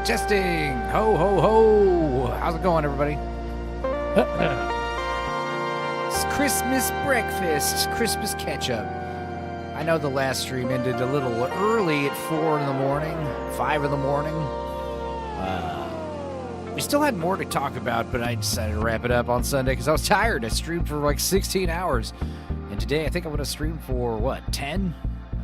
Testing. Ho, ho, ho. How's it going, everybody? It's Christmas breakfast. Christmas ketchup. I know the last stream ended a little early at 4 in the morning, 5 in the morning. We still had more to talk about, but I decided to wrap it up on Sunday because I was tired. I streamed for like 16 hours. And today I think I'm going to stream for, 10?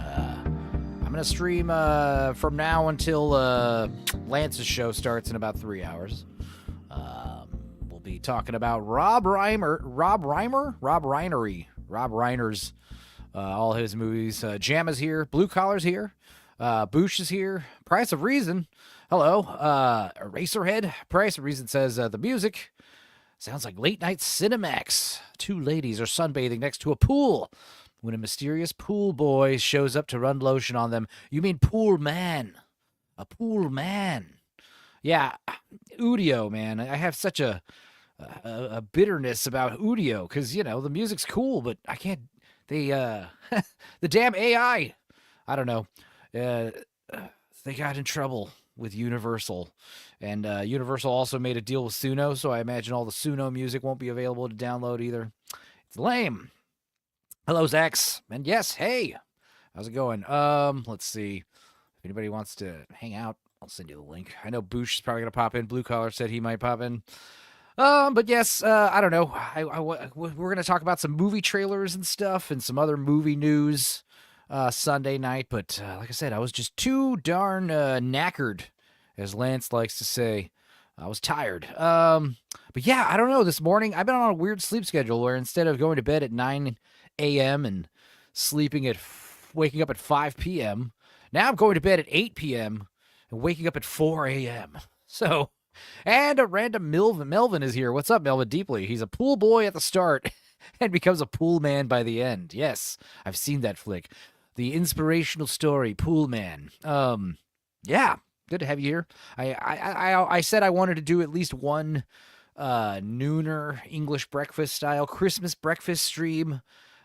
I'm going to stream from now until Lance's show starts in about 3 hours. We'll be talking about Rob Reiner's, all his movies. Jamma's here. Blue Collar's here. Boosh is here. Price of Reason. Hello. Eraserhead. Price of Reason says the music sounds like late night Cinemax. Two ladies are sunbathing next to a pool when a mysterious pool boy shows up to run lotion on them. You mean pool man. A pool man. Yeah, Udio, man. I have such a bitterness about Udio because, the music's cool, but I can't. The damn AI. I don't know. They got in trouble with Universal. And Universal also made a deal with Suno, so I imagine all the Suno music won't be available to download either. It's lame. Hello, Zax. And yes, hey. How's it going? Let's see. If anybody wants to hang out, I'll send you the link. I know Boosh is probably going to pop in. Blue Collar said he might pop in. But yes, I don't know. We're going to talk about some movie trailers and stuff and some other movie news Sunday night. But like I said, I was just too darn knackered, as Lance likes to say. I was tired. But yeah, I don't know. This morning, I've been on a weird sleep schedule where instead of going to bed at 9 a.m. and waking up at 5 p.m., now I'm going to bed at 8 p.m. and waking up at 4 a.m. So, and a random Melvin is here. What's up, Melvin Deeply? He's a pool boy at the start and becomes a pool man by the end. Yes, I've seen that flick. The inspirational story, Pool Man. Yeah, good to have you here. I said I wanted to do at least one nooner English breakfast style Christmas breakfast stream.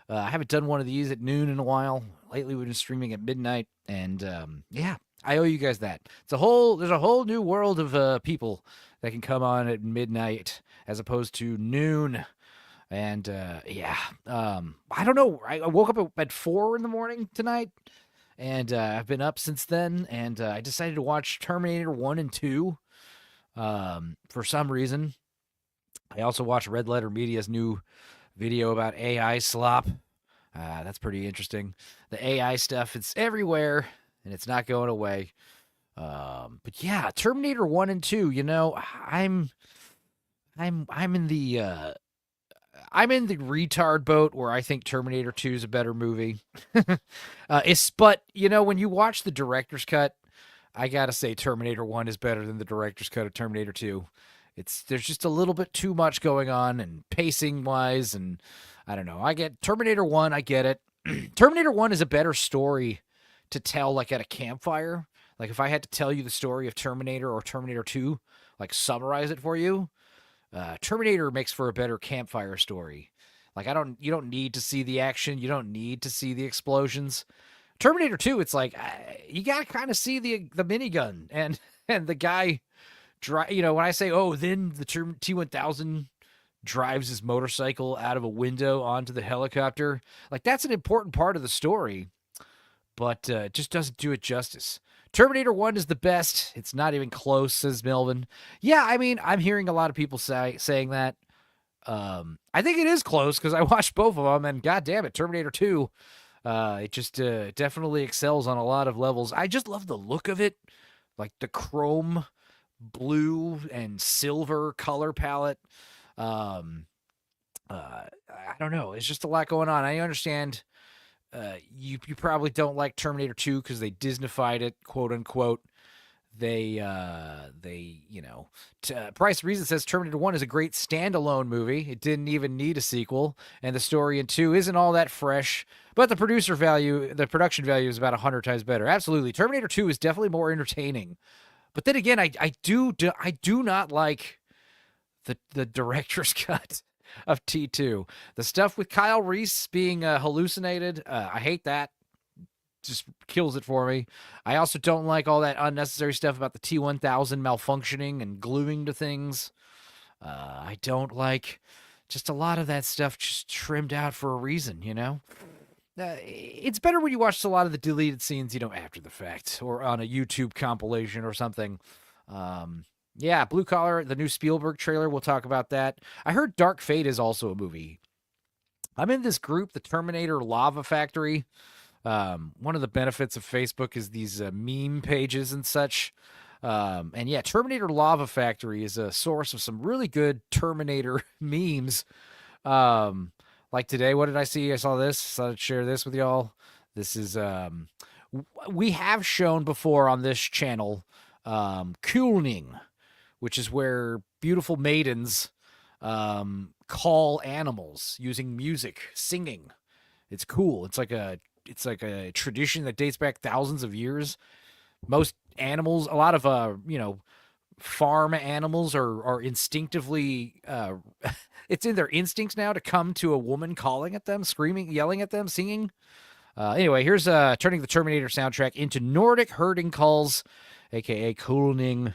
I haven't done one of these at noon in a while. Lately, we've been streaming at midnight, and yeah, I owe you guys that. There's a whole new world of people that can come on at midnight as opposed to noon. And yeah, I don't know. I woke up at 4 in the morning tonight, and I've been up since then. And I decided to watch Terminator 1 and 2 for some reason. I also watched Red Letter Media's new video about AI slop. That's pretty interesting. The AI stuff, it's everywhere, and it's not going away. But yeah, Terminator 1 and 2, I'm in the retard boat where I think Terminator 2 is a better movie. But when you watch the director's cut, I gotta say Terminator 1 is better than the director's cut of Terminator 2. There's just a little bit too much going on and pacing wise, and I don't know. I get Terminator 1, I get it. Terminator 1 is a better story to tell like at a campfire. Like if I had to tell you the story of Terminator or Terminator 2, like summarize it for you, Terminator makes for a better campfire story. Like you don't need to see the action, you don't need to see the explosions. Terminator 2, it's like you got to kind of see the minigun and the guy when I say, then the T-1000 drives his motorcycle out of a window onto the helicopter, like that's an important part of the story, but it just doesn't do it justice. Terminator 1 is the best. It's not even close, says Melvin. Yeah, I mean, I'm hearing a lot of people saying that. I think it is close because I watched both of them, and god damn it, Terminator 2, it just definitely excels on a lot of levels. I just love the look of it, like the chrome blue and silver color palette. I don't know. It's just a lot going on. I understand you probably don't like Terminator 2 because they Disneyfied it, quote unquote. Price Reason says Terminator 1 is a great standalone movie. It didn't even need a sequel, and the story in 2 isn't all that fresh, but the production value is about 100 times better. Absolutely. Terminator 2 is definitely more entertaining. But then again, I do not like the director's cut of T2. The stuff with Kyle Reese being hallucinated, I hate that. just kills it for me. I also don't like all that unnecessary stuff about the T1000 malfunctioning and gluing to things. I don't like just a lot of that stuff just trimmed out for a reason, you know? It's better when you watch a lot of the deleted scenes, after the fact or on a YouTube compilation or something. Yeah, Blue Collar, the new Spielberg trailer, we'll talk about that. I heard Dark Fate is also a movie. I'm in this group, the Terminator Lava Factory. One of the benefits of Facebook is these meme pages and such. And yeah, Terminator Lava Factory is a source of some really good Terminator memes. Like today, what did I see? I saw this. So I'd share this with y'all. This is we have shown before on this channel, Kulning, which is where beautiful maidens call animals using music, singing. It's cool. It's like a tradition that dates back thousands of years. Most animals, a lot of farm animals are instinctively it's in their instincts now to come to a woman calling at them, screaming, yelling at them, singing. Anyway, here's turning the Terminator soundtrack into Nordic herding calls, aka Kulning.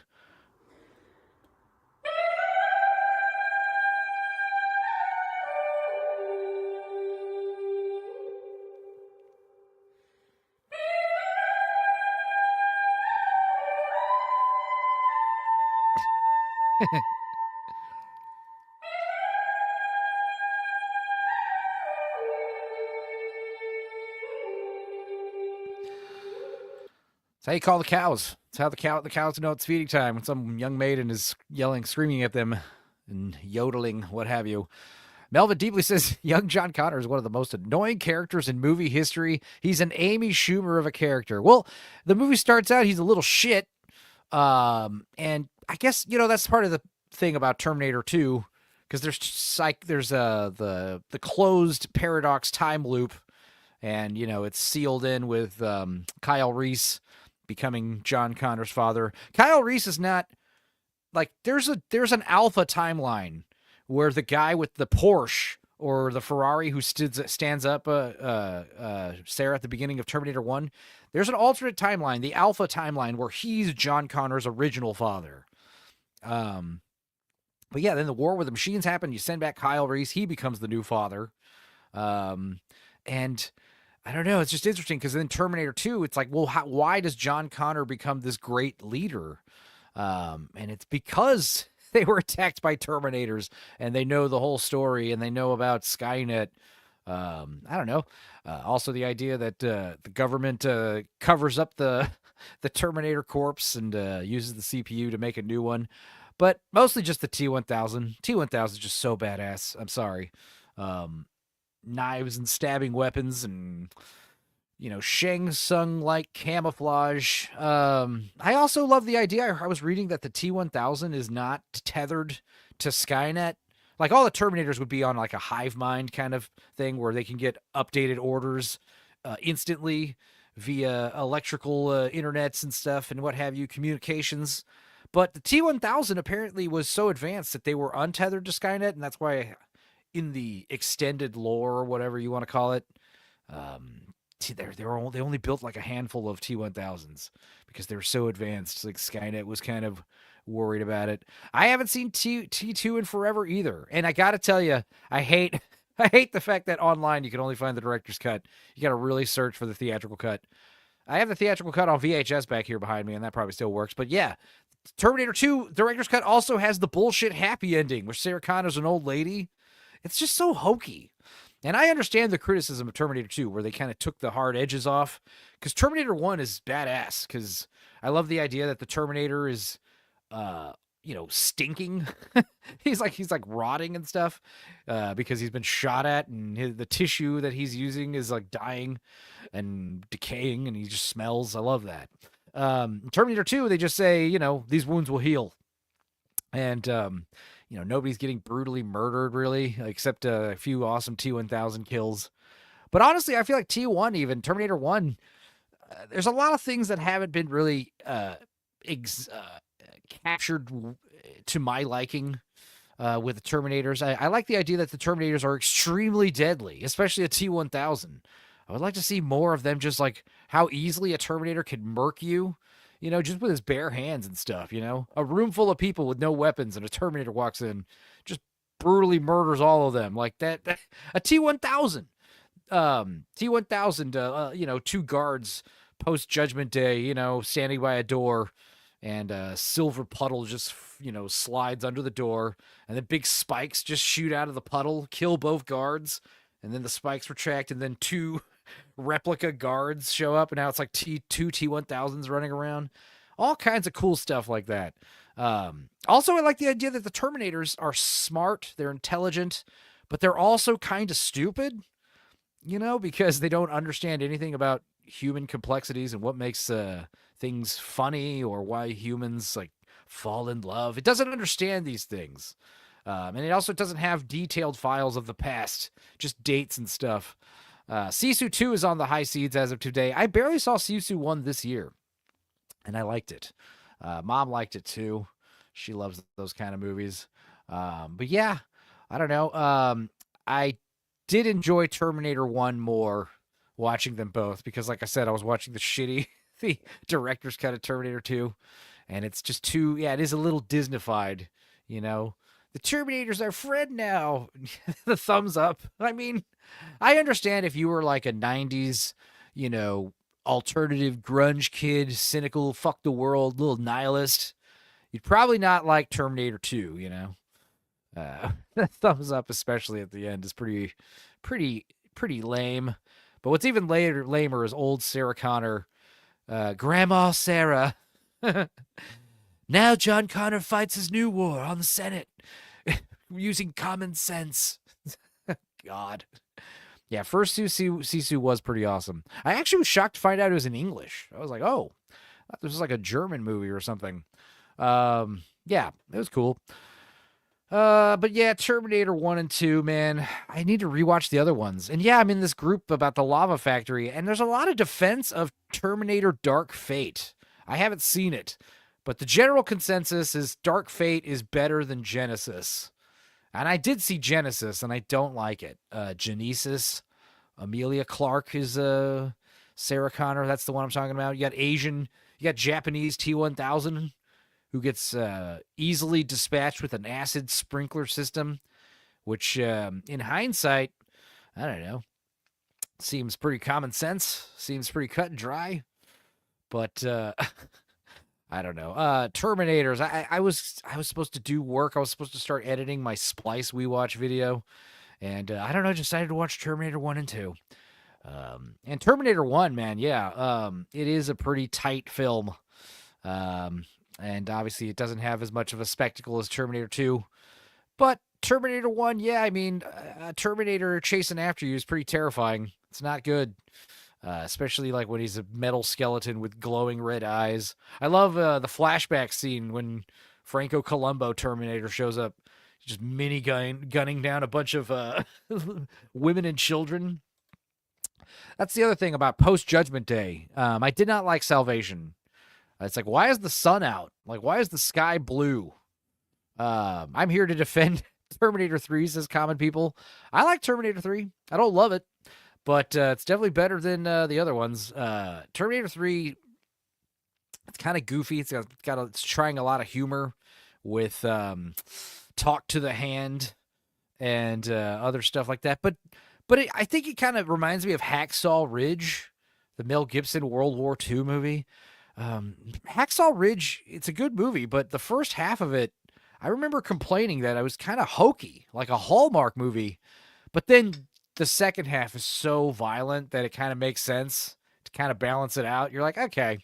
That's how you call the cows. It's how the cows know it's feeding time when some young maiden is yelling, screaming at them, and yodeling, what have you. Melvin Deeply says young John Connor is one of the most annoying characters in movie history. He's an Amy Schumer of a character. Well, the movie starts out he's a little shit, and I guess that's part of the thing about Terminator 2, because there's the closed paradox time loop, and it's sealed in with Kyle Reese becoming John Connor's father. Kyle Reese is not like there's an alpha timeline where the guy with the Porsche or the Ferrari who stands up Sarah at the beginning of Terminator 1, there's an alternate timeline, the alpha timeline, where he's John Connor's original father. But yeah, then the war with the machines happened. You send back Kyle Reese. He becomes the new father. And I don't know. It's just interesting because in Terminator 2, it's like, well, why does John Connor become this great leader? And it's because they were attacked by Terminators and they know the whole story and they know about Skynet. I don't know. Also, the idea that the government covers up the Terminator corpse and uses the CPU to make a new one. But mostly just the T1000. T1000 is just so badass. I'm sorry. Knives and stabbing weapons and Shang Tsung like camouflage. I also love the idea. I was reading that the T1000 is not tethered to Skynet. Like all the Terminators would be on like a hive mind kind of thing where they can get updated orders instantly via electrical internets and stuff and what have you, communications. But the T1000 apparently was so advanced that they were untethered to Skynet, and that's why in the extended lore or whatever you want to call it, they only built like a handful of T1000s because they were so advanced. Like Skynet was kind of worried about it. I haven't seen T2 in forever either, and I got to tell you, I hate the fact that online you can only find the director's cut. You got to really search for the theatrical cut. I have the theatrical cut on VHS back here behind me, and that probably still works. But yeah, Terminator 2 director's cut also has the bullshit happy ending, where Sarah Connor's an old lady. It's just so hokey. And I understand the criticism of Terminator 2, where they kind of took the hard edges off, because Terminator 1 is badass, because I love the idea that the Terminator is, stinking. he's like rotting and stuff, because he's been shot at, and the tissue that he's using is like dying and decaying, and he just smells. I love that. Terminator 2, they just say, these wounds will heal. And, nobody's getting brutally murdered, really, except a few awesome T1000 kills. But honestly, I feel like T1, even Terminator 1, there's a lot of things that haven't been really captured to my liking with the Terminators. I like the idea that the Terminators are extremely deadly, especially a T1000. I would like to see more of them, just like how easily a Terminator can murk you, just with his bare hands and stuff, A room full of people with no weapons and a Terminator walks in, just brutally murders all of them. Like that a T-1000. T-1000, two guards post Judgment Day, standing by a door, and a silver puddle just, slides under the door, and then big spikes just shoot out of the puddle, kill both guards, and then the spikes retract, and then two replica guards show up, and now it's like two T-1000s running around. All kinds of cool stuff like that. Also, I like the idea that the Terminators are smart, they're intelligent, but they're also kind of stupid, because they don't understand anything about human complexities and what makes things funny, or why humans like fall in love. It doesn't understand these things. And it also doesn't have detailed files of the past, just dates and stuff. Sisu 2 is on the high seeds as of today. I barely saw Sisu 1 this year, and I liked it. Mom liked it too. She loves those kind of movies. But yeah, I don't know. I did enjoy Terminator 1 more watching them both, because like I said, I was watching the director's cut of Terminator 2, and it's just too, it is a little Disneyfied, The Terminators are friend now. The thumbs up. I mean, I understand if you were like a 90s, alternative grunge kid, cynical, fuck the world, little nihilist, you'd probably not like Terminator 2, the thumbs up, especially at the end, is pretty lame. But what's even lamer is old Sarah Connor, Grandma Sarah. Now John Connor fights his new war on the Senate using common sense. God. Yeah, first Sisu was pretty awesome. I actually was shocked to find out it was in English. I was like, oh, I thought this was like a German movie or something. Yeah, it was cool. But yeah, Terminator 1 and 2, man, I need to rewatch the other ones. And yeah, I'm in this group about the Lava Factory, and there's a lot of defense of Terminator Dark Fate. I haven't seen it, but the general consensus is Dark Fate is better than Genesis. And I did see Genesis, and I don't like it. Genesis, Amelia Clark is Sarah Connor. That's the one I'm talking about. You got Japanese T-1000, who gets easily dispatched with an acid sprinkler system, which, in hindsight, I don't know, seems pretty common sense, seems pretty cut and dry, but I don't know. Terminators, I was supposed to do work. I was supposed to start editing my Splice We Watch video, and I don't know, decided to watch Terminator 1 and 2. And Terminator 1, man, yeah, it is a pretty tight film. And obviously it doesn't have as much of a spectacle as Terminator 2. But Terminator 1, yeah, I mean, Terminator chasing after you is pretty terrifying. It's not good. Especially like when he's a metal skeleton with glowing red eyes. I love the flashback scene when Franco Columbo Terminator shows up, just gunning down a bunch of women and children. That's the other thing about post-Judgment Day. I did not like Salvation. It's like, why is the sun out? Like, why is the sky blue? I'm here to defend Terminator 3, says Common People. I like Terminator 3. I don't love it, but it's definitely better than the other ones. Terminator 3, it's kind of goofy. It's trying a lot of humor with talk to the hand and other stuff like that. But I think it kind of reminds me of Hacksaw Ridge, the Mel Gibson World War II movie. Hacksaw Ridge, it's a good movie, but the first half of it, I remember complaining that I was kind of hokey, like a Hallmark movie. But then the second half is so violent that it kind of makes sense to kind of balance it out. You're like, okay,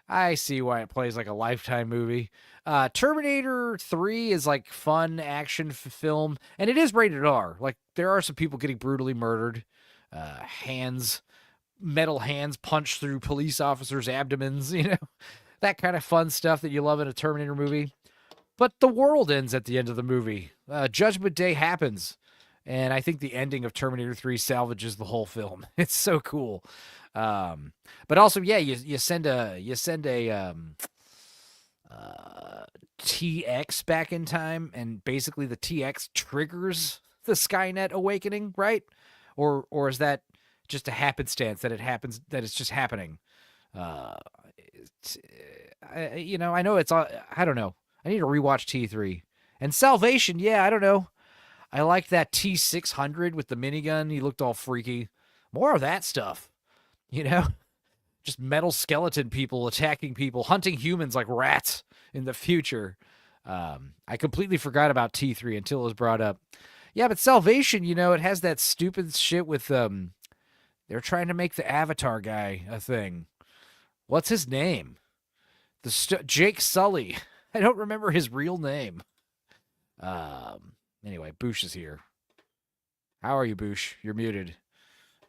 I see why it plays like a Lifetime movie. Terminator 3 is like fun action film, and it is rated R. Like, there are some people getting brutally murdered. Metal hands punch through police officers' abdomens, that kind of fun stuff that you love in a Terminator movie. But the world ends at the end of the movie. Judgment Day happens, and I think the ending of Terminator 3 salvages the whole film. It's so cool. But also, yeah, you send a TX back in time, and basically the TX triggers the Skynet awakening, right? Or is that just a happenstance that it happens, that it's just happening. I know it's I don't know. I need to rewatch T3 and Salvation. Yeah, I don't know. I liked that T600 with the minigun. He looked all freaky. More of that stuff. You know, just metal skeleton people attacking people, hunting humans like rats in the future. I completely forgot about T3 until it was brought up. Yeah, but Salvation, it has that stupid shit with they're trying to make the Avatar guy a thing. What's his name? Jake Sully. I don't remember his real name. Anyway, Boosh is here. How are you, Boosh? You're muted.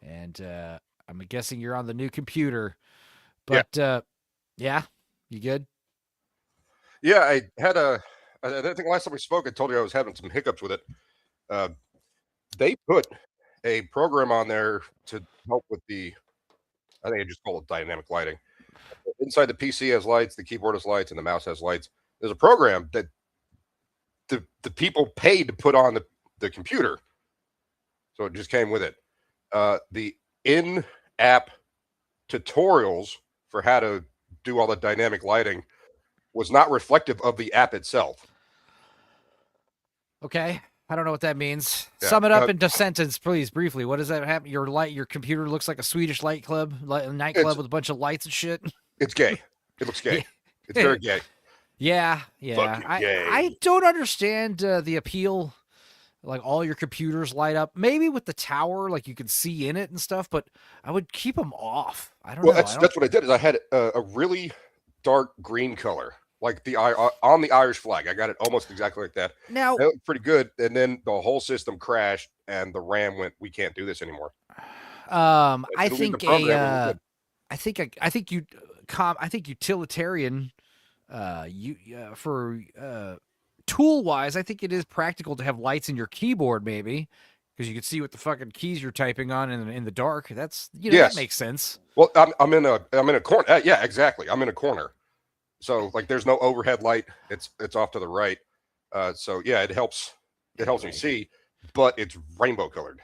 And I'm guessing you're on the new computer. But yeah, you good? Yeah, I think last time we spoke, I told you I was having some hiccups with it. They put a program on there to help with I think I just call it dynamic lighting. Inside the PC has lights, the keyboard has lights, and the mouse has lights. There's a program that the people paid to put on the computer. So it just came with it. The in-app tutorials for how to do all the dynamic lighting was not reflective of the app itself. Okay. I don't know what that means. Yeah. Sum it up into a sentence, please, briefly. What does that happen? Your computer looks like a Swedish nightclub with a bunch of lights and shit. It's gay. It looks gay. It's very gay. Yeah. Gay. I don't understand the appeal. Like all your computers light up, maybe with the tower, like you can see in it and stuff. But I would keep them off. I don't know. That's what I did. Is I had a really dark green color. Like on the Irish flag. I got it almost exactly like that. Now, it looked pretty good. And then the whole system crashed and the RAM went, we can't do this anymore. I think utilitarian, for tool wise, I think it is practical to have lights in your keyboard, maybe, because you can see what the fucking keys you're typing on in the dark. That's that makes sense. Well, I'm in a corner. Yeah, exactly. I'm in a corner. So like there's no overhead light. It's off to the right. So yeah, it helps me see, but it's rainbow colored.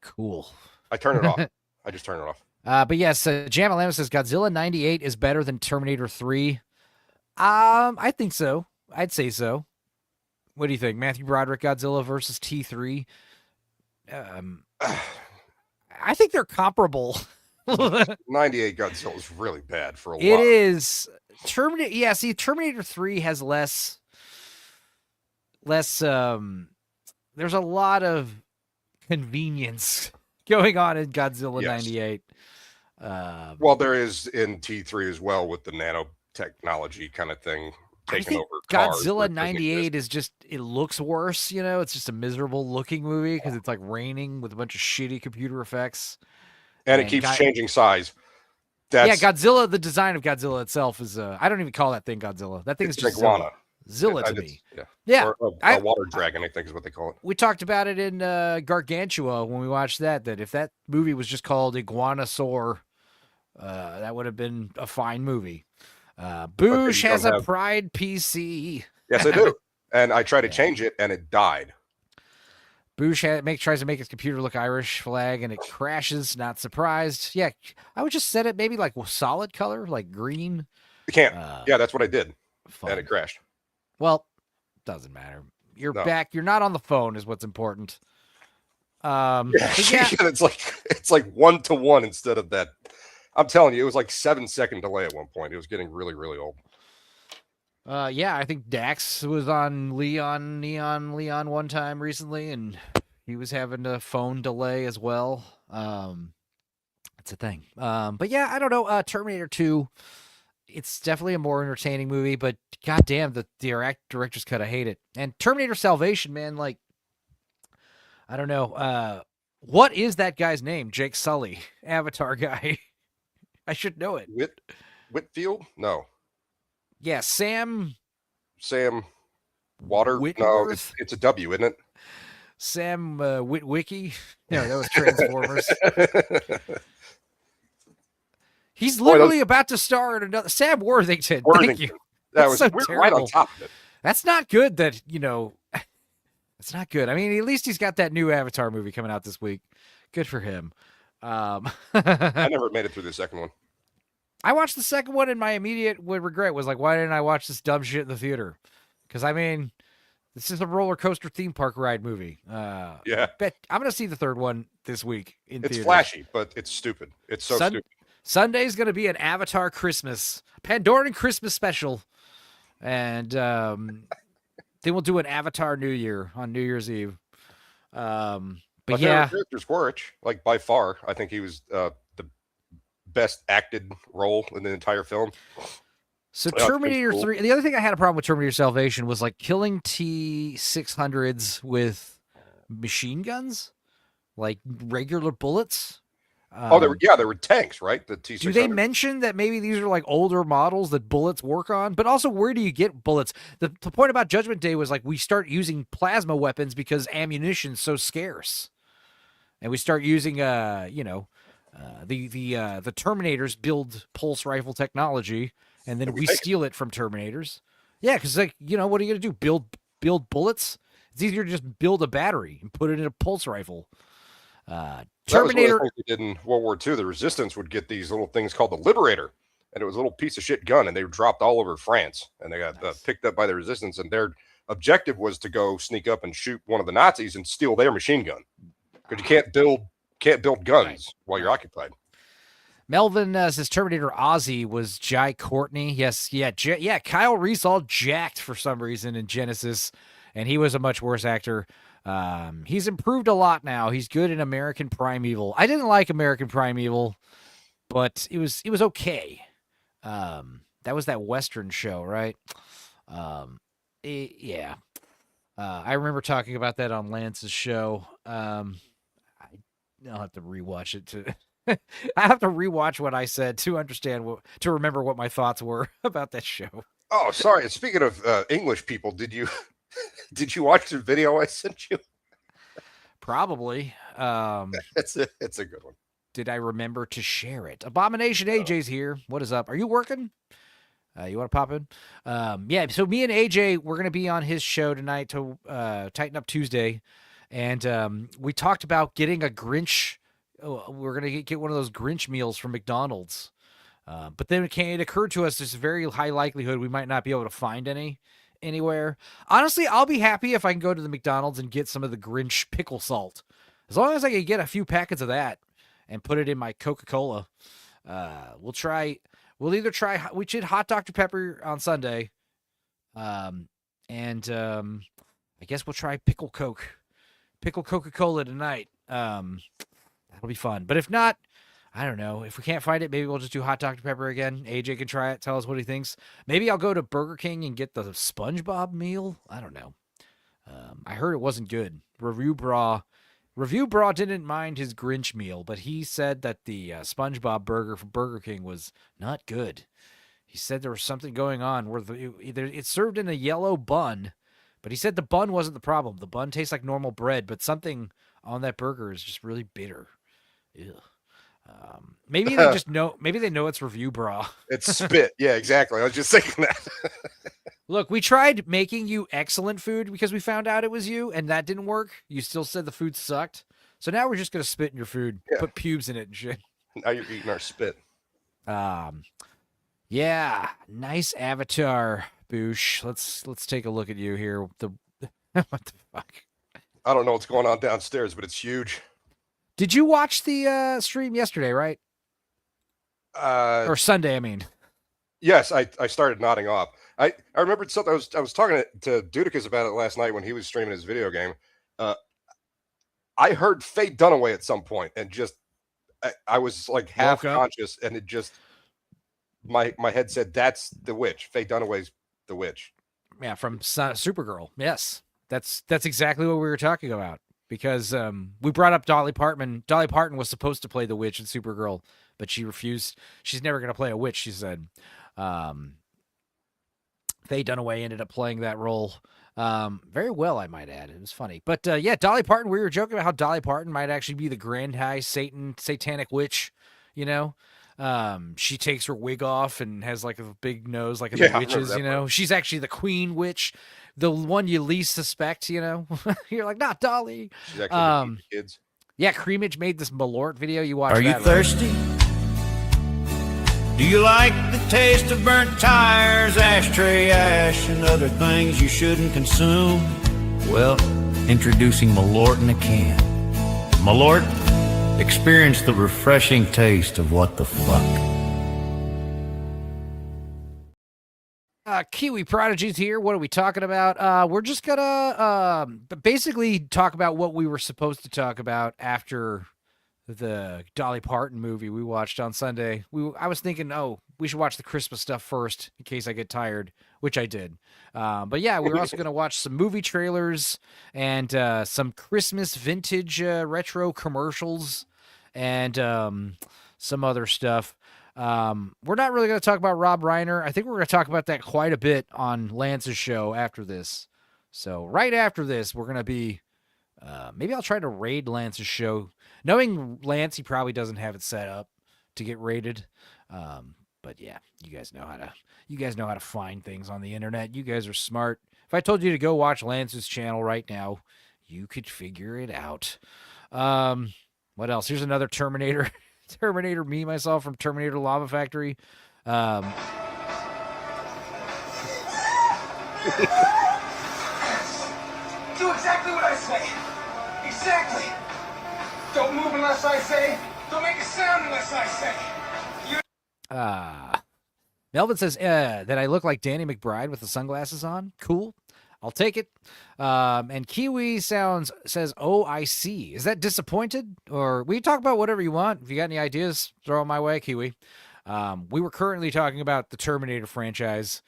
Cool. I turn it off. I just turn it off. But yes, Jam Atlanta says Godzilla 98 is better than Terminator 3. I think so. I'd say so. What do you think? Matthew Broderick Godzilla versus T3? I think they're comparable. 98 Godzilla is really bad for a while. It is. Terminator. Yeah, see, Terminator 3 has less. There's a lot of convenience going on in Godzilla 98. Well, there is in T3 as well with the nanotechnology kind of thing taking over cars. Godzilla 98 is just, it looks worse, it's just a miserable looking movie because it's like raining with a bunch of shitty computer effects. And it keeps changing size. Godzilla, the design of Godzilla itself is, I don't even call that thing Godzilla. That thing is just iguana. Zilla to me. Yeah. Or a water dragon, I think is what they call it. We talked about it in Gargantua when we watched that if that movie was just called Iguanosaur, that would have been a fine movie. Boosh has a Pride PC. Yes, I do. And I tried to change it, and it died. Boosh tries to make his computer look Irish flag, and it crashes. Not surprised. Yeah, I would just set it maybe like solid color, like green. You can't. Yeah, that's what I did. And it crashed. Well, doesn't matter. You're back. You're not on the phone is what's important. It's like 1-to-1 instead of that. I'm telling you, it was like 7-second delay at one point. It was getting really, really old. I think Dax was on Leon one time recently, and he was having a phone delay as well. It's a thing. But yeah, I don't know. Terminator 2, it's definitely a more entertaining movie, but goddamn, the director's cut, I hate it. And Terminator Salvation, man, like, I don't know. What is that guy's name? Jake Sully, Avatar guy. I should know it. Whitfield? No. Yeah, Sam Water? Whitworth? No, it's a W, isn't it? Sam Witwicky? No, that was Transformers. He's literally about to star in another. Sam Worthington. Thank you. We're right on top of it. That's not good that, it's not good. I mean, at least he's got that new Avatar movie coming out this week. Good for him. I never made it through the second one. I watched the second one, and my immediate regret was like, why didn't I watch this dumb shit in the theater? Because I mean, this is a roller coaster theme park ride movie. Yeah, Bet I'm gonna see the third one this week in it's theaters. flashy, but it's stupid. It's so stupid. Sunday's gonna be an Avatar Christmas, Pandoran Christmas special, and then we'll do an Avatar New Year on New Year's Eve. But My yeah, favorite character's Quaritch, like by far. I think he was the best acted role in the entire film. so Terminator 3. The other thing I had a problem with Terminator Salvation was like killing T-600s with machine guns, like regular bullets. They were tanks, right? The T-600. Do they mention that maybe these are like older models that bullets work on? But also, where do you get bullets? The point about Judgment Day was like we start using plasma weapons because ammunition's so scarce, and we start using the Terminators build pulse rifle technology, and then we steal it from Terminators. Yeah, because what are you gonna do? Build bullets? It's easier to just build a battery and put it in a pulse rifle. Terminator. That was one of the things they did in World War II. The Resistance would get these little things called the Liberator, and it was a little piece of shit gun, and they were dropped all over France, and they got picked up by the Resistance, and their objective was to go sneak up and shoot one of the Nazis and steal their machine gun, because you can't build guns while you're occupied. Melvin says Terminator Ozzy was Jai Courtney. Yes, yeah. Kyle Reese all jacked for some reason in Genesis, and he was a much worse actor. He's improved a lot now. He's good in American Primeval. I didn't like American Primeval, but it was okay. That was that Western show, right? Yeah. I remember talking about that on Lance's show. I'll have to rewatch it to. I have to rewatch what I said to remember what my thoughts were about that show. Oh, sorry. Speaking of English people, did you watch the video I sent you? Probably. It's a good one. Did I remember to share it? Abomination AJ's here. What is up? Are you working? You want to pop in? Yeah. So me and AJ, we're gonna be on his show tonight to Tighten Up Tuesday, and we talked about getting a Grinch. We're gonna get one of those Grinch meals from McDonald's. But then it occurred to us there's a very high likelihood we might not be able to find anywhere. Honestly, I'll be happy if I can go to the McDonald's and get some of the Grinch pickle salt. As long as I can get a few packets of that and put it in my Coca-Cola. We did hot Dr. Pepper on Sunday. I guess we'll try pickle Coca-Cola tonight. That'll be fun. But if not, I don't know. If we can't find it, maybe we'll just do hot Dr. Pepper again. AJ can try it, tell us what he thinks. Maybe I'll go to Burger King and get the SpongeBob meal. I don't know. I heard it wasn't good. Review Bra didn't mind his Grinch meal, but he said that the SpongeBob burger from Burger King was not good. He said there was something going on where it's served in a yellow bun, but he said the bun wasn't the problem. The bun tastes like normal bread, but something on that burger is just really bitter. Ew. Maybe they just know. Maybe they know it's Review Bra. It's spit. Yeah, exactly. I was just thinking that. Look, we tried making you excellent food because we found out it was you, and that didn't work. You still said the food sucked. So now we're just gonna spit in your food, put pubes in it and shit. Now you're eating our spit. Yeah, nice avatar, Boosh. Let's take a look at you here. What the fuck? I don't know what's going on downstairs, but it's huge. Did you watch the stream yesterday, right? Or Sunday, I mean. Yes, I started nodding off. I remembered something. I was talking to Dudicus about it last night when he was streaming his video game. I heard Faye Dunaway at some point, and just I was like half conscious, and it just my head said, "That's the witch. Faye Dunaway's the witch." Yeah, from Supergirl. Yes, that's exactly what we were talking about. Because we brought up Dolly Parton. Dolly Parton was supposed to play the witch in Supergirl, but she refused. She's never going to play a witch, she said. Faye Dunaway ended up playing that role very well, I might add. It was funny. But yeah, Dolly Parton, we were joking about how Dolly Parton might actually be the Grand High satanic witch, you know? She takes her wig off and has like a big nose like the witches, you know? Part. She's actually the queen witch. The one you least suspect, you know? You're like, not Dolly. She's actually the kids. Yeah, Creamage made this Malort video. You watched Are you that, right? thirsty? Do you like the taste of burnt tires, ashtray ash, and other things you shouldn't consume? Well, introducing Malort in a can. Malort, experience the refreshing taste of what the fuck. Kiwi Prodigies here. What are we talking about? We're just gonna basically talk about what we were supposed to talk about after the Dolly Parton movie we watched on Sunday. I was thinking, we should watch the Christmas stuff first in case I get tired, which I did. But yeah, we're also gonna watch some movie trailers and some Christmas vintage retro commercials and some other stuff. We're not really going to talk about Rob Reiner. I think we're going to talk about that quite a bit on Lance's show after this. So right after this, we're going to be, maybe I'll try to raid Lance's show. Knowing Lance, he probably doesn't have it set up to get raided. But yeah, you guys know how to find things on the internet. You guys are smart. If I told you to go watch Lance's channel right now, you could figure it out. What else? Here's another Terminator meme I saw from Terminator Lava Factory. Do exactly what I say. Exactly. Don't move unless I say. Don't make a sound unless I say. Melvin says that I look like Danny McBride with the sunglasses on. Cool. I'll take it. And Kiwi says, "Oh, I see." Is that disappointed? Or we talk about whatever you want. If you got any ideas, throw them my way, Kiwi. We were currently talking about the Terminator franchise.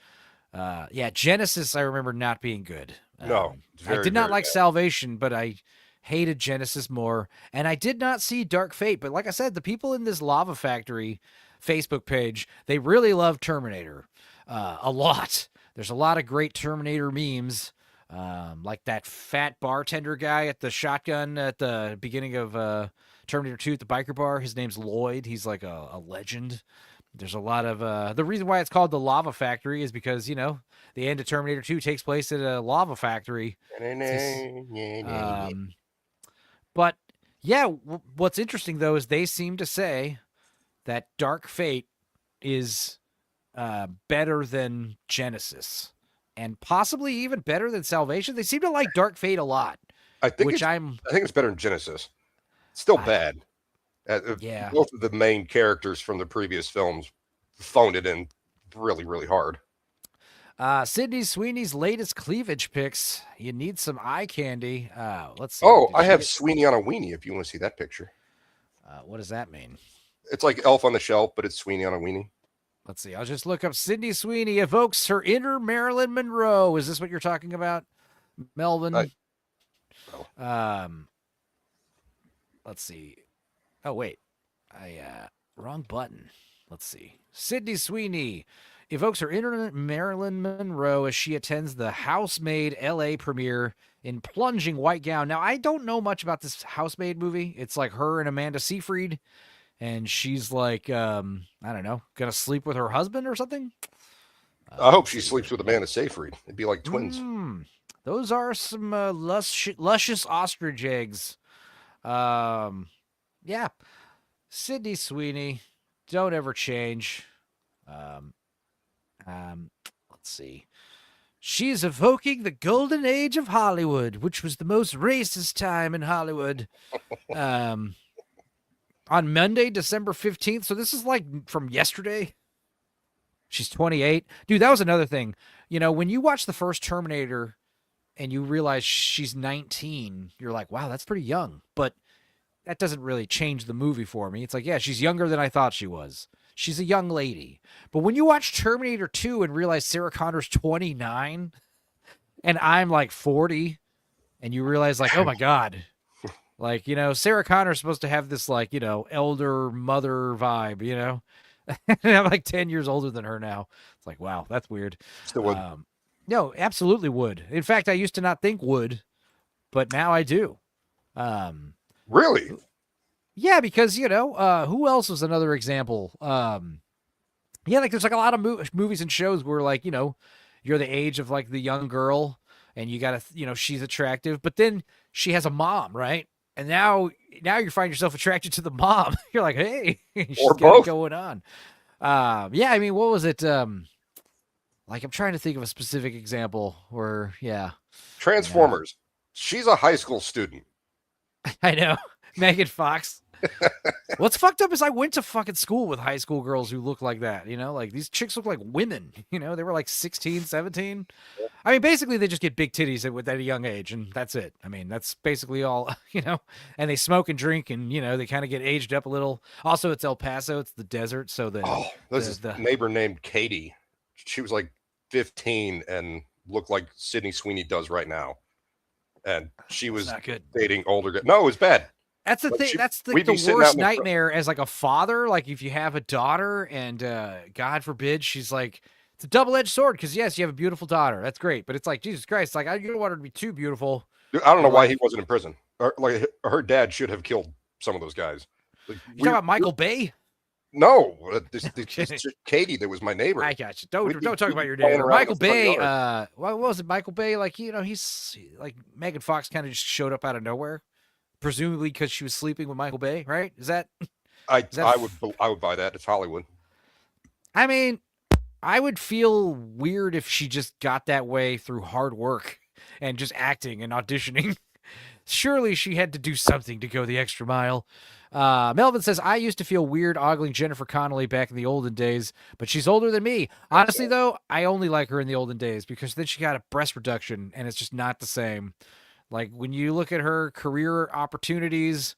Yeah, Genesis, I remember not being good. No, I did not like bad. Salvation, but I hated Genesis more. And I did not see Dark Fate. But like I said, the people in this Lava Factory Facebook page, they really love Terminator a lot. There's a lot of great Terminator memes, like that fat bartender guy at the shotgun at the beginning of Terminator 2 at the biker bar. His name's Lloyd. He's like a legend. There's a lot of the reason why it's called the Lava Factory is because, the end of Terminator 2 takes place at a lava factory. But yeah, what's interesting though is they seem to say that Dark Fate is better than Genesis and possibly even better than Salvation. They seem to like Dark Fate a lot. I think it's better than Genesis. It's still bad. Yeah. Both of the main characters from the previous films phoned it in really, really hard. Sydney Sweeney's latest cleavage pics. You need some eye candy. Let's see. Oh, I have Sweeney on a weenie if you want to see that picture. What does that mean? It's like Elf on the Shelf, but it's Sweeney on a weenie. Let's see. I'll just look up Sydney Sweeney evokes her inner Marilyn Monroe. Is this what you're talking about, Melvin? No. Let's see. Oh, wait. Wrong button. Let's see. Sydney Sweeney evokes her inner Marilyn Monroe as she attends the Housemaid LA premiere in plunging white gown. Now, I don't know much about this Housemaid movie. It's like her and Amanda Seyfried. And she's like, I don't know, gonna sleep with her husband or something. I hope she sleeps with Amanda Seyfried. It'd be like twins. Those are some luscious ostrich eggs. Yeah. Sydney Sweeney, don't ever change. Let's see. She's evoking the golden age of Hollywood, which was the most racist time in Hollywood. On Monday, December 15th. So this is like from yesterday. She's 28. Dude, that was another thing. When you watch the first Terminator and you realize she's 19, you're like, wow, that's pretty young. But that doesn't really change the movie for me. It's like, yeah, she's younger than I thought she was. She's a young lady. But when you watch Terminator 2 and realize Sarah Connor's 29 and I'm like 40 and you realize like, oh my God. Like, Sarah Connor's supposed to have this, like, elder mother vibe, and I'm like 10 years older than her now. It's like, wow, that's weird. Still would. No, absolutely would. In fact, I used to not think would, but now I do. Really? Yeah, because, who else was another example? Yeah, like there's like a lot of movies and shows where, like, you're the age of, like, the young girl and you got to, she's attractive, but then she has a mom, right? And now you find yourself attracted to the mom. You're like, hey, she's Or got it both. going on. Yeah, I mean, what was it? Like, I'm trying to think of a specific example where, yeah, Transformers. She's a high school student. I know. Megan Fox. What's fucked up is I went to fucking school with high school girls who look like that, you know? Like, these chicks look like women, you know? They were like 16, 17. I mean, basically, they just get big titties at a young age, and that's it. I mean, that's basically all, you know? And they smoke and drink, and, you know, they kind of get aged up a little. Also, it's El Paso. It's the desert, so There's this neighbor named Katie. She was like 15 and looked like Sydney Sweeney does right now. And she was not good. dating older guys. No, it was bad. That's the thing. That's the we'd be sitting out worst in the nightmare as like a father. Like if you have a daughter and God forbid she's like, it's a double-edged sword because yes, you have a beautiful daughter. That's great. But it's like, Jesus Christ, like you don't want her to be too beautiful. Dude, I don't know why he wasn't in prison. Or, like her dad should have killed some of those guys. Like, You talking about Michael Bay? No, this Katie that was my neighbor. I got you. Don't talk we'd about be your playing neighbor. around in Michael the front Bay. yard. What was it? Michael Bay? Like, you know, he's like Megan Fox kind of just showed up out of nowhere, presumably because she was sleeping with Michael Bay, right? Is that? I would buy that. It's Hollywood. I mean, I would feel weird if she just got that way through hard work and just acting and auditioning. Surely she had to do something to go the extra mile. Melvin says, I used to feel weird ogling Jennifer Connelly back in the olden days, but she's older than me. Honestly, though, I only like her in the olden days because then she got a breast reduction, and it's just not the same. Like, when you look at her career opportunities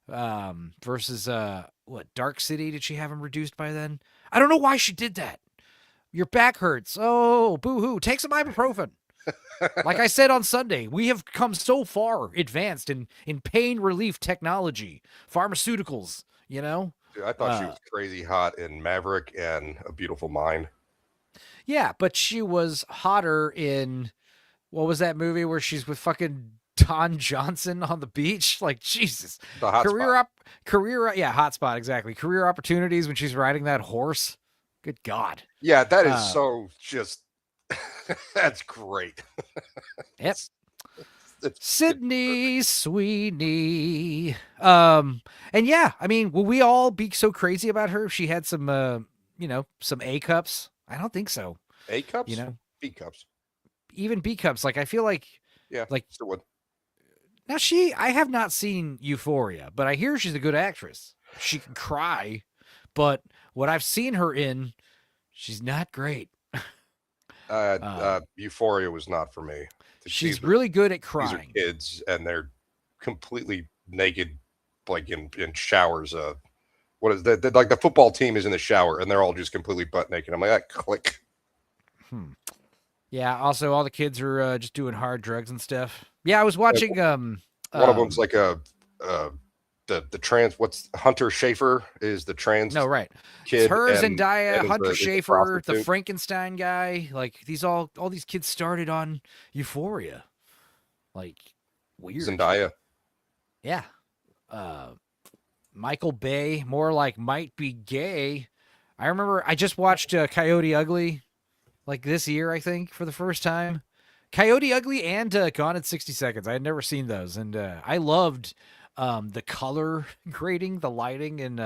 versus, Dark City, did she have him reduced by then? I don't know why she did that. Your back hurts. Oh, boo-hoo. Take some ibuprofen. Like I said on Sunday, we have come so far advanced in pain relief technology, pharmaceuticals, you know? Dude, I thought she was crazy hot in Maverick and A Beautiful Mind. Yeah, but she was hotter in, what was that movie where she's with fucking Don Johnson on the beach? Like, Jesus. The Hot Spot. Yeah, hot spot, exactly. Career opportunities when she's riding that horse. Good God. Yeah, that is so just, that's great. Yep. Sydney Sweeney. And yeah, I mean, will we all be so crazy about her if she had some, some A cups? I don't think so. A cups? You know, B cups. Even B cups. Like, I feel like, yeah, like, still would. Now I have not seen Euphoria, but I hear she's a good actress. She can cry, but what I've seen her in, she's not great. Euphoria was not for me. She's really good at crying. These are kids, and they're completely naked, like in showers. What is that? Like the football team is in the shower, and they're all just completely butt naked. I'm like, click. Yeah. Also, all the kids are just doing hard drugs and stuff. Yeah, I was watching. One of them's like the trans. What's Hunter Schafer is the trans? No, right. Kid. It's her, and Zendaya, Hunter Schafer, the prostitute. Frankenstein guy. Like all these kids started on Euphoria. Like weird. Zendaya. Yeah. Michael Bay, more like might be gay. I remember I just watched Coyote Ugly, like this year, I think, for the first time. Coyote Ugly and Gone in 60 Seconds. I had never seen those, and I loved the color grading, the lighting in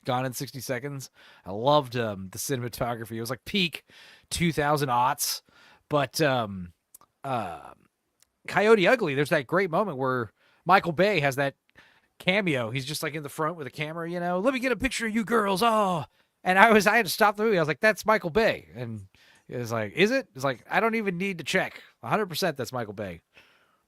Gone in 60 Seconds. I loved the cinematography. It was like peak 2000 aughts. But Coyote Ugly, there's that great moment where Michael Bay has that cameo. He's just like in the front with a camera, you know. Let me get a picture of you girls. Oh, and I had to stop the movie. I was like, that's Michael Bay, and it was like, is it? It's like, I don't even need to check. 100% that's Michael Bay.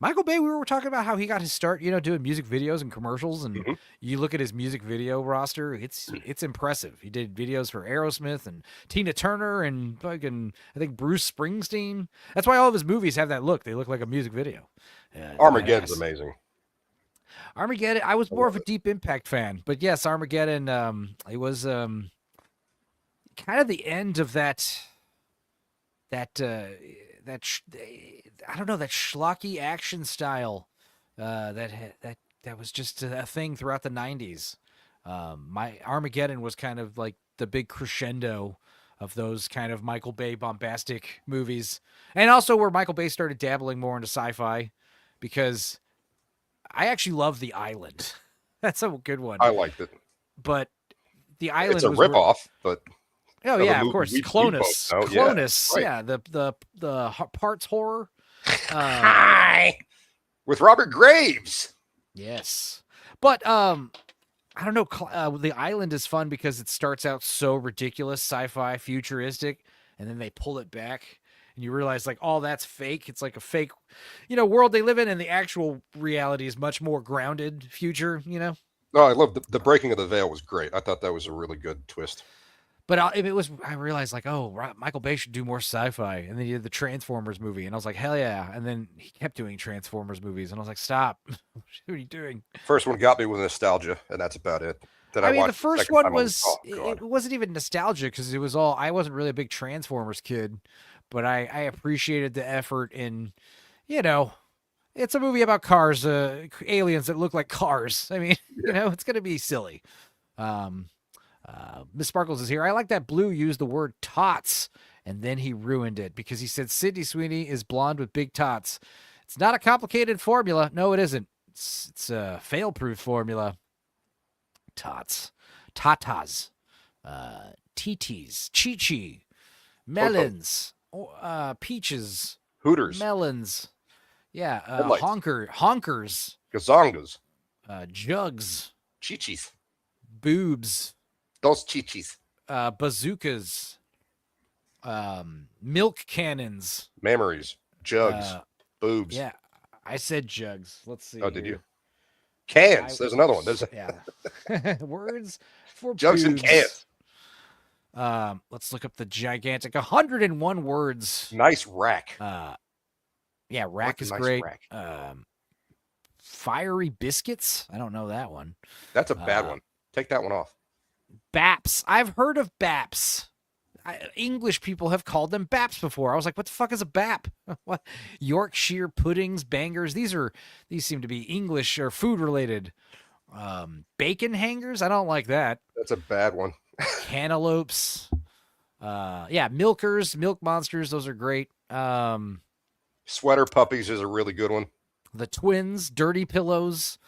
Michael Bay, we were talking about how he got his start, you know, doing music videos and commercials, and you look at his music video roster, it's impressive. He did videos for Aerosmith and Tina Turner and fucking, I think, Bruce Springsteen. That's why all of his movies have that look. They look like a music video. Armageddon's amazing. Armageddon, I was more of a Deep Impact fan, but yes, Armageddon, it was kind of the end of that I don't know, that schlocky action style that was just a thing throughout the 90s. My Armageddon was kind of like the big crescendo of those kind of Michael Bay bombastic movies, and also where Michael Bay started dabbling more into sci-fi, because I actually love The Island. That's a good one. I liked it. But The Island It's a was where- ripoff, but Oh of a yeah, of movie course. we both Clonus. know. Clonus. Right. Yeah, the parts horror. Hi. With Robert Graves. Yes. But I don't know, The Island is fun because it starts out so ridiculous, sci-fi, futuristic, and then they pull it back and you realize like all that's fake. It's like a fake, world they live in, and the actual reality is much more grounded future, No, I love the breaking of the veil was great. I thought that was a really good twist. But I realized like, Michael Bay should do more sci-fi. And then he did the Transformers movie. And I was like, hell yeah. And then he kept doing Transformers movies. And I was like, stop. What are you doing? First one got me with nostalgia, and that's about it. Then I mean, the watched first second one time, I was, God. it wasn't even nostalgia because it was all, I wasn't really a big Transformers kid. But I appreciated the effort in, it's a movie about cars, aliens that look like cars. I mean, it's going to be silly. Miss Sparkles is here. I like that Blue used the word tots, and then he ruined it because he said Sydney Sweeney is blonde with big tots. It's not a complicated formula. No, it isn't. It's a fail-proof formula. Tots. Tatas. TTs. Chi-Chi. Melons. Peaches. Hooters. Melons. Yeah. Headlights. Honkers. Gazongas. Jugs. Chichis. Boobs. Dos chichis. Bazookas, milk cannons, Memories. Jugs. Boobs. Yeah, I said jugs. Let's see. Oh, did here. you? Cans. There's another one. There's words for jugs and boobs. cans. Let's look up the gigantic 101 words. Nice rack. Yeah, rack is nice great. rack. Fiery biscuits. I don't know that one. That's a bad one. Take that one off. Baps. I've heard of baps. English people have called them baps before. I was like, what the fuck is a bap? What? Yorkshire puddings, bangers. These seem to be English or food related. Bacon hangers. I don't like that. That's a bad one. Cantaloupes. Milkers, milk monsters. Those are great. Sweater puppies is a really good one. The twins, dirty pillows.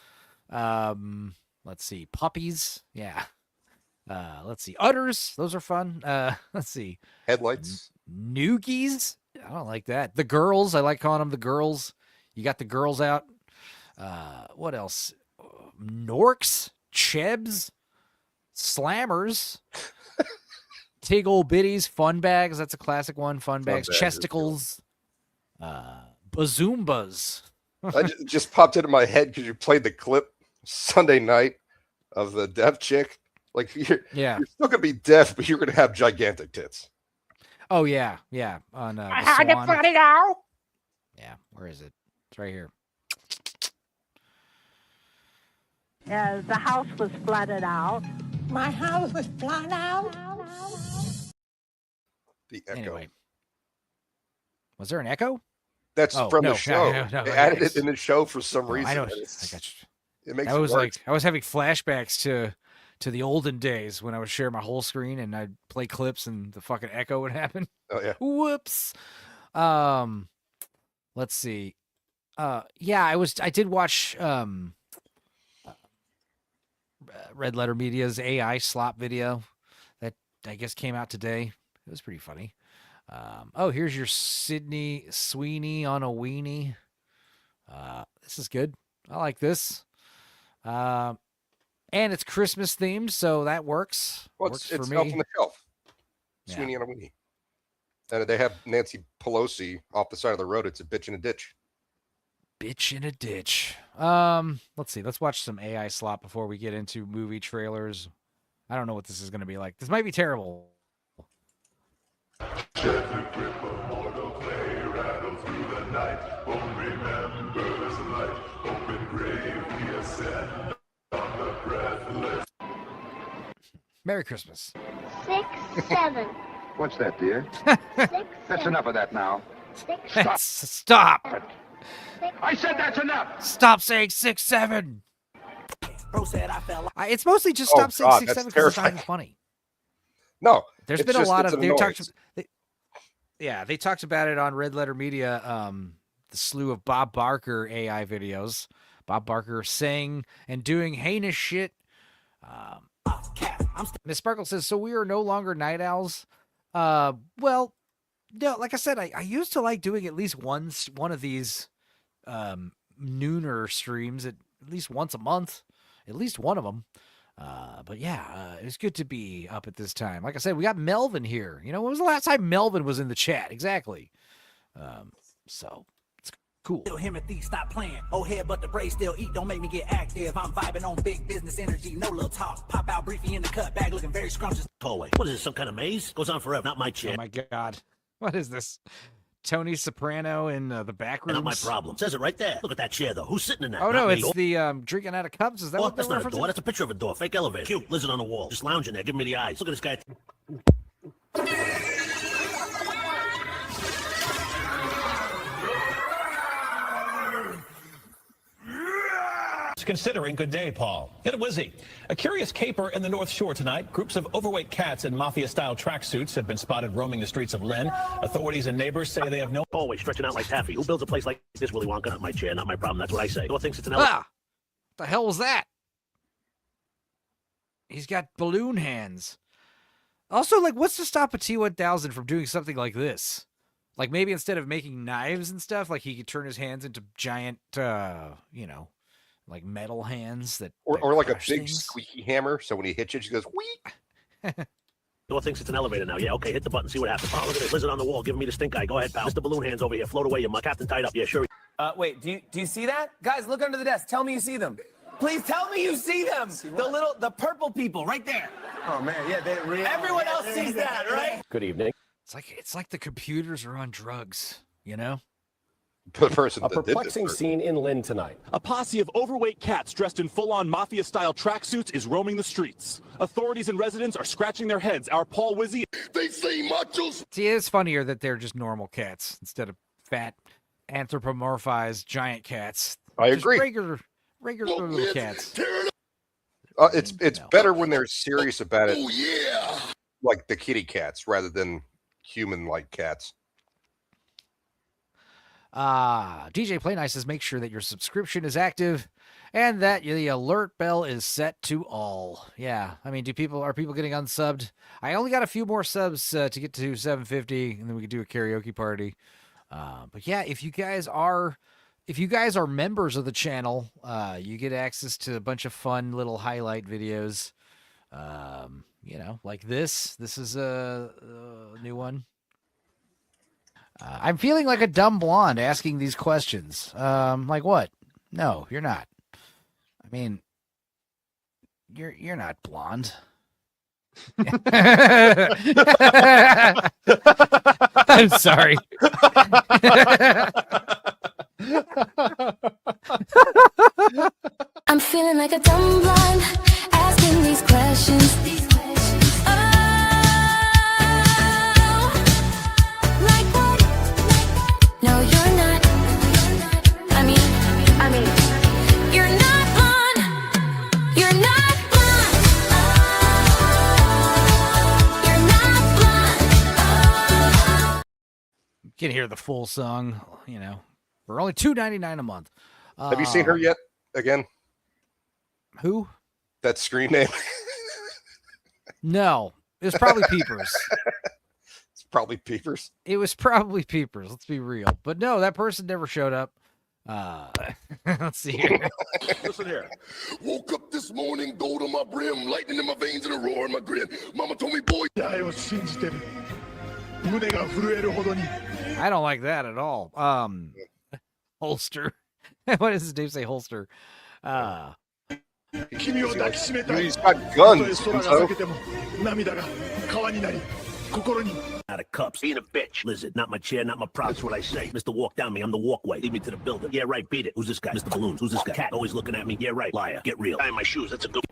Let's see, puppies. Yeah. Let's see, udders. Those are fun. Let's see, Headlights. noogies. I don't like that. The girls. I like calling them the girls. You got the girls out. What else? Norks, chebs, slammers, tiggle bitties, fun bags. That's a classic one. Fun bags, bags is chesticles, bazoombas. I just popped into my head because you played the clip Sunday night of the deaf chick. Like you're still gonna be deaf, but you're gonna have gigantic tits. Oh yeah. On I had to put it out. Yeah, where is it? It's right here. The house was flooded out. My house was flooded out. The echo. Anyway, was there an echo? That's Oh, from no, the show. no, they added it's- it in the show for some reason. I know. and I it's- got you. It makes I was it work. I was having flashbacks to the olden days when I would share my whole screen and I'd play clips and the fucking echo would happen. Oh yeah. Whoops. Let's see. I did watch Red Letter Media's AI slop video that I guess came out today. It was pretty funny. Here's your Sydney Sweeney on a weenie. This is good. I like this. And it's Christmas themed, so that works. Well, Works it's for Elf me. on the Shelf. Yeah. Sweeney and a Weenie. And they have Nancy Pelosi off the side of the road. It's a bitch in a ditch. Bitch in a ditch. Let's see. Let's watch some AI slop before we get into movie trailers. I don't know what this is going to be like. This might be terrible. Merry Christmas. 6, 7. What's that, dear? 6, That's enough of that now. 6, Stop. I said that's enough! Stop saying 6, 7. It's mostly just stop saying God, 6, that's 7 because it's not even terrifying. funny. No. There's it's been a just- lot it's of an annoyance. they talked about it on Red Letter Media, the slew of Bob Barker AI videos. Bob Barker saying and doing heinous shit. Miss Sparkle says, so we are no longer night owls. Well, no, like I said, I used to like doing at least one of these nooner streams at least once a month, at least one of them. But yeah, it was good to be up at this time. Like I said, we got Melvin here. You know, when was the last time Melvin was in the chat? Exactly. So it's cool. Himothy, stop playing. Oh, head, but the braid still eat. Don't make me get active. I'm vibing on big business energy. No little talk. Pop out briefly in the cut bag, looking very scrumptious. Hallway. What is this? Some kind of maze? Goes on forever. Not my chair. Oh my God, what is this? Tony Soprano in the back room. Not my problem. Says it right there. Look at that chair, though. Who's sitting in that? Oh no, Not it's me. the drinking out of cups. Is that Oh, what that's they're not a door. referencing? That's a picture of a door. Fake elevator. Cute lizard on the wall. Just lounging there. Giving me the eyes. Look at this guy. Considering. Good day, Paul. Hit a whizzy. A curious caper in the North Shore tonight. Groups of overweight cats in mafia-style tracksuits have been spotted roaming the streets of Lynn. Authorities and neighbors say they have no... Always stretching out like taffy. Who builds a place like this, Willy Wonka? Not my chair. Not my problem. That's what I say. Who thinks it's an elevator? What the hell was that? He's got balloon hands. Also, like, what's to stop a T-1000 from doing something like this? Like, maybe instead of making knives and stuff, like, he could turn his hands into giant, you know, like metal hands that or like a big things. squeaky hammer, so when he hits it, he goes whee. Who thinks it's an elevator now? Yeah, okay, hit the button, see what happens. Oh, look at this lizard on the wall, giving me the stink eye. Go ahead, pal. Mr. Balloon Hands over here. Float away, you mutt. Captain tied up. Yeah, sure. Wait, do you see that? Guys, look under the desk. Tell me you see them. Please tell me you see them. The purple people right there. Oh man, yeah, they really. Everyone else sees that, right? Good evening. It's like the computers are on drugs, you know? The person A that did perplexing this scene in Lynn tonight. A posse of overweight cats dressed in full-on mafia-style tracksuits is roaming the streets. Authorities and residents are scratching their heads. Our Paul Wizzy... They say machos... See, it's funnier that they're just normal cats instead of fat, anthropomorphized giant cats. I Just agree. Regular little cats. It's better when they're serious about it. Oh yeah, like the kitty cats rather than human-like cats. DJ Play Nice says make sure that your subscription is active and that the alert bell is set to all. Yeah, I mean, are people getting unsubbed? I only got a few more subs to get to 750, and then we could do a karaoke party. But yeah, if you guys are members of the channel, you get access to a bunch of fun little highlight videos. You know, like this. This is a new one. I'm feeling like a dumb blonde asking these questions. Like what? No, you're not. I mean, you're not blonde. I'm sorry. I'm feeling like a dumb blonde asking these questions. No, you're not. I mean, you're not blonde. You're not blonde. You're not blonde. You can hear the full song, you know, for only $2.99 a month. Have you seen her yet? Again? Who? That screen name? No, it was probably Peepers. Probably Peepers. It was probably Peepers. Let's be real. But no, that person never showed up. Let's see here. Listen here. Woke up this morning, gold on my brim, lightning in my veins, and a roar in my grin. Mama told me, boy, I was sensitive. I don't like that at all. Holster. What does his name say? Holster. He's got guns. Out of cups. Being a bitch. Lizard, not my chair, not my prop. That's what I say. Mr. Walk down me, I'm the walkway. Lead me to the building. Yeah, right, beat it. Who's this guy? Mr. Balloons. Who's this guy? Cat always looking at me. Yeah, right. Liar. Get real. Tying my shoes. That's a good...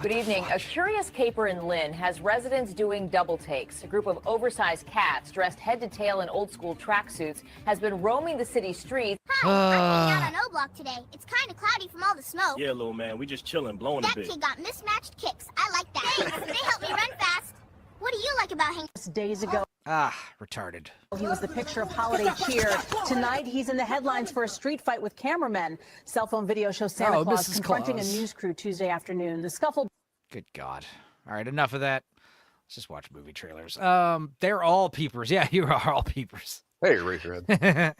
Good evening. A curious caper in Lynn has residents doing double takes. A group of oversized cats dressed head to tail in old school tracksuits has been roaming the city streets. Hi, I'm hanging out on O-Block today. It's kind of cloudy from all the smoke. Yeah, little man, we just chilling, blowing a That bit. kid got mismatched kicks. I like that. Thanks. They help me run fast. What do you like about hanging? Days ago. Retarded. He was the picture of holiday cheer. Tonight, he's in the headlines for a street fight with cameramen. Cell phone video shows Santa Claus Mrs. confronting Claus. a news crew Tuesday afternoon. The scuffle. Good God. All right, enough of that. Let's just watch movie trailers. They're all peepers. Yeah, you are all peepers. Hey, Eraserhead.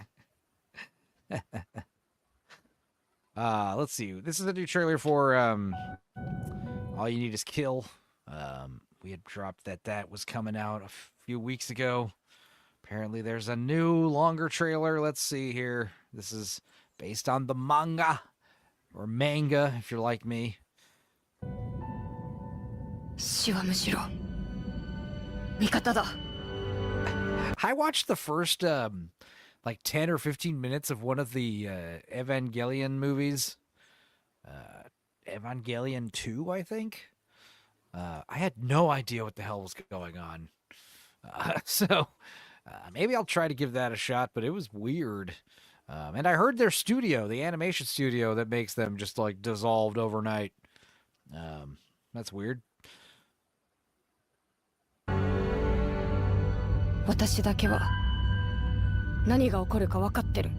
Let's see. This is a new trailer for All You Need Is Kill. We had dropped that was coming out a few weeks ago. Apparently there's a new, longer trailer. Let's see here. This is based on the manga, or manga, if you're like me. I watched the first, 10 or 15 minutes of one of the Evangelion movies. Evangelion 2, I think. I had no idea what the hell was going on. So maybe I'll try to give that a shot, but it was weird. And I heard their studio, the animation studio that makes them, just dissolved overnight. That's weird. 私だけは何が起こるか分かってる。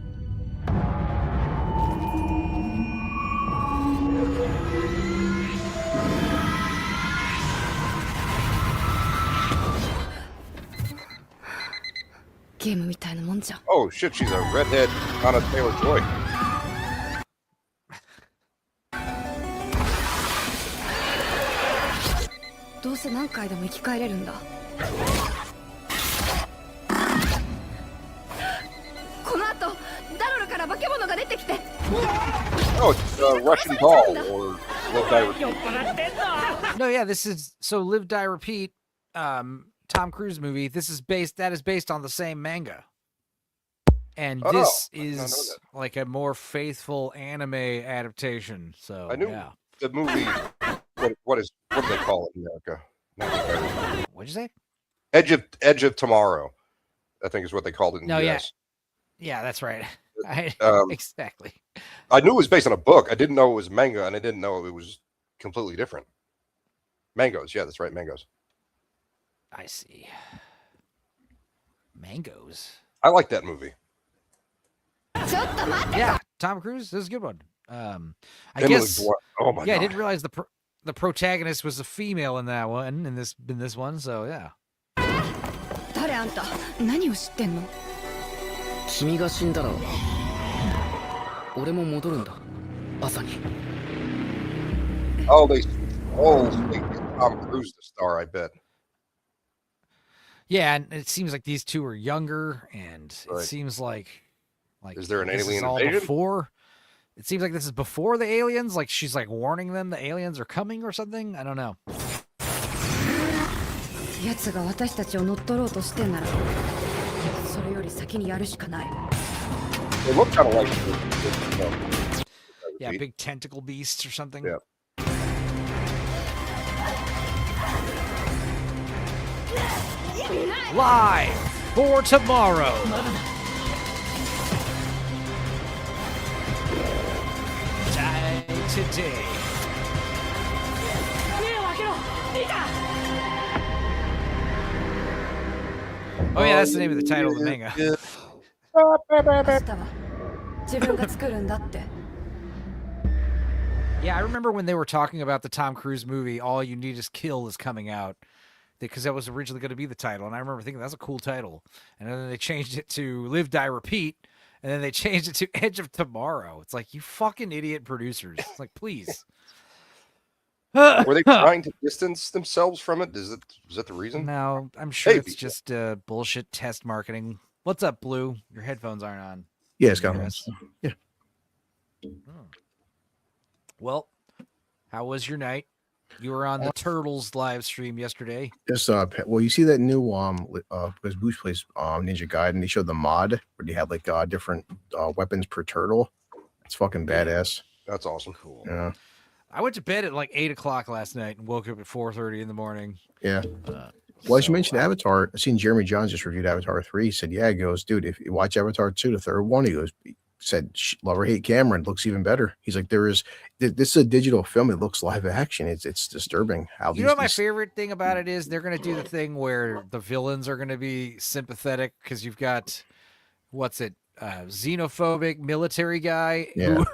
ゲームみたいなもんじゃん。 Oh shit, she's a redhead Anna Taylor-Joy. どうせ何回でも生き返れるんだ。この後ダロルから化け物が出てきて。 Oh, it's Russian Doll or Live Die Repeat. No, yeah, this is Live Die Repeat, Tom Cruise movie. That is based on the same manga. And this is like a more faithful anime adaptation. So I knew the movie. What do they call it in America? What'd you say? Edge of Tomorrow, I think is what they called it in the US. Yeah, that's right. Exactly. I knew it was based on a book. I didn't know it was manga, and I didn't know it was completely different. Mangoes, yeah, that's right, mangoes. I see. Mangoes. I like that movie. Yeah, Tom Cruise. This is a good one. I Emily guess. Blunt. Oh my god. I didn't realize the protagonist was a female in that one. In this one, so yeah. 誰あんた？何を知ってんの？君が死んだら俺も戻るんだ。朝に。Oh, they get Tom Cruise the star, I bet. Yeah, and it seems like these two are younger, and it seems like is there an this alien is all invasion? before? It seems like this is before the aliens. Like she's warning them the aliens are coming or something. I don't know. 奴が私たちを乗っ取ろうとしてんなら、それより先にやるしかない。 They look kind of like yeah, big tentacle beasts or something. Yeah. Live for tomorrow. Die today. Oh yeah, that's the name of the title of the manga. 明日は自分が作るんだって。 Yeah, I remember when they were talking about the Tom Cruise movie, All You Need Is Kill is coming out, because that was originally going to be the title. And I remember thinking, that's a cool title. And then they changed it to Live, Die, Repeat. And then they changed it to Edge of Tomorrow. It's like, you fucking idiot producers. It's like, please. Were they trying to distance themselves from it? Was that the reason? No, I'm sure it's just bullshit test marketing. What's up, Blue? Your headphones aren't on. Yeah, it's got on. Yeah. Well, how was your night? You were on the Turtles live stream yesterday. Yes, well, you see that new because Boosh plays Ninja Gaiden, they showed the mod where they had different weapons per turtle. It's fucking badass. That's awesome. Cool. Yeah. I went to bed at 8 o'clock last night and woke up at 4:30 in the morning. Yeah. Well, as you mentioned Avatar, I've seen Jeremy Johns just reviewed Avatar 3. He said, yeah, he goes, dude, if you watch Avatar 2, the third one, he goes, said love or hate Cameron, looks even better. He's like, this is a digital film. It looks live action. It's disturbing how You know what my favorite thing about it is? They're going to do the thing where the villains are going to be sympathetic because you've got, xenophobic military guy who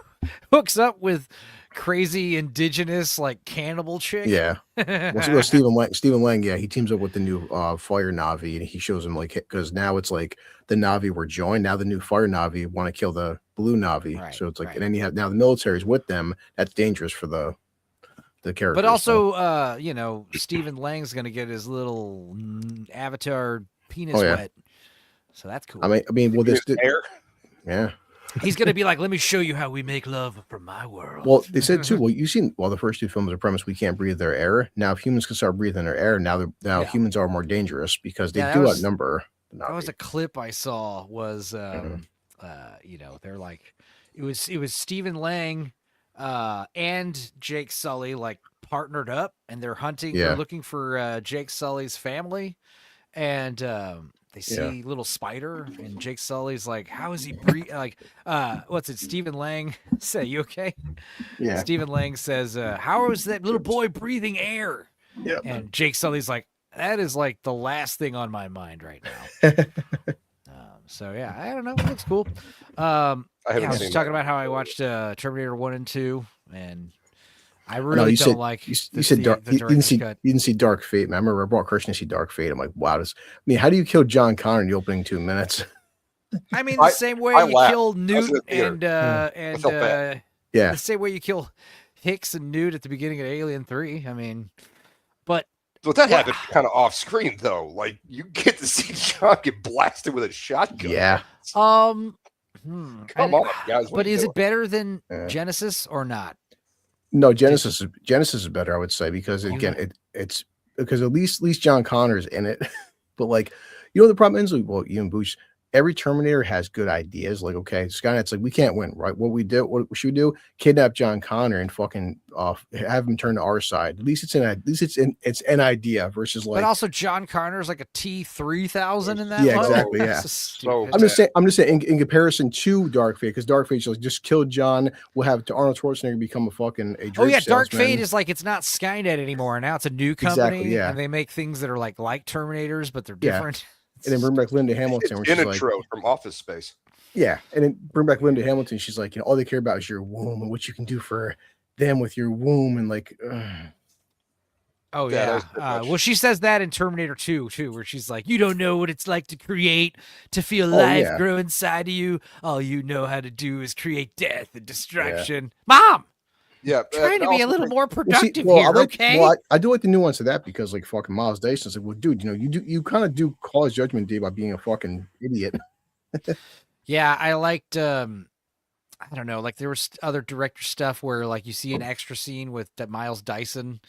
hooks up with crazy indigenous like cannibal chick. Yeah. Well, Stephen Lang, yeah, he teams up with the new Fire Navi, and he shows him like, because now it's like the Navi were joined. Now the new Fire Navi want to kill the blue Navi. Right, so it's like, and then you have now the military's with them. That's dangerous for the characters. But also, Stephen Lang's going to get his little avatar penis wet. So that's cool. I mean, well, this hair. Yeah. He's going to be like, let me show you how we make love from my world. Well, they said too, the first two films are premise we can't breathe their air. Now, if humans can start breathing their air, now humans are more dangerous because they do outnumber. That was a clip I saw was, they're like, it was Stephen Lang and Jake Sully like partnered up and they're hunting, they're looking for Jake Sully's family. And, they see little Spider, and Jake Sully's like, "How is he breathe?" Like, what's it? Stephen Lang say, "You okay?" Yeah. Stephen Lang says, "How is that little boy breathing air?" Yeah. And Jake Sully's like, "That is like the last thing on my mind right now." So yeah, I don't know. It looks cool. I was just talking about how I watched Terminator 1 and 2, and I really don't like. You said you didn't see Dark Fate, man. I remember I brought Christian to see Dark Fate. I'm like, wow, how do you kill John Connor in the opening 2 minutes? I mean, the same way you kill Newt and the same way you kill Hicks and Newt at the beginning of Alien 3. I mean, but that happened kind of off screen though. Like you get to see John get blasted with a shotgun. Yeah. Come on, guys. But is it better than Genesis or not? No, Genesis is better, I would say, because again, it's because at least John Connor's in it. But like, the problem is, well, Ian Bush, every Terminator has good ideas. Like, okay, Skynet's like, we can't win, right? What should we do? Kidnap John Connor and fucking have him turn to our side. At least it's an idea versus like. But also, John Connor is like a T-3000 in that. Yeah, exactly. Yeah. I'm just saying in comparison to Dark Fate, because Dark Fate just killed John. We'll have Arnold Schwarzenegger become a Dark Fate is like it's not Skynet anymore. Now it's a new company, and they make things that are like Terminators, but they're different. And then bring back Linda Hamilton. It's intro from Office Space. Yeah, and then bring back Linda Hamilton. She's like, all they care about is your womb and what you can do for them with your womb, and like. Oh yeah. Well, she says that in Terminator 2 too, where she's like, "You don't know what it's like to create, to feel life grow inside of you. All you know how to do is create death and destruction." Yeah. Mom. Yeah, trying to be a little more productive here, okay? Well, I do like the nuance of that because, like, fucking Miles Dyson's like, well, dude, you kind of do cause judgment day by being a fucking idiot. Yeah, I liked. I don't know, like there was other director stuff where, like, you see an extra scene with that Miles Dyson,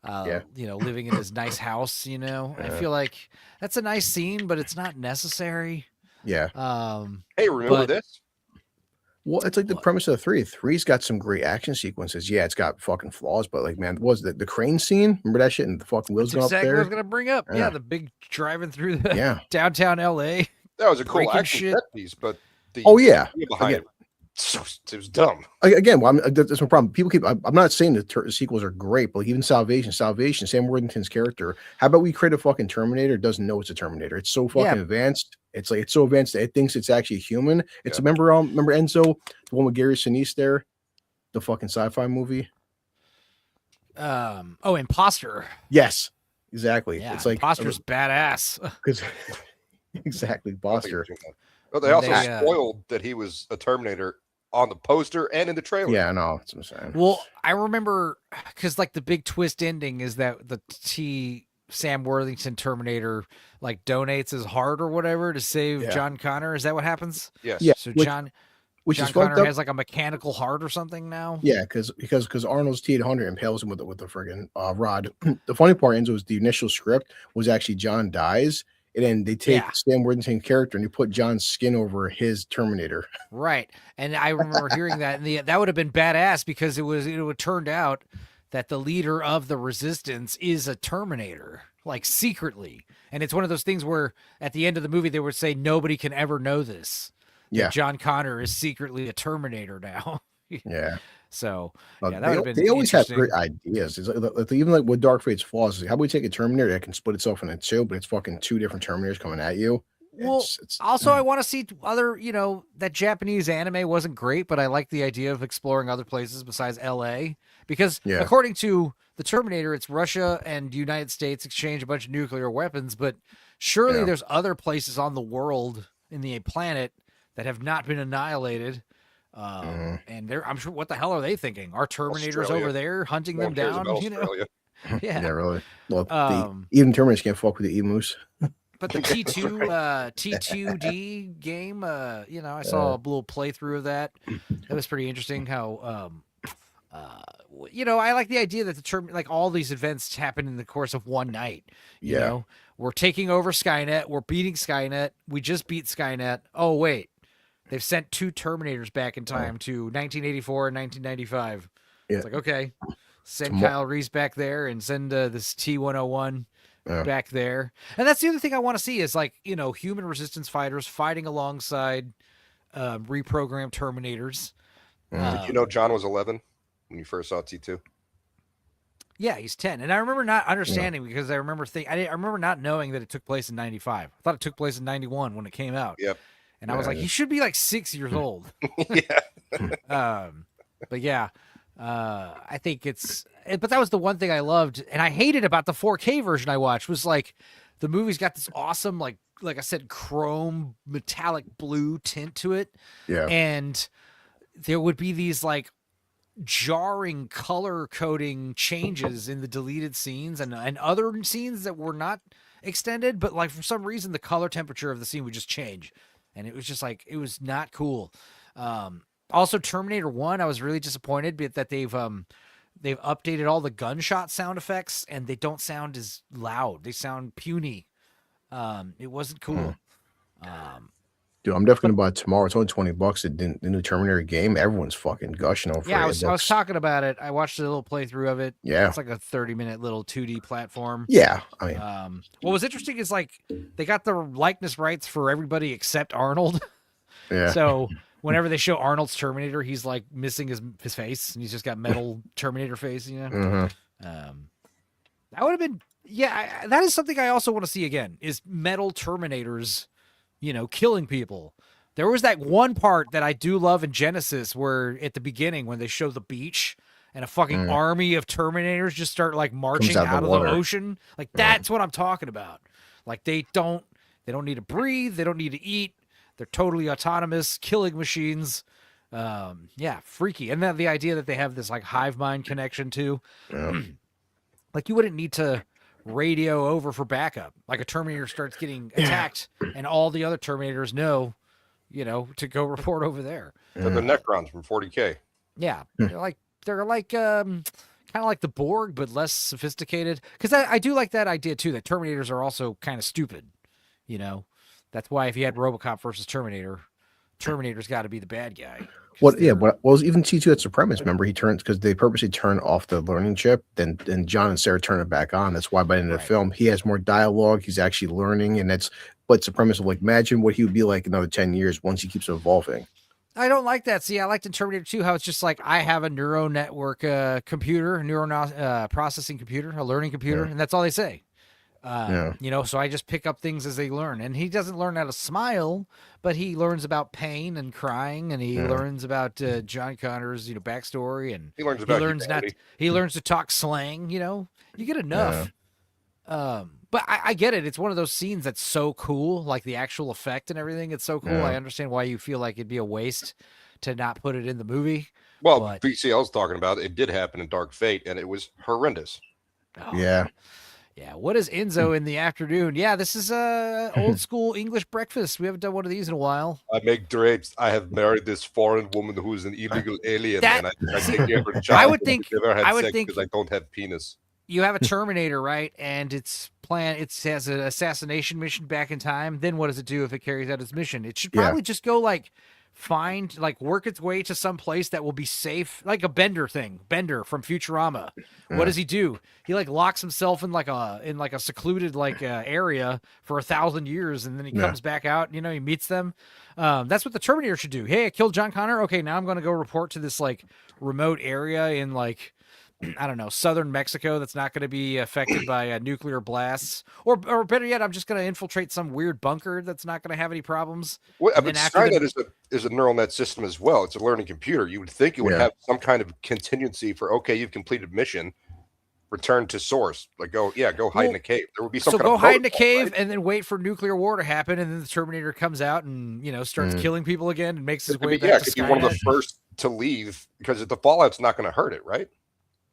living in his nice house. I feel like that's a nice scene, but it's not necessary. Yeah. Hey, remember this? Well, it's like the premise of the 3. 3's got some great action sequences. Yeah, it's got fucking flaws, but like, man, what was the crane scene? Remember that shit? And the fucking wheels going up there? Exactly what I was gonna bring up. Yeah, the big driving through the downtown LA. That was a cool action set piece, but the behind it was dumb. Again, that's no problem. People I'm not saying the sequels are great, but like even Salvation, Sam Worthington's character. How about we create a fucking Terminator? It doesn't know it's a Terminator. It's so fucking advanced. It's like it's so advanced that it thinks it's actually human. It's remember Enzo, the one with Gary Sinise there, the fucking sci-fi movie. Imposter. Yes, exactly. Yeah, it's like Imposter's badass. Because exactly, Imposter. Well, they also spoiled that he was a Terminator on the poster and in the trailer. Yeah, no, that's what I'm saying. Well, I remember because like the big twist ending is that the Sam Worthington Terminator like donates his heart or whatever to save John Connor. Is that what happens? Yes. Yeah. So John Connor has like a mechanical heart or something now. Yeah, because Arnold's T-800 impales him with the friggin' rod. The funny part, Enzo, is the initial script was actually John dies, and then they take Sam Worthington's character and you put John's skin over his Terminator. Right, and I remember hearing that, and that would have been badass because it would turned out that the leader of the Resistance is a Terminator, like secretly. And it's one of those things where at the end of the movie, they would say, nobody can ever know this. Yeah. John Connor is secretly a Terminator now. Yeah. So Well, yeah, that would have been. they always have interesting. great ideas. It's even like with Dark Fate's flaws. How about we take a Terminator that can split itself into two, but it's fucking two different Terminators coming at you? Well, also I want to see other, that Japanese anime wasn't great, but I like the idea of exploring other places besides LA because according to the Terminator, it's Russia and United States exchange a bunch of nuclear weapons, but surely there's other places on the world in the planet that have not been annihilated. And I'm sure, what the hell are they thinking? Are Terminators Australia. over there hunting No them one cares down? about Australia. Yeah. Yeah, really. Well, even Terminators can't fuck with the emus. But the T2D game, I saw a little playthrough of that. That was pretty interesting. How, I like the idea that like all these events happen in the course of one night. You know, we're taking over Skynet. We're beating Skynet. We just beat Skynet. Oh wait, they've sent 2 Terminators back in time to 1984 and 1995. Yeah. It's like, okay, send Kyle Reese back there and send this T-101. Back there. And that's the other thing I want to see is like, human resistance fighters fighting alongside reprogrammed Terminators. Did you know John was 11 when you first saw T2? Yeah, he's 10. And I remember not understanding because I remember not knowing that it took place in 95. I thought it took place in 91 when it came out. Yep. And I was like, he should be like 6 years old. But yeah, I think but that was the one thing I loved and I hated about the 4K version I watched was like the movie's got this awesome, like I said, chrome metallic blue tint to it. Yeah. And there would be these like jarring color coding changes in the deleted scenes and other scenes that were not extended, but like for some reason the color temperature of the scene would just change. And it was just like, it was not cool. Also, Terminator 1, I was really disappointed that they've updated all the gunshot sound effects, and they don't sound as loud. They sound puny. It wasn't cool. Dude, I'm definitely gonna buy it tomorrow. It's only $20. The new Terminator game. Everyone's fucking gushing over it. Yeah, I was talking about it. I watched a little playthrough of it. Yeah, it's like a 30-minute little 2D platform. Yeah, I mean, what was interesting is like they got the likeness rights for everybody except Arnold. Yeah. So whenever they show Arnold's Terminator, he's like missing his face, and he's just got metal Terminator face. That would have been that is something I also want to see again is metal Terminators, killing people. There was that one part that I do love in Genesis where at the beginning when they show the beach and a fucking army of Terminators just start like marching out of the ocean. Like that's what I'm talking about. Like they don't need to breathe. They don't need to eat. They're totally autonomous killing machines. Freaky. And then the idea that they have this like hive mind connection too. Like you wouldn't need to radio over for backup. Like a Terminator starts getting attacked and all the other Terminators know, to go report over there. They're the Necrons from 40K. Yeah. They're like kind of like the Borg, but less sophisticated. Because I do like that idea too, that Terminators are also kind of stupid, That's why if you had RoboCop versus Terminator, Terminator's got to be the bad guy. What? Yeah, but was even T2 that's the premise. Remember, he turns because they purposely turn off the learning chip. Then John and Sarah turn it back on. That's why by the end of the film, he has more dialogue. He's actually learning, and that's what's the premise of like imagine what he would be like another 10 years once he keeps evolving. I don't like that. See, I liked in Terminator 2 how it's just like I have a neural network computer, processing computer, a learning computer, and that's all they say. So I just pick up things as they learn, and he doesn't learn how to smile, but he learns about pain and crying, and he learns about John Connor's backstory, and he learns to talk slang. You get enough. But I get it. It's one of those scenes that's so cool, like the actual effect and everything. It's so cool. I understand why you feel like it'd be a waste to not put it in the movie. Well, VCL's talking about it did happen in Dark Fate, and it was horrendous. Yeah. Yeah, what is Enzo in the afternoon? Yeah, this is old school English breakfast. We haven't done one of these in a while. I make drapes. I have married this foreign woman who is an illegal alien, and I take care of her child. I would think because I don't have penis. You have a Terminator, right? And it has an assassination mission back in time. Then what does it do if it carries out its mission? It should probably just go like work its way to some place that will be safe, like a Bender thing. Bender from Futurama. What does he do? He like locks himself in like a secluded area for 1,000 years, and then he comes back out. You know, he meets them. That's what the Terminator should do. Hey, I killed John Connor. Okay, now I'm going to go report to this like remote area in like, I don't know, southern Mexico that's not going to be affected by nuclear blasts, or better yet, I'm just going to infiltrate some weird bunker that's not going to have any problems. Well, but Skynet is a neural net system as well. It's a learning computer. You would think it would have some kind of contingency for, okay, you've completed mission, return to source. Like go hide in a cave. There would be some kind of go hide in a cave, right? And then wait for nuclear war to happen, and then the Terminator comes out and starts killing people again and makes his way back to Skynet. Be one of the first to leave because the fallout's not going to hurt it, right?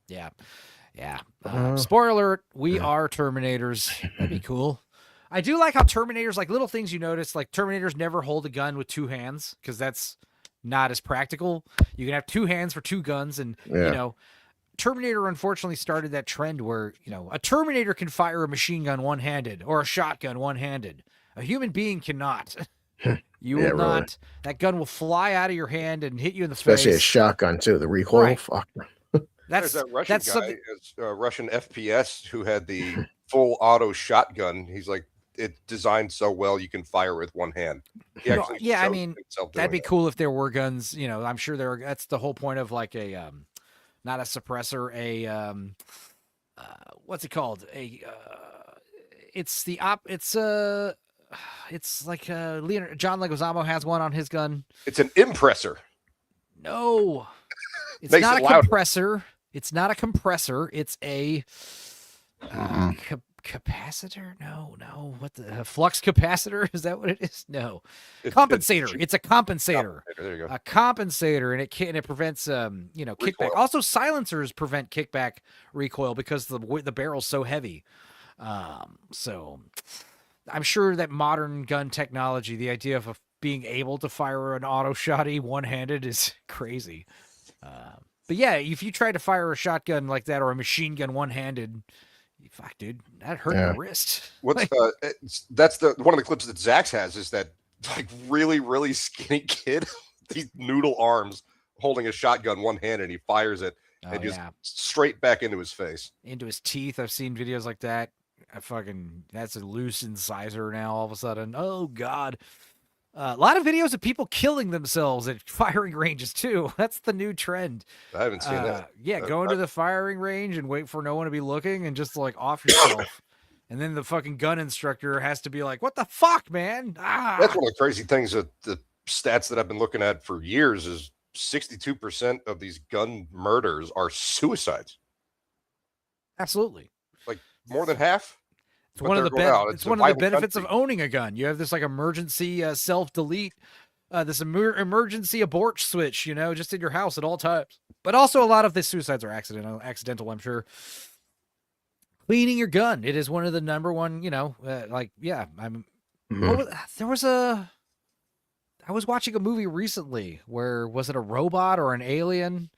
Yeah. Spoiler alert, we are Terminators. That'd be cool. I do like how Terminators, like little things you notice, like Terminators never hold a gun with two hands because that's not as practical. You can have two hands for two guns, and Terminator unfortunately started that trend where a Terminator can fire a machine gun one-handed or a shotgun one-handed. A human being cannot. You will not. Really. That gun will fly out of your hand and hit you in the face. Especially a shotgun too. The recoil. Right. Fuck. There's that Russian guy, Russian FPS, who had the full auto shotgun. He's like, it's designed so well you can fire with one hand. I mean, that'd be cool if there were guns. I'm sure there are. That's the whole point of like a, not a suppressor, what's it called? It's like John Leguizamo has one on his gun. It's an impressor. No, it's not a compressor. It's not a compressor. It's a capacitor. No. What the flux capacitor? Is that what it is? No, compensator. It's a compensator. There you go. A compensator, and it prevents kickback. Recoil. Also, silencers prevent kickback recoil because the barrel's so heavy. So I'm sure that modern gun technology, the idea of being able to fire an auto shotty one-handed is crazy. But yeah, if you try to fire a shotgun like that or a machine gun one-handed, fuck, dude, that hurt your wrist. That's one of the clips that Zax has is that like really, really skinny kid, these noodle arms holding a shotgun one-handed, and he fires it and just straight back into his face. Into his teeth. I've seen videos like that. That's a loose incisor now all of a sudden. Oh, God. A lot of videos of people killing themselves at firing ranges, too. That's the new trend. I haven't seen that. Yeah, go into the firing range and wait for no one to be looking and just, like, off yourself. And then the fucking gun instructor has to be like, what the fuck, man? That's one of the crazy things that the stats that I've been looking at for years is 62% of these gun murders are suicides. Absolutely. Like, more than half? It's one of the benefits of owning a gun. You have this like emergency self-delete, this emergency abort switch, just in your house at all times. But also a lot of the suicides are accidental, I'm sure. Cleaning your gun. It is one of the number one, I was watching a movie recently where, was it a robot or an alien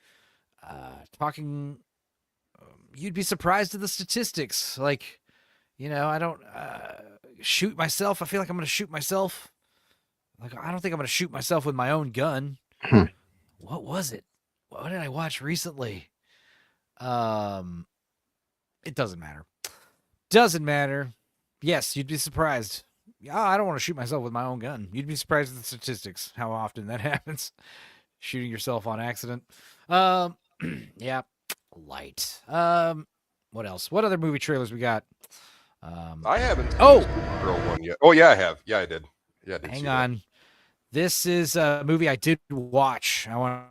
talking? You'd be surprised at the statistics. Like, I don't shoot myself. I feel like I'm going to shoot myself. Like, I don't think I'm going to shoot myself with my own gun. What was it? What did I watch recently? It doesn't matter. Doesn't matter. Yes, you'd be surprised. I don't want to shoot myself with my own gun. You'd be surprised at the statistics, how often that happens. Shooting yourself on accident. Yeah. Light. What else? What other movie trailers we got? I haven't seen the Supergirl one yet. Oh yeah, I have. Yeah, I did. Yeah, I did. Hang on. This is a movie I did watch. I want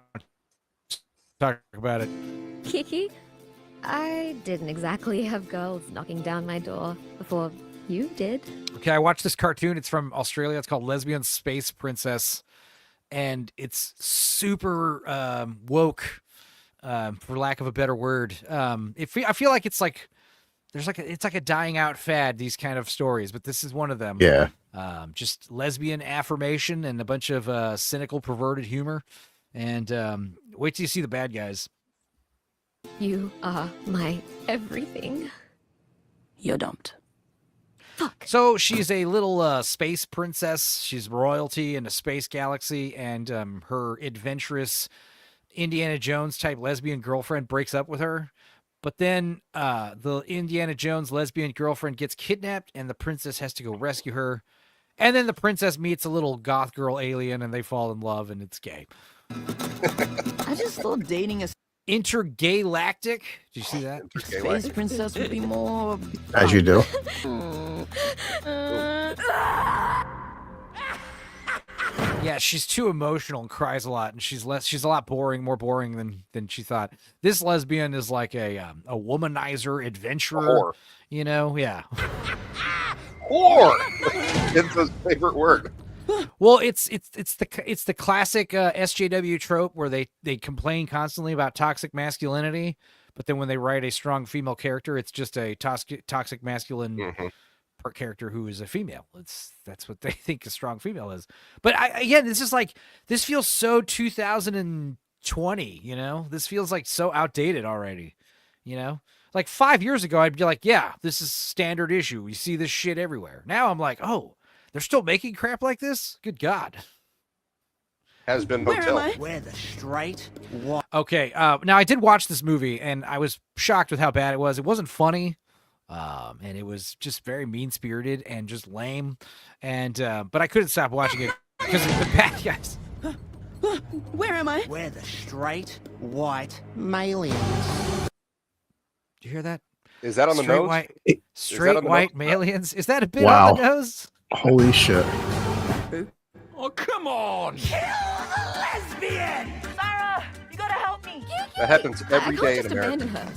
to talk about it. Kiki, I didn't exactly have girls knocking down my door before you did. Okay, I watched this cartoon. It's from Australia. It's called Lesbian Space Princess, and it's super woke, for lack of a better word. I feel like it's like it's like a dying out fad, these kind of stories, but this is one of them. Yeah. Just lesbian affirmation and a bunch of cynical, perverted humor. And wait till you see the bad guys. You are my everything. You're dumped. So she's a little space princess. She's royalty in a space galaxy, and her adventurous Indiana Jones type lesbian girlfriend breaks up with her. But then the Indiana Jones lesbian girlfriend gets kidnapped, and the princess has to go rescue her. And then the princess meets a little goth girl alien, and they fall in love, and it's gay. I just thought dating a Intergalactic. Did you see that? space princess would be more. As you do. Yeah, she's too emotional and cries a lot, and she's a lot more boring than she thought. This lesbian is like a womanizer, adventurer. You know, yeah. Whore. It's his favorite word. Well, it's the classic SJW trope where they complain constantly about toxic masculinity, but then when they write a strong female character, it's just a toxic masculine character who is a female. That's what they think a strong female is. But again, this feels so 2020. You know, this feels like so outdated already. You know, like 5 years ago, I'd be like, yeah, this is standard issue. We see this shit everywhere. Now I'm like, oh. They're still making crap like this? Good God. Has been Where hotel. am I? Where the straight? What? Okay. Now I did watch this movie, and I was shocked with how bad it was. It wasn't funny, and it was just very mean-spirited and just lame. And but I couldn't stop watching it because of the bad guys. Where am I? Where the straight white aliens. Did you hear that? Is that on the Straight nose? White, Is straight that on the white nose? aliens. Is that a bit Wow. on the nose? Holy shit. Oh, come on! Kill the lesbian! Sarah, you gotta help me. That happens every day in America.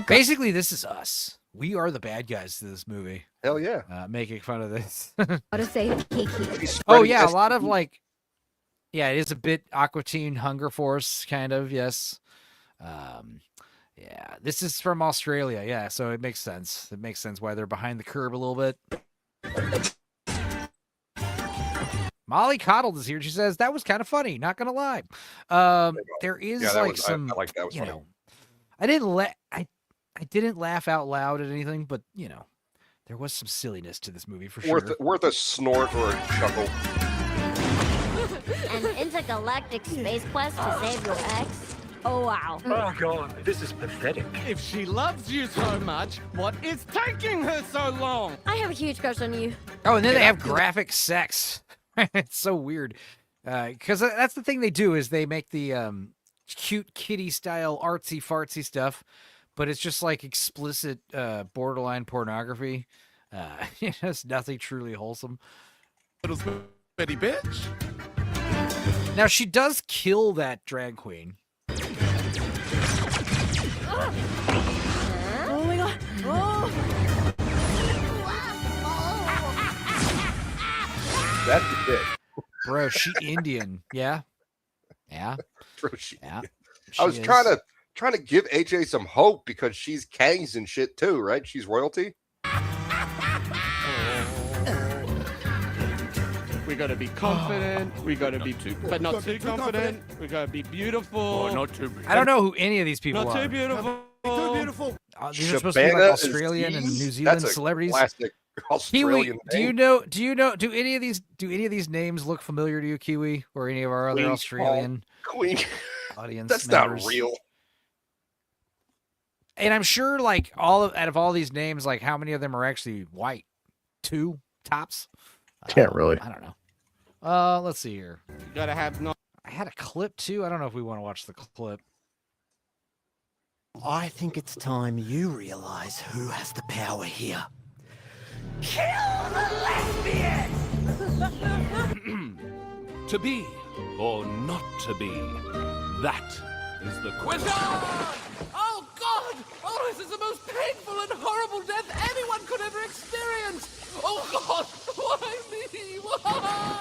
Basically, this is us. We are the bad guys to this movie. Hell yeah. Making fun of this. Gotta say, Kiki. Oh yeah, a lot of like, yeah, it is a bit Aqua Teen Hunger Force kind of. Yes. Yeah, this is from Australia. Yeah, so it makes sense. It makes sense why they're behind the curve a little bit. Molly Coddled is here. She says that was kind of funny. Not gonna lie. There is some, I like that was you funny. know, I didn't laugh out loud at anything, but you know, there was some silliness to this movie for sure. Worth a snort or a chuckle. An intergalactic space quest to save your ex? Oh, wow. Oh, God, this is pathetic. If she loves you so much, what is taking her so long? I have a huge crush on you. Oh, and then they have graphic sex. It's so weird. Because that's the thing they do is they make the cute kitty style artsy fartsy stuff, but it's just like explicit borderline pornography. It's nothing truly wholesome. Little sweaty bitch. Now she does kill that drag queen. Oh my god. Oh. That's it. Bro, she Indian. Yeah. Yeah. Bro, she, Yeah. I was trying to give AJ some hope because she's Kangs and shit too, right? She's royalty. We gotta be confident. We gotta be but not too confident. We gotta be beautiful. Oh, not too I don't know who any of these people Not are. too beautiful. Too beautiful. These are supposed to be like Shabana Australian and Aziz? New Zealand That's a celebrities. classic Australian Kiwi, do you know do any of these names look familiar to you, Kiwi, or any of our other Queen Australian Queen. audience That's members? not real. And I'm sure like out of all these names, like how many of them are actually white? 2 tops? Can't really. I don't know. Let's see here. You gotta have no. I had a clip too. I don't know if we want to watch the clip. I think it's time you realize who has the power here. Kill the lesbian! To be or not to be? That is the question. Oh God! Oh, this is the most painful and horrible death anyone could ever experience. Oh God! Why me? Why?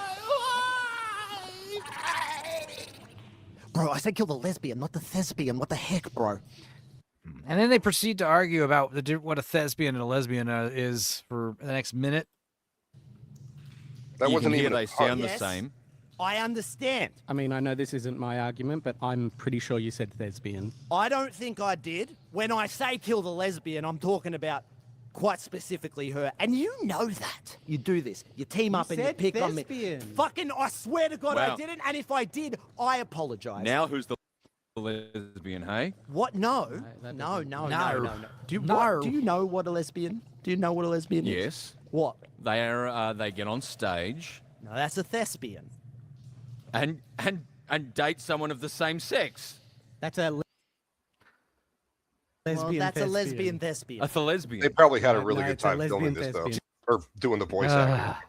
Bro, I said kill the lesbian, not the thespian. What the heck, bro? And then they proceed to argue about what a thespian and a lesbian is for the next minute. That wasn't even. They sound Yes. the same. I understand. I mean, I know this isn't my argument, but I'm pretty sure you said thespian. I don't think I did. When I say kill the lesbian, I'm talking about quite specifically her, and you know that. You do this. You team up and you pick on me. Fucking, I swear to God, I Wow. didn't, and if I did, I apologize. Now who's the lesbian, hey? What? No. No. Do you know what a lesbian? Do you know what a lesbian is? Yes. What? They are. They get on stage No, that's a thespian. and date someone of the same sex. That's a lesbian. Well, that's a thespian. lesbian thespian. A lesbian. They probably had a really No, good it's a time filming lesbian this, though. thespian. Or doing the voice acting.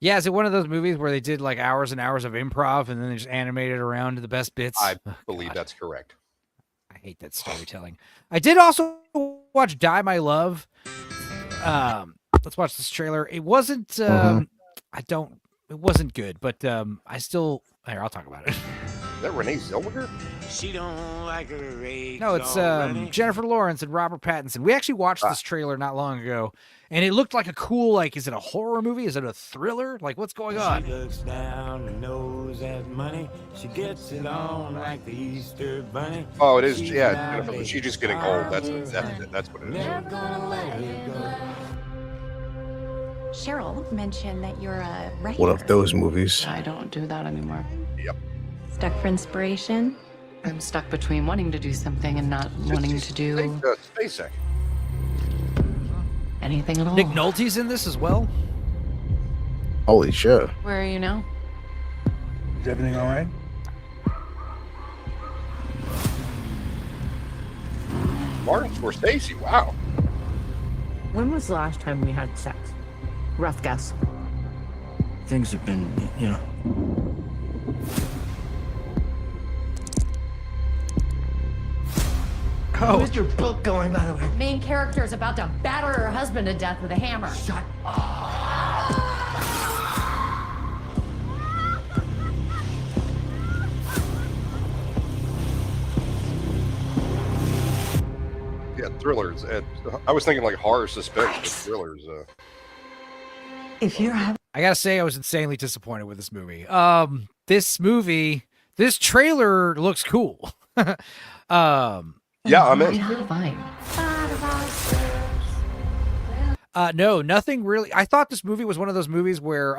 Yeah, is it one of those movies where they did like hours and hours of improv and then they just animated around the best bits? I believe that's correct. I hate that storytelling. I did also watch Die My Love. Let's watch this trailer. It wasn't it wasn't good, but I still here, I'll talk about it. Is that Renee Zellweger? She don't like her age. No, it's already. Jennifer Lawrence and Robert Pattinson. We actually watched this trailer not long ago, and it looked like a cool, like, is it a horror movie? Is it a thriller? Like, what's going on? She looks down and knows that money. She gets it on like the Easter bunny. Oh, it is. She's Yeah, got Jennifer, a she's just getting old. That's what it is. Never gonna let her go. Cheryl mentioned that you're a writer. One of those movies. I don't do that anymore. Yep. Stuck for inspiration? I'm stuck between wanting to do something and not wanting to do SpaceX. anything at all. Nick Nolte's in this as well. Holy shit. Where are you now? Is everything all right? Martin Scorsese. Wow. When was the last time we had sex? Rough guess. Things have been, you know. Oh. Where's your book going, by the way? Main character is about to batter her husband to death with a hammer. Shut Yeah, thrillers. And I was thinking like horror suspense, but thrillers. If you're having I gotta say, I was insanely disappointed with this movie. This trailer looks cool. Yeah, I'm in. fine. No, nothing really. I thought this movie was one of those movies where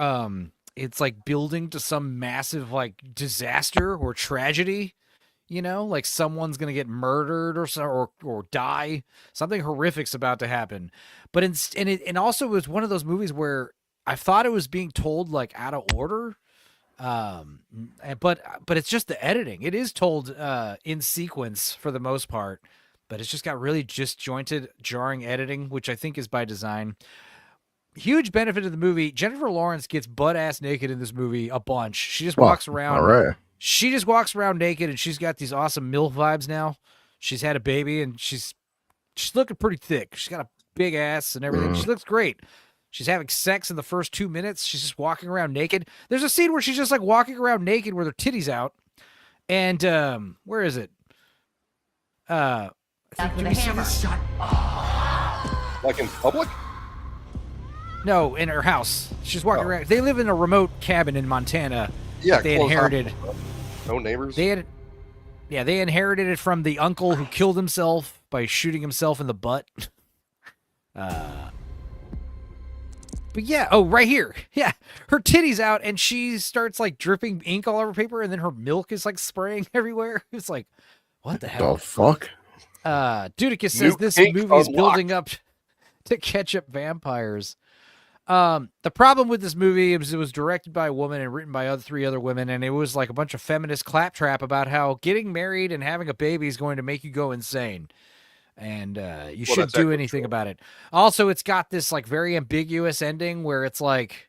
it's like building to some massive like disaster or tragedy. You know, like someone's gonna get murdered or die. Something horrific's about to happen. But and also it was one of those movies where I thought it was being told like out of order. But it's just the editing. It is told in sequence for the most part, but it's just got really disjointed, jarring editing, which I think is by design. Huge benefit of the movie. Jennifer Lawrence gets butt ass naked in this movie a bunch. She just walks around. All right. She just walks around naked, and she's got these awesome MILF vibes now. She's had a baby, and she's looking pretty thick. She's got a big ass and everything. She looks great. She's having sex in the first 2 minutes. She's just walking around naked. There's a scene where she's just like walking around naked with her titties out. And where is it? With a hammer. Like in public? No, in her house. She's walking around. They live in a remote cabin in Montana. Yeah, that they closed off. inherited. No neighbors. They inherited it from the uncle who killed himself by shooting himself in the butt. But yeah, right here. Yeah, her titty's out and she starts like dripping ink all over paper and then her milk is like spraying everywhere. It's like, what the hell? The fuck? Dudicus says Nuke this ink movie is unlocked. building up to Ketchup vampires. The problem with this movie is it was directed by a woman and written by three other women, and it was like a bunch of feminist claptrap about how getting married and having a baby is going to make you go insane. And you shouldn't do anything about it. Also, it's got this like very ambiguous ending where it's like,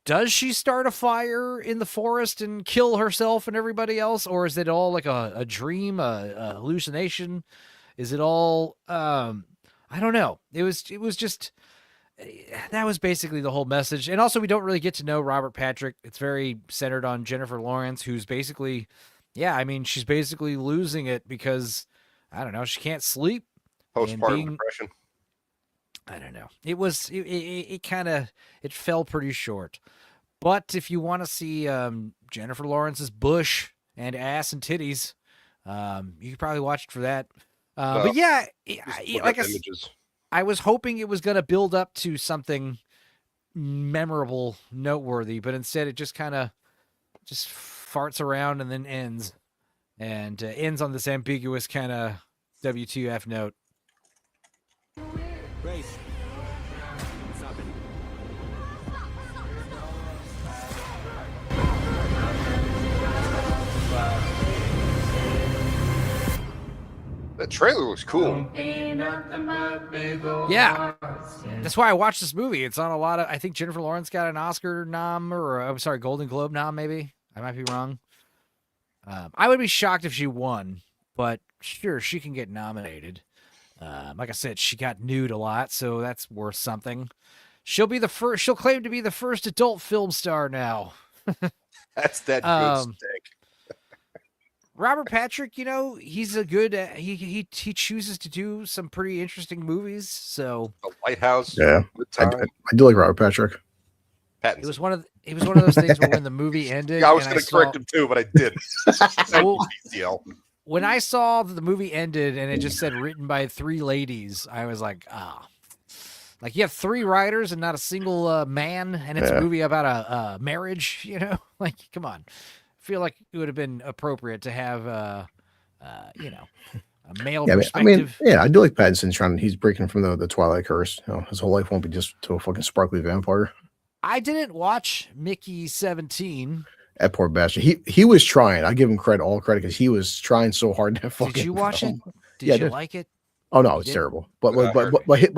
does she start a fire in the forest and kill herself and everybody else? Or is it all like a dream, a hallucination? Is it all, I don't know. It was just, that was basically the whole message. And also we don't really get to know Robert Patrick. It's very centered on Jennifer Lawrence, who's basically, she's basically losing it because, I don't know, she can't sleep. Postpartum depression. I don't know. It was, it kind of, it fell pretty short. But if you want to see Jennifer Lawrence's bush and ass and titties, you could probably watch it for that. But yeah, like images. I was hoping it was going to build up to something memorable, noteworthy, but instead it just kind of just farts around and then ends, and ends on this ambiguous kind of WTF note. Grace. Stop it. That trailer looks cool. Yeah, that's why I watched this movie. It's on a lot of. I think Jennifer Lawrence got an Oscar nom, or I'm sorry, Golden Globe nom. Maybe I might be wrong. I would be shocked if she won, but sure, she can get nominated. Like I said, she got nude a lot, so that's worth something. She'll be the first. She'll claim to be the first adult film star now. That's that good stick. Robert Patrick, he's a good. He chooses to do some pretty interesting movies. So The Lighthouse. Yeah, I do like Robert Patrick. it was one of those things where when the movie ended, I was going to correct him too, but I didn't. When I saw that the movie ended and it just said written by 3 ladies, I was like, like you have 3 writers and not a single man, and it's a movie about a marriage. Like come on. Feel like it would have been appropriate to have a male perspective. I do like Pattinson he's breaking from the Twilight curse. His whole life won't be just to a fucking sparkly vampire. I didn't watch Mickey 17. That poor bastard. He was trying. I give him all credit because he was trying so hard to fucking. Did you watch it? Did you like it? Oh no, it's terrible. But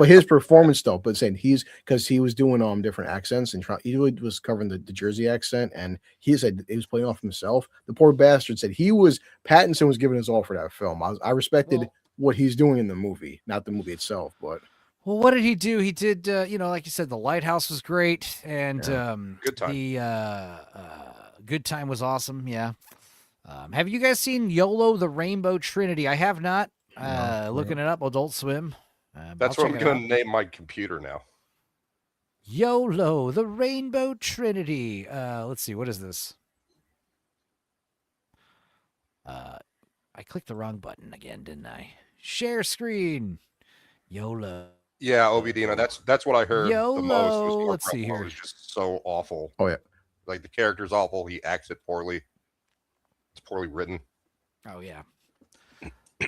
his performance though. But saying because he was doing different accents and he was covering the Jersey accent, and he said he was playing off himself. The poor bastard said Pattinson was giving his all for that film. I respected what he's doing in the movie, not the movie itself. But what did he do? He did like you said, The Lighthouse was great, and Good Time. The Good Time was awesome. Yeah. Have you guys seen YOLO: The Rainbow Trinity? I have not. Looking it up, Adult Swim. That's what I'm going to name my computer now. YOLO: The Rainbow Trinity. Let's see, what is this? I clicked the wrong button again, didn't I? Share screen. YOLO. Yeah, Obidina, that's what I heard the most. Was Let's see here. It was just so awful. Oh yeah, like the character's awful. He acts it poorly. It's poorly written. Oh yeah.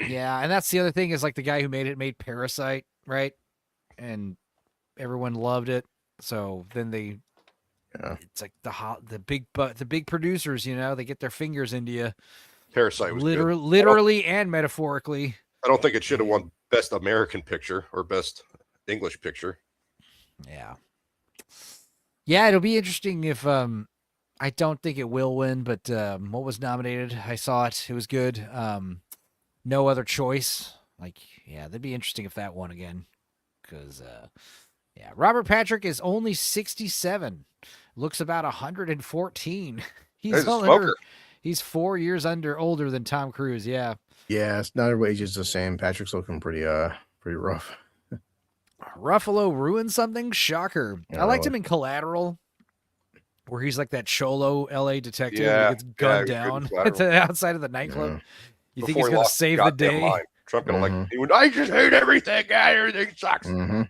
Yeah, and that's the other thing is like the guy who made Parasite, right? And everyone loved it. So then it's like the big producers, they get their fingers into you. Parasite was literally and metaphorically. I don't think it should have won Best American Picture or Best English Picture. Yeah. Yeah, it'll be interesting if I don't think it will win, but what was nominated? I saw it. It was good. No Other Choice. That'd be interesting if that won again. Because, Robert Patrick is only 67. Looks about 114. He's 4 years older than Tom Cruise. Yeah. Yeah, it's not everybody ages the same. Patrick's looking pretty rough. Ruffalo ruined something? Shocker. I liked him in Collateral, where he's like that cholo LA detective who gets gunned down at the outside of the nightclub. Yeah. You think he's going to save the day? Trump going I just hate everything. Everything sucks. Mm-hmm.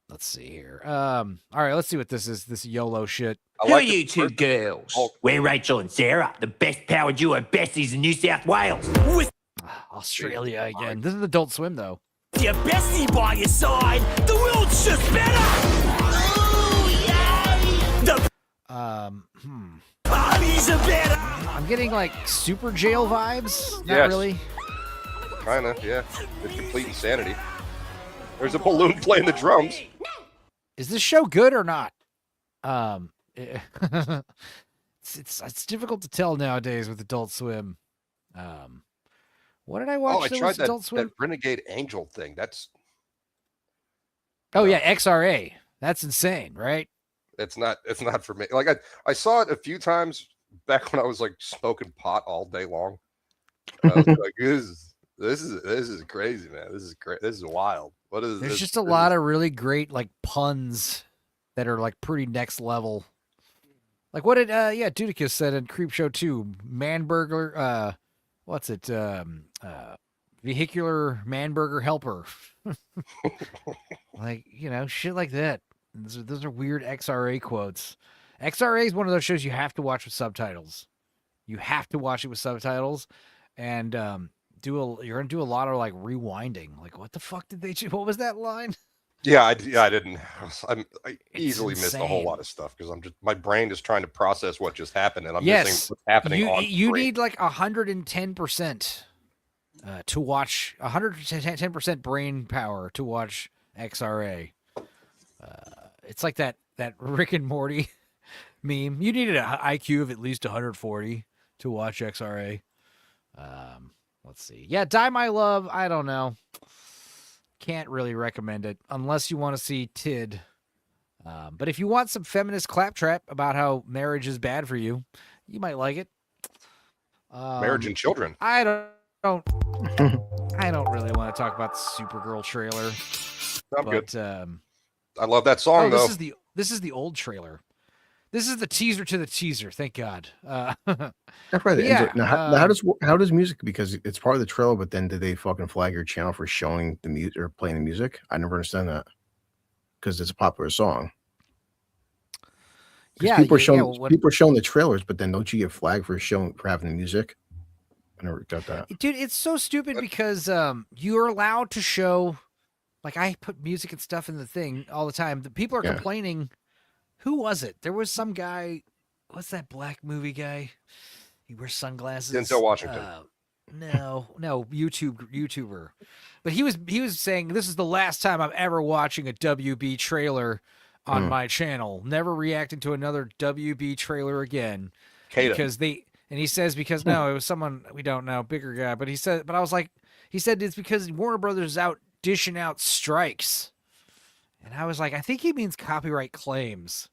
Let's see here. All right, let's see what this is. This YOLO shit. Who are you two girls? We're Rachel and Sarah, the best power duo of besties in New South Wales. With Australia again. This is Adult Swim, though. your bestie by your side, the world's just better. Ooh, yay! Parties are better. I'm getting like Super Jail vibes. Not Yes. really. Kinda, yeah. It's complete insanity. There's a balloon playing the drums. Is this show good or not? It's difficult to tell nowadays with Adult Swim. What did I watch? Oh, I that tried was Adult that Swim? Renegade Angel thing. That's Oh yeah, XRA. That's insane, right? it's not for me. Like I saw it a few times back when I was like smoking pot all day long. I was like, this is crazy, man. This is great. This is wild. What is There's this? just a lot of really great like puns that are like pretty next level. Like what did Dudicus said in Creepshow 2, man burglar, what's it? vehicular manburger helper. Like, shit like that. Those are weird XRA quotes. XRA is one of those shows you have to watch with subtitles. You have to watch it with subtitles, and you're gonna do a lot of like rewinding. Like, what the fuck did they do? What was that line? Yeah, I didn't. I easily It's missed a whole insane. lot of stuff because my brain is trying to process what just happened, and I'm Yes, missing what's happening on you screen. need like 110% to watch 110% brain power to watch XRA. It's like that Rick and Morty meme. You needed an IQ of at least 140 to watch XRA. Let's see. Yeah, Die My Love. I don't know. Can't really recommend it unless you want to see Tid. But if you want some feminist claptrap about how marriage is bad for you, you might like it. Marriage and children. I don't really want to talk about the Supergirl trailer. I'm but, good. I love that song though. This is the old trailer. This is the teaser to the teaser. Thank God. That's right. Yeah. Now, how does music, because it's part of the trailer, but then did they fucking flag your channel for showing the music or playing the music? I never understand that because it's a popular song. Yeah, people are showing the trailers, but then don't you get flagged for having the music? I never got that. Dude, it's so stupid because you're allowed to show, like, I put music and stuff in the thing all the time. The people are complaining. Who was it? There was some guy. What's that black movie guy? He wears sunglasses. Denzel Washington. No, YouTuber. But he was saying this is the last time I'm ever watching a WB trailer on my channel. Never reacting to another WB trailer again. Because he says because it was someone we don't know, bigger guy. But he said it's because Warner Brothers is out dishing out strikes. And I was like, I think he means copyright claims,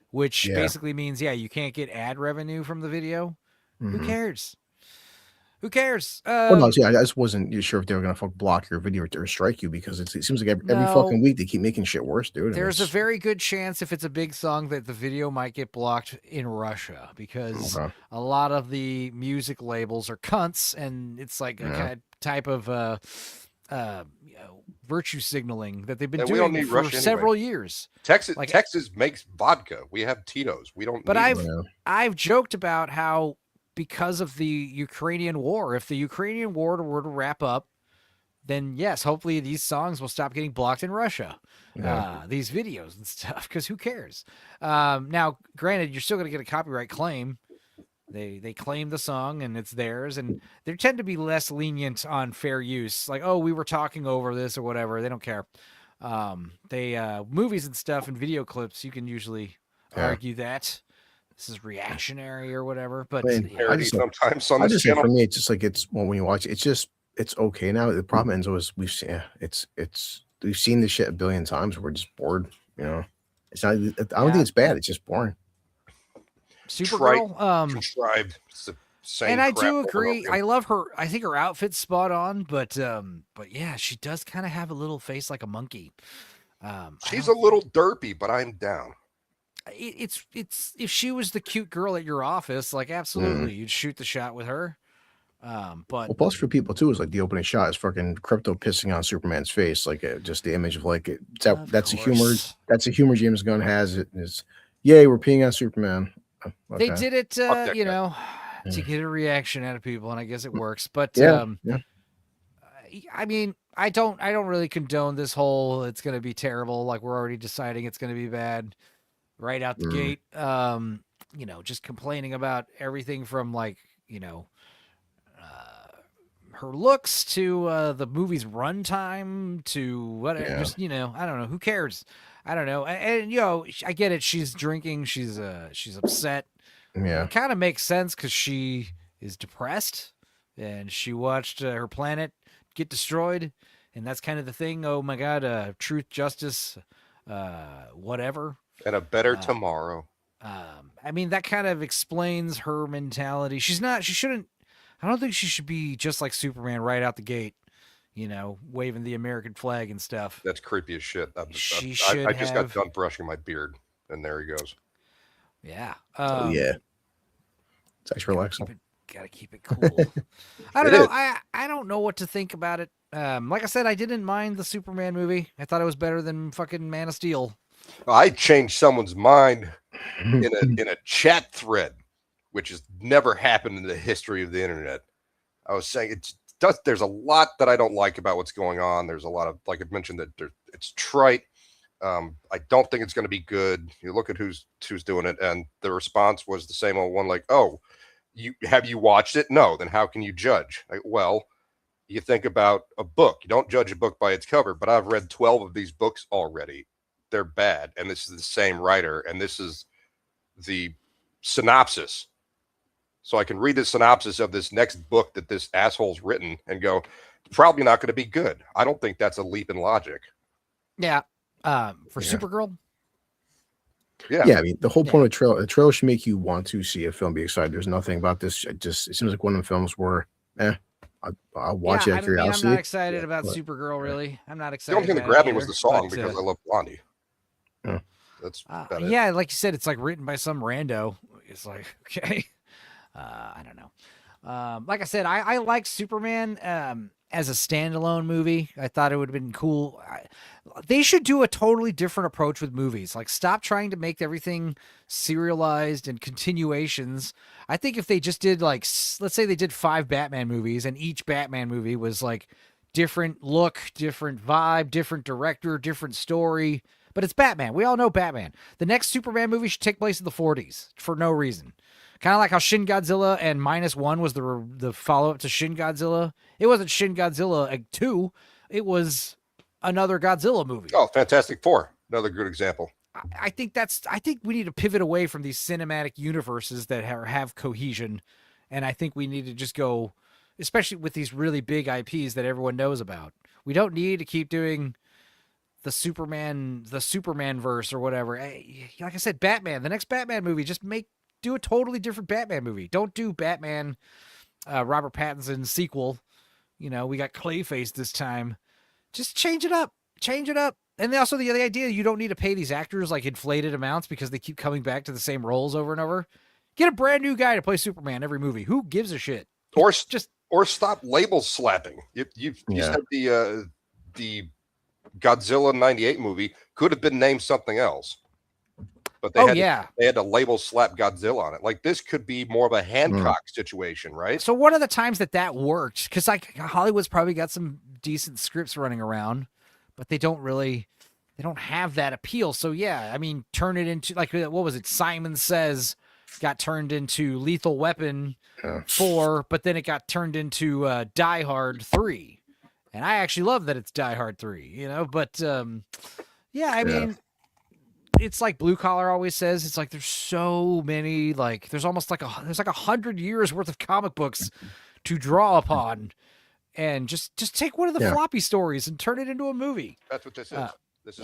which basically means, you can't get ad revenue from the video. Mm-hmm. Who cares? Who cares? I just wasn't sure if they were going to block your video or strike you because it seems like every fucking week they keep making shit worse, dude. There's a very good chance if it's a big song that the video might get blocked in Russia because a lot of the music labels are cunts, and it's like a kind of type of virtue signaling that they've been doing for several years. Texas makes vodka. We have Tito's. We don't. But I've joked about how because of the Ukrainian war, if the Ukrainian war were to wrap up, then yes, hopefully these songs will stop getting blocked in Russia. These videos and stuff, because who cares? Now, granted, you're still going to get a copyright claim. They claim the song and it's theirs, and they tend to be less lenient on fair use. Like, oh, we were talking over this or whatever. They don't care. Movies and stuff and video clips, you can usually argue that this is reactionary or whatever. But sometimes on this channel, for me, it's just like when you watch it, it's okay now. The problem is we've seen this shit a billion times. We're just bored. It's not. I don't think it's bad. It's just boring. Supergirl, contrived. It's the same and I crap do over agree. and over. I love her. I think her outfit's spot on, but yeah, she does kind of have a little face like a monkey. She's a little derpy, but I'm down. It's if she was the cute girl at your office, like absolutely, you'd shoot the shot with her. But plus for people too is like the opening shot is fucking Crypto pissing on Superman's face, like just the image of like that's a humor James Gunn has. It is, yay, we're peeing on Superman. They did it, to get a reaction out of people, and I guess it works. But I mean, I don't really condone this whole it's going to be terrible. Like we're already deciding it's going to be bad right out the gate. Just complaining about everything from like her looks to the movie's runtime to whatever. Just I don't know. Who cares? I don't know. And I get it. She's drinking. She's upset. Yeah. It kind of makes sense because she is depressed and she watched her planet get destroyed, and that's kind of the thing. Oh my God, truth, justice, whatever, and a better tomorrow. I mean, that kind of explains her mentality. I don't think she should be just like Superman right out the gate. Waving the American flag and stuff. That's creepy as shit. I just got done brushing my beard, and there he goes. Yeah. Yeah. It's actually relaxing. gotta keep it cool. I don't know. I don't know what to think about it. Like I said, I didn't mind the Superman movie. I thought it was better than fucking Man of Steel. I changed someone's mind in a chat thread, which has never happened in the history of the internet. I was saying there's a lot that I don't like about what's going on. There's a lot of, like I mentioned, that it's trite. I don't think it's going to be good. You look at who's doing it, and the response was the same old one, like, "Oh, have you watched it? No. Then how can you judge?" Like, well, you think about a book. You don't judge a book by its cover. But I've read 12 of these books already. They're bad, and this is the same writer, and this is the synopsis. So I can read the synopsis of this next book that this asshole's written and go, it's probably not going to be good. I don't think that's a leap in logic. Yeah. Supergirl. Yeah. I mean, the whole point of a trailer should make you want to see a film, be excited. There's nothing about this. It seems like one of the films where, I'll watch it out of curiosity. I'm not excited about Supergirl, really. I'm not excited. The only thing that grabbed me was the song because I love Blondie. Yeah. That's yeah, like you said, it's like written by some rando. It's like, okay. I don't know. Like I said, I like Superman as a standalone movie. I thought it would have been cool. They should do a totally different approach with movies. Like, stop trying to make everything serialized and continuations. I think if they just did, like, let's say they did 5 Batman movies, and each Batman movie was like different look, different vibe, different director, different story. But it's Batman. We all know Batman. The next Superman movie should take place in the 40s for no reason. Kind of like how Shin Godzilla and -1 was the follow-up to Shin Godzilla. It wasn't Shin Godzilla 2. It was another Godzilla movie. Oh, Fantastic Four. Another good example. I think we need to pivot away from these cinematic universes that have cohesion. And I think we need to just go, especially with these really big IPs that everyone knows about. We don't need to keep doing the Superman verse or whatever. Like I said, Batman, the next Batman movie, just do a totally different Batman movie. Don't do Batman, Robert Pattinson sequel. We got Clayface this time. Just change it up. And then also the idea you don't need to pay these actors like inflated amounts because they keep coming back to the same roles over and over. Get a brand new guy to play Superman every movie. Who gives a shit? Or stop label slapping. You said the Godzilla 98 movie could have been named something else. But they had to label slap Godzilla on it. Like, this could be more of a Hancock situation, right? So one of the times that worked, because like Hollywood's probably got some decent scripts running around, but they don't have that appeal. So yeah, I mean, turn it into, like, what was it? Simon Says got turned into Lethal Weapon 4, but then it got turned into Die Hard 3. And I actually love that it's Die Hard 3, but I mean, it's like Blue Collar always says, it's like there's so many, like there's almost like there's 100 years worth of comic books to draw upon, and just take one of the floppy stories and turn it into a movie. That's what this is. This is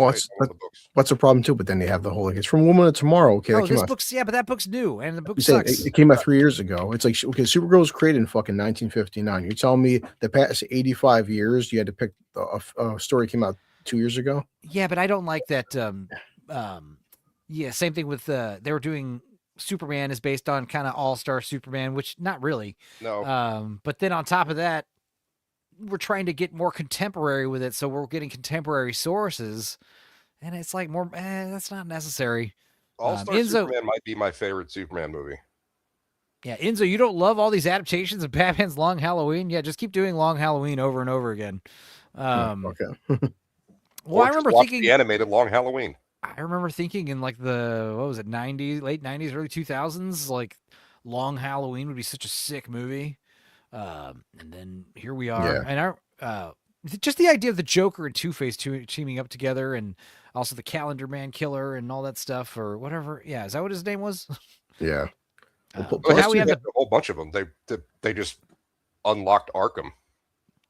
what's the problem too? But then they have the whole, like, it's from Woman of Tomorrow. Okay, but that book's new, and the book sucks. It came out 3 years ago. It's like, okay, Supergirl was created in fucking 1959. You're telling me the past 85 years you had to pick a story came out 2 years ago? Yeah, but I don't like that. Same thing with they were doing Superman is based on kind of All-Star Superman, which not really. No. But then on top of that, we're trying to get more contemporary with it, so we're getting contemporary sources, and it's like more. That's not necessary. All-Star Superman might be my favorite Superman movie. Yeah, Enzo, you don't love all these adaptations of Batman's Long Halloween? Yeah, just keep doing Long Halloween over and over again. Okay. Well, I remember thinking the animated Long Halloween. I remember thinking in like the, what was it, 90s, late 90s, early 2000s, like Long Halloween would be such a sick movie. And then here we are. Yeah. And just the idea of the Joker and Two-Face teaming up together, and also the Calendar Man killer and all that stuff, or whatever. Yeah, is that what his name was? Yeah. Now we have a whole bunch of them. They just unlocked Arkham.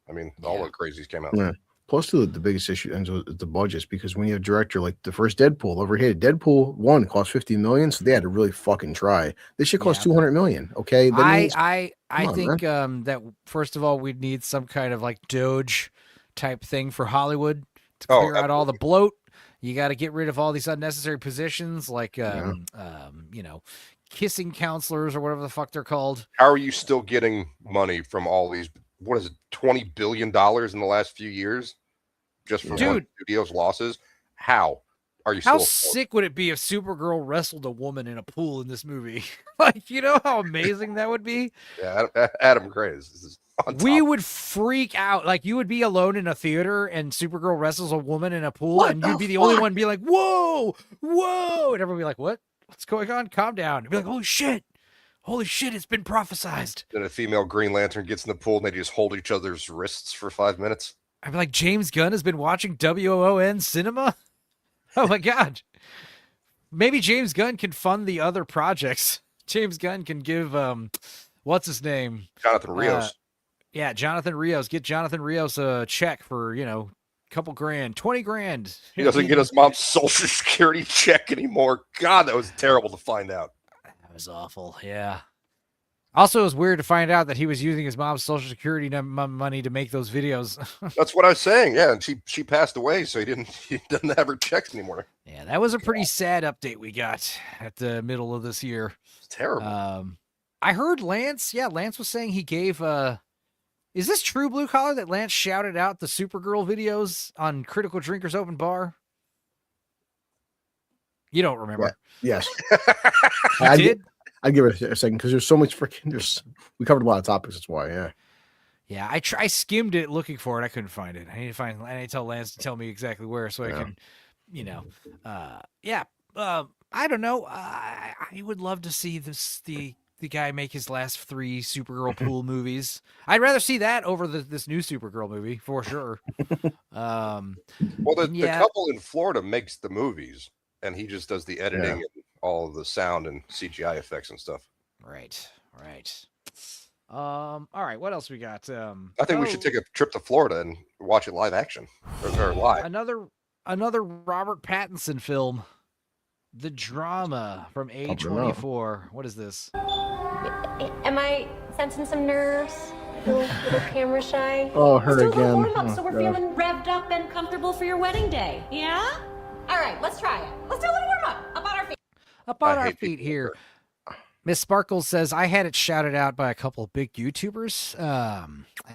I mean, all the crazies came out. Yeah. Plus, the biggest issue is the budgets, because when you have a director like the first Deadpool overhit, Deadpool 1 cost $50 million, so they had to really fucking try. This should cost $200 million. Okay, I think that first of all, we'd need some kind of like Doge type thing for Hollywood to clear out all the bloat. You got to get rid of all these unnecessary positions, like kissing counselors or whatever the fuck they're called. How are you still getting money from all these? What is it? $20 billion in the last few years, just for one studio's losses. How are you? How still sick would it be if Supergirl wrestled a woman in a pool in this movie? Like, you know how amazing that would be? Yeah, Adam Gray is on top. We would freak out. Like, you would be alone in a theater and Supergirl wrestles a woman in a pool, and you'd be the only one be like, whoa, whoa. And everyone would be like, what? What's going on? Calm down. And be like, holy shit, it's been prophesized. Then a female Green Lantern gets in the pool and they just hold each other's wrists for 5 minutes. I'd be like, James Gunn has been watching WON cinema? Oh my God. Maybe James Gunn can fund the other projects. James Gunn can give, what's his name? Jonathan Rios. Yeah, Jonathan Rios. Get Jonathan Rios a check for, a couple grand, 20 grand. He doesn't get his mom's Social Security check anymore. God, that was terrible to find out. That was awful. Yeah. Also, it was weird to find out that he was using his mom's Social Security money to make those videos. That's what I was saying. Yeah, and she passed away, so he doesn't have her checks anymore. Yeah, that was a pretty sad update we got at the middle of this year. It's terrible. I heard Lance was saying he gave is this true, Blue Collar, that Lance shouted out the Supergirl videos on Critical Drinkers Open Bar? You don't remember? Yeah. Yes. I did. I'd give it a second because there's so much we covered a lot of topics. That's why. Yeah. Yeah. I skimmed it looking for it. I couldn't find it. I need to tell Lance to tell me exactly where so I can, I don't know. I would love to see the guy make his last 3 Supergirl pool movies. I'd rather see that over this new Supergirl movie for sure. Well, the couple in Florida makes the movies, and he just does the editing and all of the sound and CGI effects and stuff. Right. All right. What else we got? I think we should take a trip to Florida and watch it live action or live. Another Robert Pattinson film, The Drama from A24. What is this? Am I sensing some nerves? Little camera shy? Oh, her Let's do a little again. warm-up so we're feeling revved up and comfortable for your wedding day. Yeah? All right, let's try it. Let's do a little warm-up. Up on our feet. Up on our feet here. Miss Sparkles says, I had it shouted out by a couple of big YouTubers.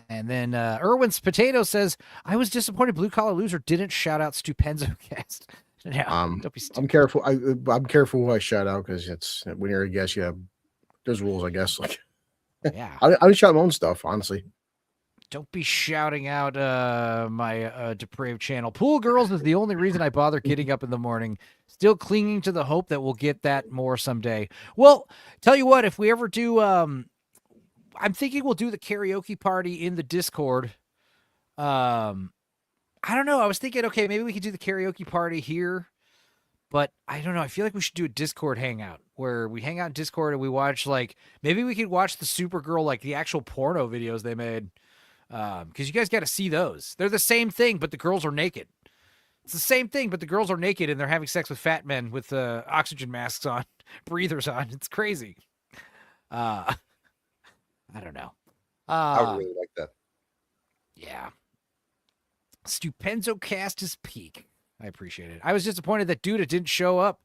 And then Irwin's Potato says, I was disappointed Blue Collar Loser didn't shout out Stupenzocast. No, don't be stupid. I'm careful. I'm careful who I shout out because it's when you're a guest, there's rules, I guess. Like, yeah, I shout my own stuff, honestly. Don't be shouting out my depraved channel. Pool Girls is the only reason I bother getting up in the morning. Still clinging to the hope that we'll get that more someday. Well, tell you what, if we ever do, I'm thinking we'll do the karaoke party in the Discord. I don't know. I was thinking, okay, maybe we could do the karaoke party here, but I don't know. I feel like we should do a Discord hangout where we hang out in Discord and we watch, maybe we could watch the Supergirl, the actual porno videos they made. Because you guys got to see those. They're the same thing, but the girls are naked. It's the same thing, but the girls are naked and they're having sex with fat men with oxygen masks on, breathers on. It's crazy. I don't know. I would really like that. Yeah. Stupenzocast is peak. I appreciate it. I was disappointed that Duda didn't show up.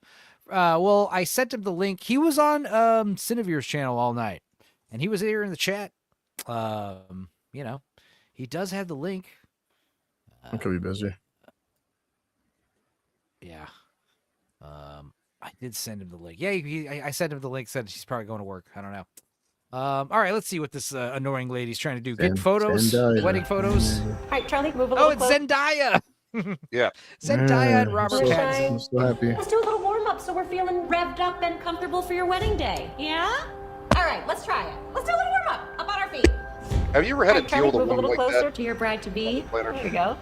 Well, I sent him the link. He was on Cinevere's channel all night, and he was here in the chat. He does have the link. I could be busy. Yeah. I did send him the link. Yeah, I sent him the link. Said she's probably going to work. I don't know. All right, let's see what this annoying lady's trying to do. Get photos, Zendaya. wedding photos. All right, Charlie, move a little It's closer. Zendaya. Yeah. Zendaya and Robert Pattinson. I'm so happy. Let's do a little warm-up so we're feeling revved up and comfortable for your wedding day. Yeah? All right, let's try it. Let's do a little warm-up. Up on our feet. Have you ever had a Charlie, deal to move a little like closer that? to your bride-to-be. Later. There we go.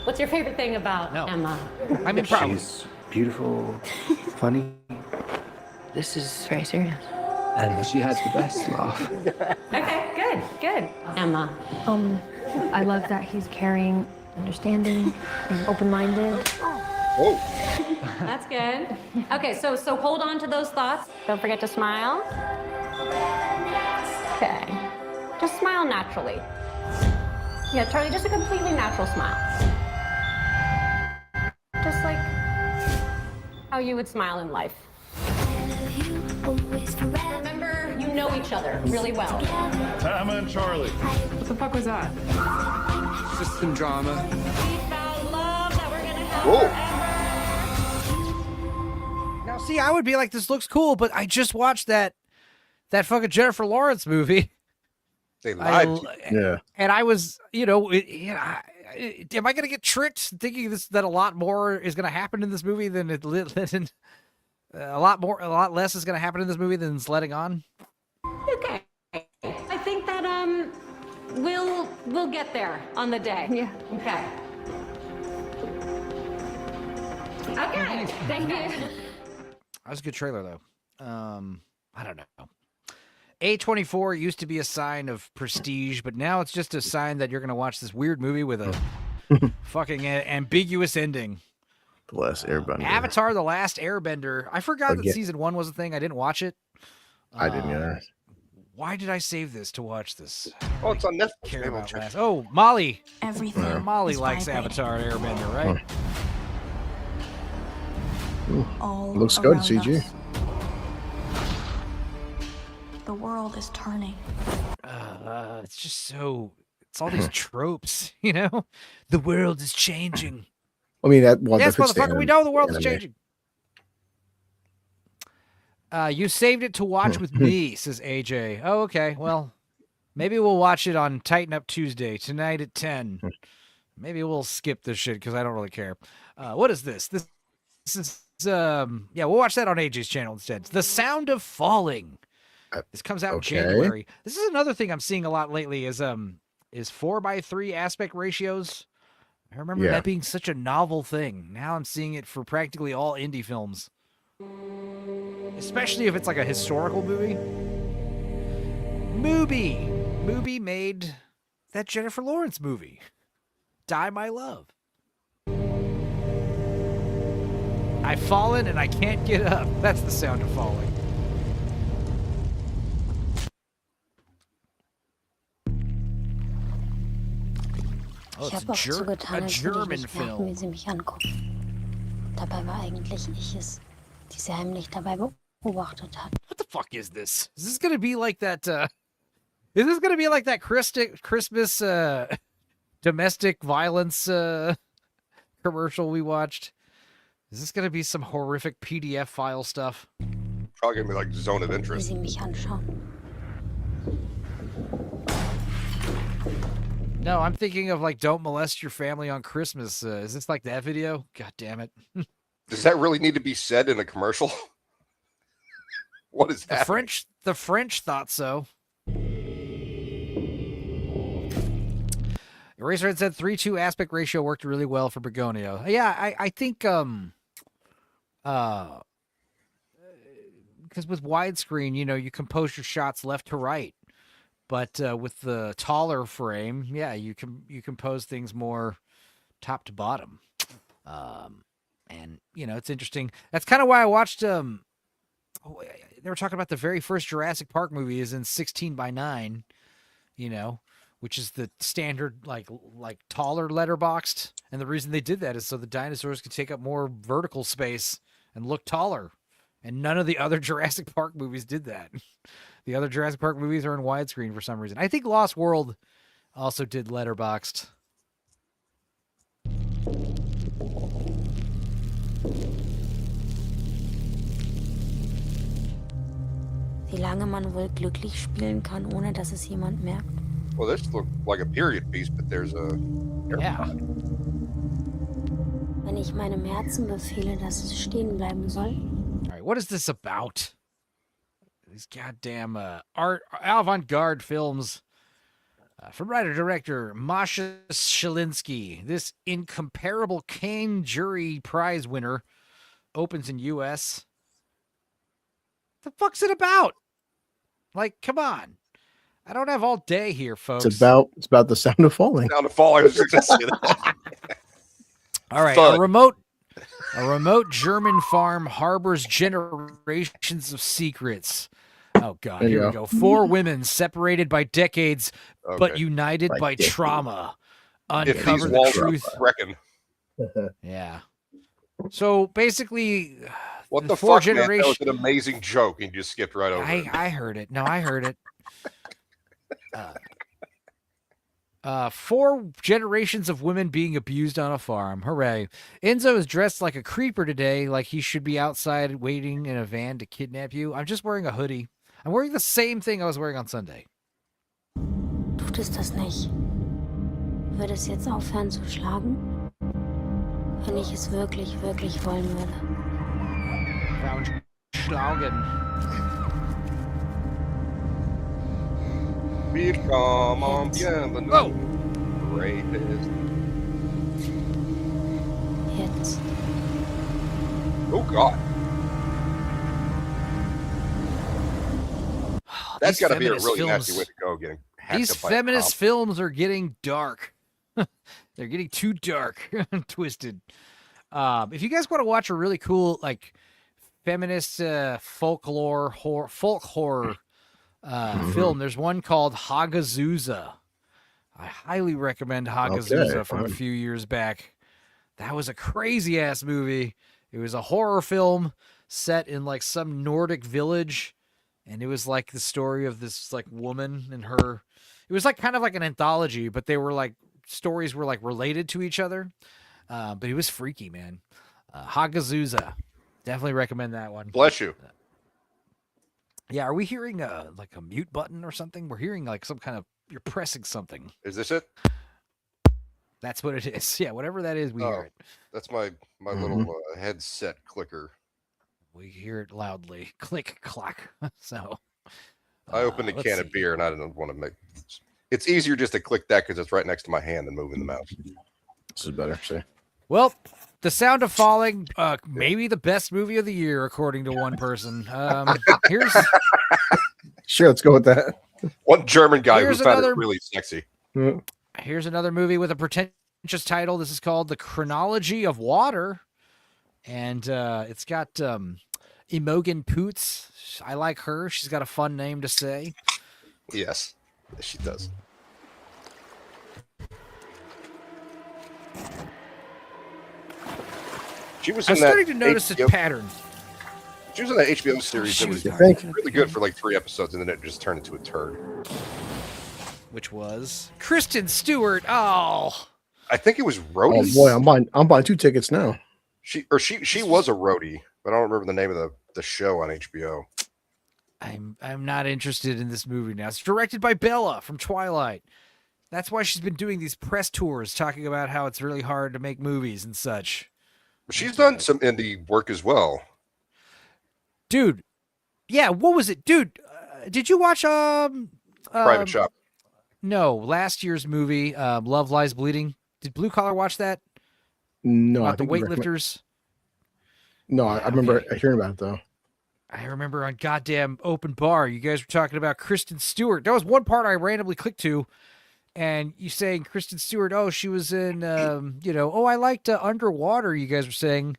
What's your favorite thing about Emma? I mean, probably. She's beautiful, funny. This is very serious. And she has the best laugh. Okay, good. Emma. I love that he's caring, understanding, and open-minded. Whoa. That's good. Okay, so hold on to those thoughts. Don't forget to smile. Okay. Just smile naturally. Yeah, Charlie, just a completely natural smile. Just like how you would smile in life. Remember, you know each other really well. Tama and Charlie. What the fuck was that? Just some drama. We found love that we're gonna have forever. Now, see, I would be like, this looks cool, but I just watched that fucking Jennifer Lawrence movie. They lied. Yeah. And I was, am I going to get tricked thinking that a lot more is going to happen in this movie than a lot less is going to happen in this movie than it's letting on? Okay. I think that we'll get there on the day. Yeah. Okay. Okay. Thank you. That was a good trailer, though. I don't know. A24 used to be a sign of prestige, but now it's just a sign that you're going to watch this weird movie with a fucking ambiguous ending. The Last Airbender. Avatar: The Last Airbender. I forgot that Again. season 1 was a thing. I didn't watch it. I didn't either. Why did I save this to watch this? Oh, it's on Netflix. Care Maybe we'll about check. last. Oh, Molly. Everything. Molly is likes vibrating. Avatar: Airbender, right? All Looks good, around CG. us. The world is turning. It's just so. It's all these tropes, you know. The world is changing. I mean, that one. Yes, that fits the motherfucker, we know the world is anime. changing. You saved it to watch with me, says AJ. Oh, okay. Well, maybe we'll watch it on Tighten Up Tuesday tonight at 10. Maybe we'll skip this shit because I don't really care. What is this? This is we'll watch that on AJ's channel instead. The Sound of Falling. This comes out in January. This is another thing I'm seeing a lot lately is 4:3 aspect ratios. I remember that being such a novel thing. Now I'm seeing it for practically all indie films. Especially if it's like a historical movie. Mubi made that Jennifer Lawrence movie, Die My Love. I've fallen and I can't get up. That's the sound of falling. Oh, Ich it's habe auch so getan, a als würde ich German nicht merken, wie film. sie mich angucken. Dabei war eigentlich ich es, die sie heimlich dabei beobachtet hat. What the fuck is this? Is this gonna be like that? Is this gonna be like that Christmas domestic violence commercial we watched? Is this gonna be some horrific PDF file stuff? Probably gonna be like Zone of Wie Interest. sie mich anschauen. No, I'm thinking of like Don't Molest Your Family on Christmas. Is this like that video? God damn it. Does that really need to be said in a commercial? What is that? The French thought so. Eraserhead said 3:2 aspect ratio worked really well for Begonio. Yeah, I think because with widescreen, you compose your shots left to right. But with the taller frame, yeah, you compose things more top to bottom. And it's interesting. That's kind of why I watched they were talking about the very first Jurassic Park movie is in 16:9, which is the standard like taller letterboxed. And the reason they did that is so the dinosaurs could take up more vertical space and look taller. And none of the other Jurassic Park movies did that. The other Jurassic Park movies are in widescreen for some reason. I think Lost World also did letterboxed. Wie lange man wohl glücklich spielen kann, ohne dass es jemand merkt. Well, this looked like a period piece, but there's a... Yeah. Wenn ich meinem Herzen befehle, dass es stehen bleiben soll. All right, what is this about? These goddamn avant-garde films from writer-director Masha Shalinsky. This incomparable Cannes Jury Prize winner opens in U.S. The fuck's it about? Like, come on. I don't have all day here, folks. It's about the sound of falling. Sound of falling. I was just gonna say that. All right, a remote German farm harbors generations of secrets. Oh God, There you here we go. go. 4 women separated by decades, but Okay. united By by decades. trauma. If these Uncover the walls truth. reckon. Yeah. So basically, What the four fuck, man? That was generations. an amazing joke, and you just skipped right over it. I heard it. No, I heard it. 4 generations of women being abused on a farm. Hooray. Enzo is dressed like a creeper today, like he should be outside waiting in a van to kidnap you. I'm just wearing a hoodie. I'm wearing the same thing I was wearing on Sunday. Tut es das nicht? Würde es jetzt aufhören zu schlagen? Wenn ich es wirklich, wirklich wollen würde. Found schlagen. Willkommen, bienvenue. Oh! Rapist. Jetzt. Oh, God. That's got to be a really nasty way to go, getting hacked These up by a feminist cop. films are getting dark. They're getting too dark and twisted. If you guys want to watch a really cool, like, feminist folklore horror, folk horror film, there's one called Hagazusa. I highly recommend Hagazusa from a few years back. That was a crazy ass movie. It was a horror film set in like some Nordic village, and it was like the story of this like woman and her. It was like kind of like an anthology, but they were like stories were like related to each other. But it was freaky, man. Hagazusa. Definitely recommend that one. Bless you. Yeah, are we hearing like a mute button or something? We're hearing like some kind of you're pressing something. Is this it? That's what it is. Yeah, whatever that is, we hear it. That's my little headset clicker. We hear it loudly. Click, clack. So I opened a can of beer and I didn't want to make. It's easier just to click that because it's right next to my hand than moving the mouse. This is better. See. Well, The Sound of Falling, maybe the best movie of the year, according to one person. Here's Sure, let's go with that. One German guy who Here's found another- it really sexy. Here's another movie with a pretentious title. This is called The Chronology of Water. And it's got Imogen Poots. I like her. She's got a fun name to say. Yes, she does. She was in I'm that starting to notice a HBO pattern. She was in that HBO series that was really good for like 3 episodes, and then it just turned into a turd. Which was Kristen Stewart. Oh, I think it was Roadies. Oh boy, I'm buying 2 tickets now. She was a roadie, but I don't remember the name of the show on HBO. I'm not interested in this movie now. It's directed by Bella from Twilight. That's why she's been doing these press tours talking about how it's really hard to make movies and such. She's done some indie work as well. Dude, yeah, what was it? Dude, did you watch Private Shop? No, last year's movie, Love Lies Bleeding. Did Blue Collar watch that? No, About I the think weightlifters. No, I remember hearing about it though. I remember on goddamn Open Bar, you guys were talking about Kristen Stewart. That was one part I randomly clicked to, and you saying Kristen Stewart, oh, she was in, I liked Underwater, you guys were saying.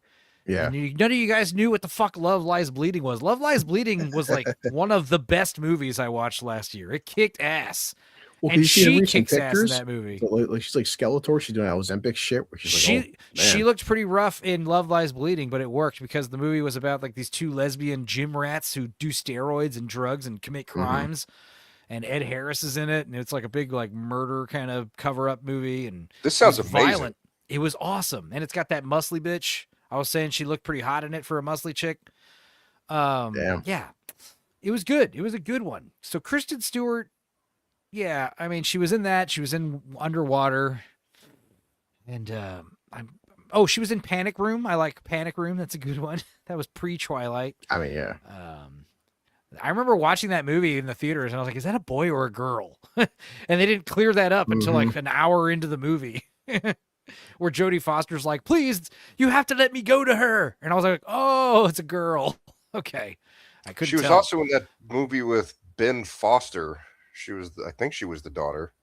Yeah. And none of you guys knew what the fuck Love Lies Bleeding was. Love Lies Bleeding was like one of the best movies I watched last year. It kicked ass. Well, and see the she recent kicks ass in pictures? that movie. Like she's like Skeletor. She's doing Ozempic shit. Where she's like, She looked pretty rough in Love Lies Bleeding, but it worked because the movie was about like these 2 lesbian gym rats who do steroids and drugs and commit crimes. And Ed Harris is in it, and it's like a big like murder kind of cover-up movie. And this sounds it was amazing. violent. It was awesome, and it's got that muscly bitch. I was saying she looked pretty hot in it for a muscly chick. Yeah, it was good. It was a good one. So Kristen Stewart, yeah, I mean, she was in that. She was in Underwater, and she was in Panic Room. I like Panic Room. That's a good one. That was pre-Twilight. I mean, yeah. I remember watching that movie in the theaters, and I was like, "Is that a boy or a girl?" And they didn't clear that up until like an hour into the movie. Where Jodie Foster's like, please, you have to let me go to her. And I was like, oh, it's a girl. Okay. I couldn't She was tell. also in that movie with Ben Foster. I think she was the daughter,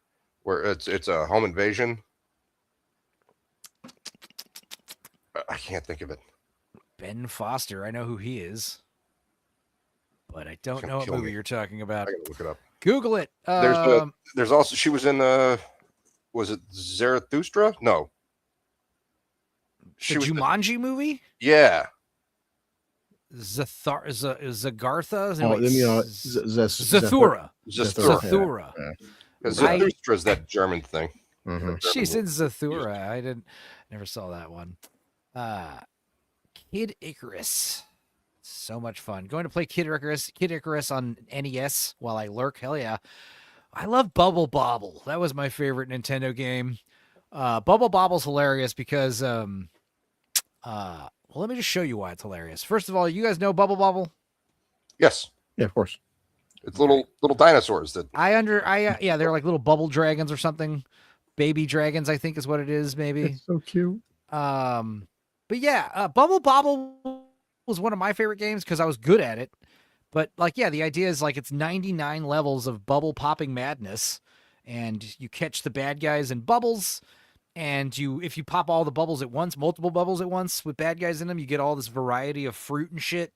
where it's a home invasion. I can't think of it. Ben Foster. I know who he is. But I don't It's know gonna what kill movie me. you're talking about. I gotta look it up. Google it. There's also, she was in, was it Zarathustra? No. She was Jumanji movie? Yeah. Zagartha? Oh, Wait, you know, Zathura. Zathura. Because Zarathustra is that German thing. She's in Zathura. Never saw that one. Kid Icarus. So much fun. Going to play Kid Icarus on NES while I lurk. Hell yeah. I love Bubble Bobble. That was my favorite Nintendo game. Bubble Bobble's hilarious because well, let me just show you why it's hilarious. First of all, you guys know Bubble Bobble? Yes. Yeah, of course. It's little dinosaurs that yeah, they're like little bubble dragons or something. Baby dragons, I think is what it is, maybe. It's so cute. But yeah, Bubble Bobble was one of my favorite games because I was good at it. But like, yeah, the idea is like it's 99 levels of bubble popping madness, and you catch the bad guys in bubbles, and if you pop all the bubbles at once, multiple bubbles at once with bad guys in them, you get all this variety of fruit and shit.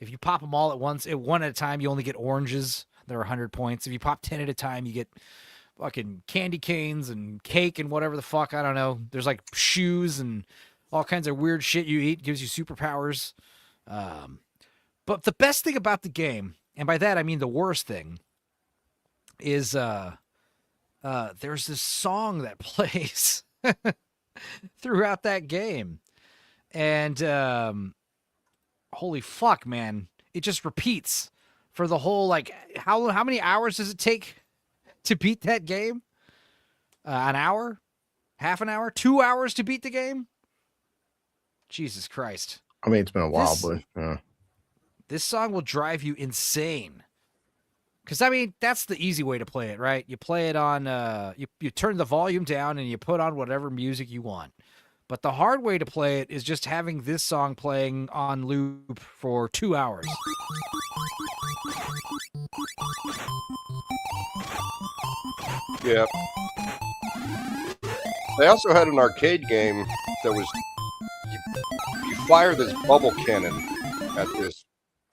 If you pop them all at once, one at a time, you only get oranges. They're 100 points. If you pop 10 at a time, you get fucking candy canes and cake and whatever the fuck, I don't know. There's like shoes and all kinds of weird shit you eat. Gives you superpowers. But the best thing about the game, and by that I mean the worst thing, is there's this song that plays throughout that game. And holy fuck, man. It just repeats for the whole, like, how many hours does it take to beat that game? An hour? Half an hour? 2 hours to beat the game? Jesus Christ. I mean, it's been a while, but this song will drive you insane. Because, I mean, that's the easy way to play it, right? You play it on, you turn the volume down and you put on whatever music you want. But the hard way to play it is just having this song playing on loop for 2 hours. Yeah. They also had an arcade game that was you fire this bubble cannon at this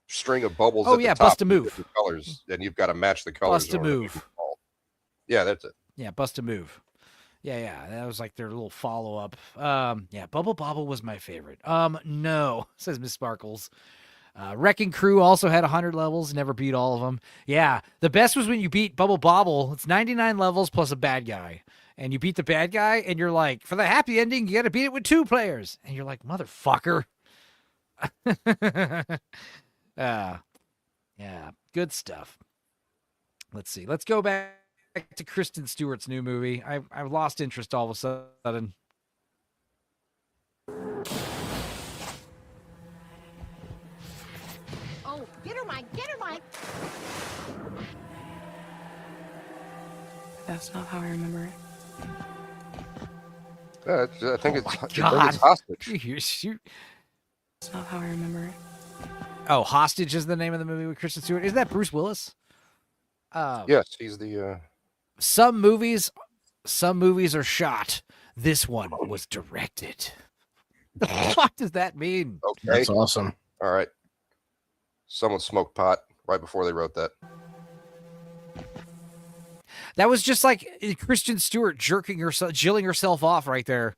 string of bubbles. Oh, at yeah, the top Bust a Move. Colors, and you've got to match the colors. Bust a Move. Yeah, that's it. Yeah, Bust a Move. Yeah, that was like their little follow-up. Yeah, Bubble Bobble was my favorite. No, says Miss Sparkles. Wrecking Crew also had 100 levels, never beat all of them. Yeah, the best was when you beat Bubble Bobble. It's 99 levels plus a bad guy. And you beat the bad guy, and you're like, for the happy ending, you got to beat it with 2 players. And you're like, motherfucker. Yeah, good stuff. Let's see. Let's go back to Kristen Stewart's new movie. I've lost interest all of a sudden. Oh, get her, Mike! Get her, Mike! That's not how I remember it. Yeah, I think it's God. hostage. Shoot. That's not how I remember it. Oh, Hostage is the name of the movie with Kristen Stewart. Isn't that Bruce Willis? Yes, he's the. Some movies are shot. This one was directed. What does that mean? Okay, that's awesome. All right. Someone smoked pot right before they wrote that. That was just like Kristen Stewart jilling herself off right there.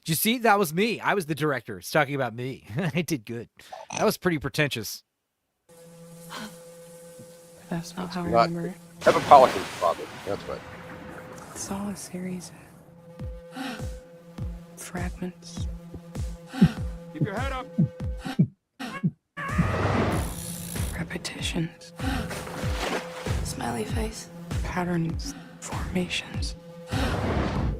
Did you see? That was me. I was the director. It's talking about me. I did good. That was pretty pretentious. That's not how I Not remember it. Evan Pollock was father. That's right. It's all a series of fragments. Keep your head up. Repetitions. Smiley face. Patterns. Formations.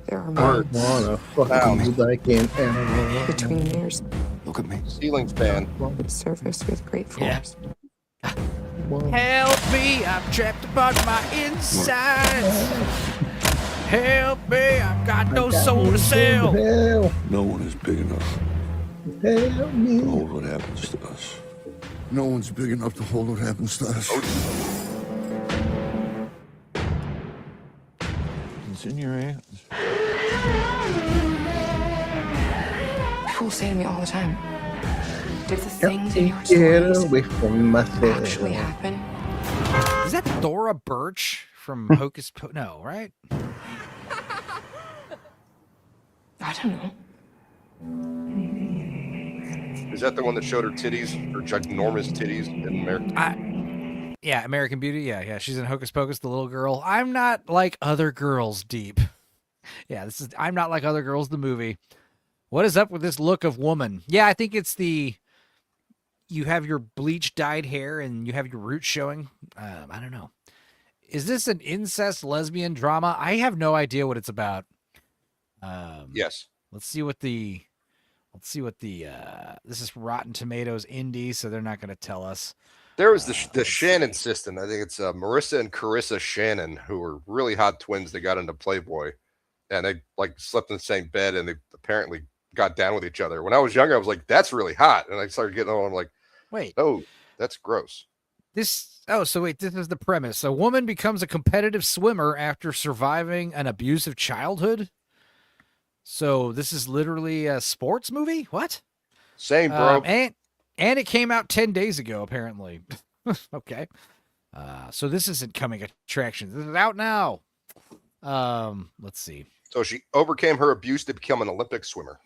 There are I wanna fuck you like an animal. between layers. Look at me. Ceiling fan. Surface with great force. Help me, I'm trapped upon my insides. Help me, I've got no soul to sell. No one is big enough Help me. to hold what happens to us. No one's big enough to hold what happens to us. It's in your hands. People say to me all the time, did the things in your Get stories away from my actually happen? Is that Thora Birch from Hocus Pocus? No, right? I don't know. Is that the one that showed her titties, her ginormous titties in America? Yeah, American Beauty. Yeah. She's in Hocus Pocus, the little girl. I'm not like other girls, deep. Yeah, this is I'm not like other girls, the movie. What is up with this look of woman? Yeah, I think it's you have your bleach dyed hair and you have your roots showing. I don't know. Is this an incest lesbian drama? I have no idea what it's about. Yes. Let's see what the this is Rotten Tomatoes indie, so they're not going to tell us. There was the Shannon system. I think it's Marissa and Carissa Shannon, who were really hot twins. They got into Playboy, and they like slept in the same bed, and they apparently got down with each other. When I was younger, I was like, "That's really hot," and I started getting on. I'm like, "Wait, oh, that's gross." This is the premise. A woman becomes a competitive swimmer after surviving an abusive childhood. So this is literally a sports movie? What? Same, bro. And it came out 10 days ago, apparently. Okay. So this isn't coming attractions. This is out now. Let's see. So she overcame her abuse to become an Olympic swimmer.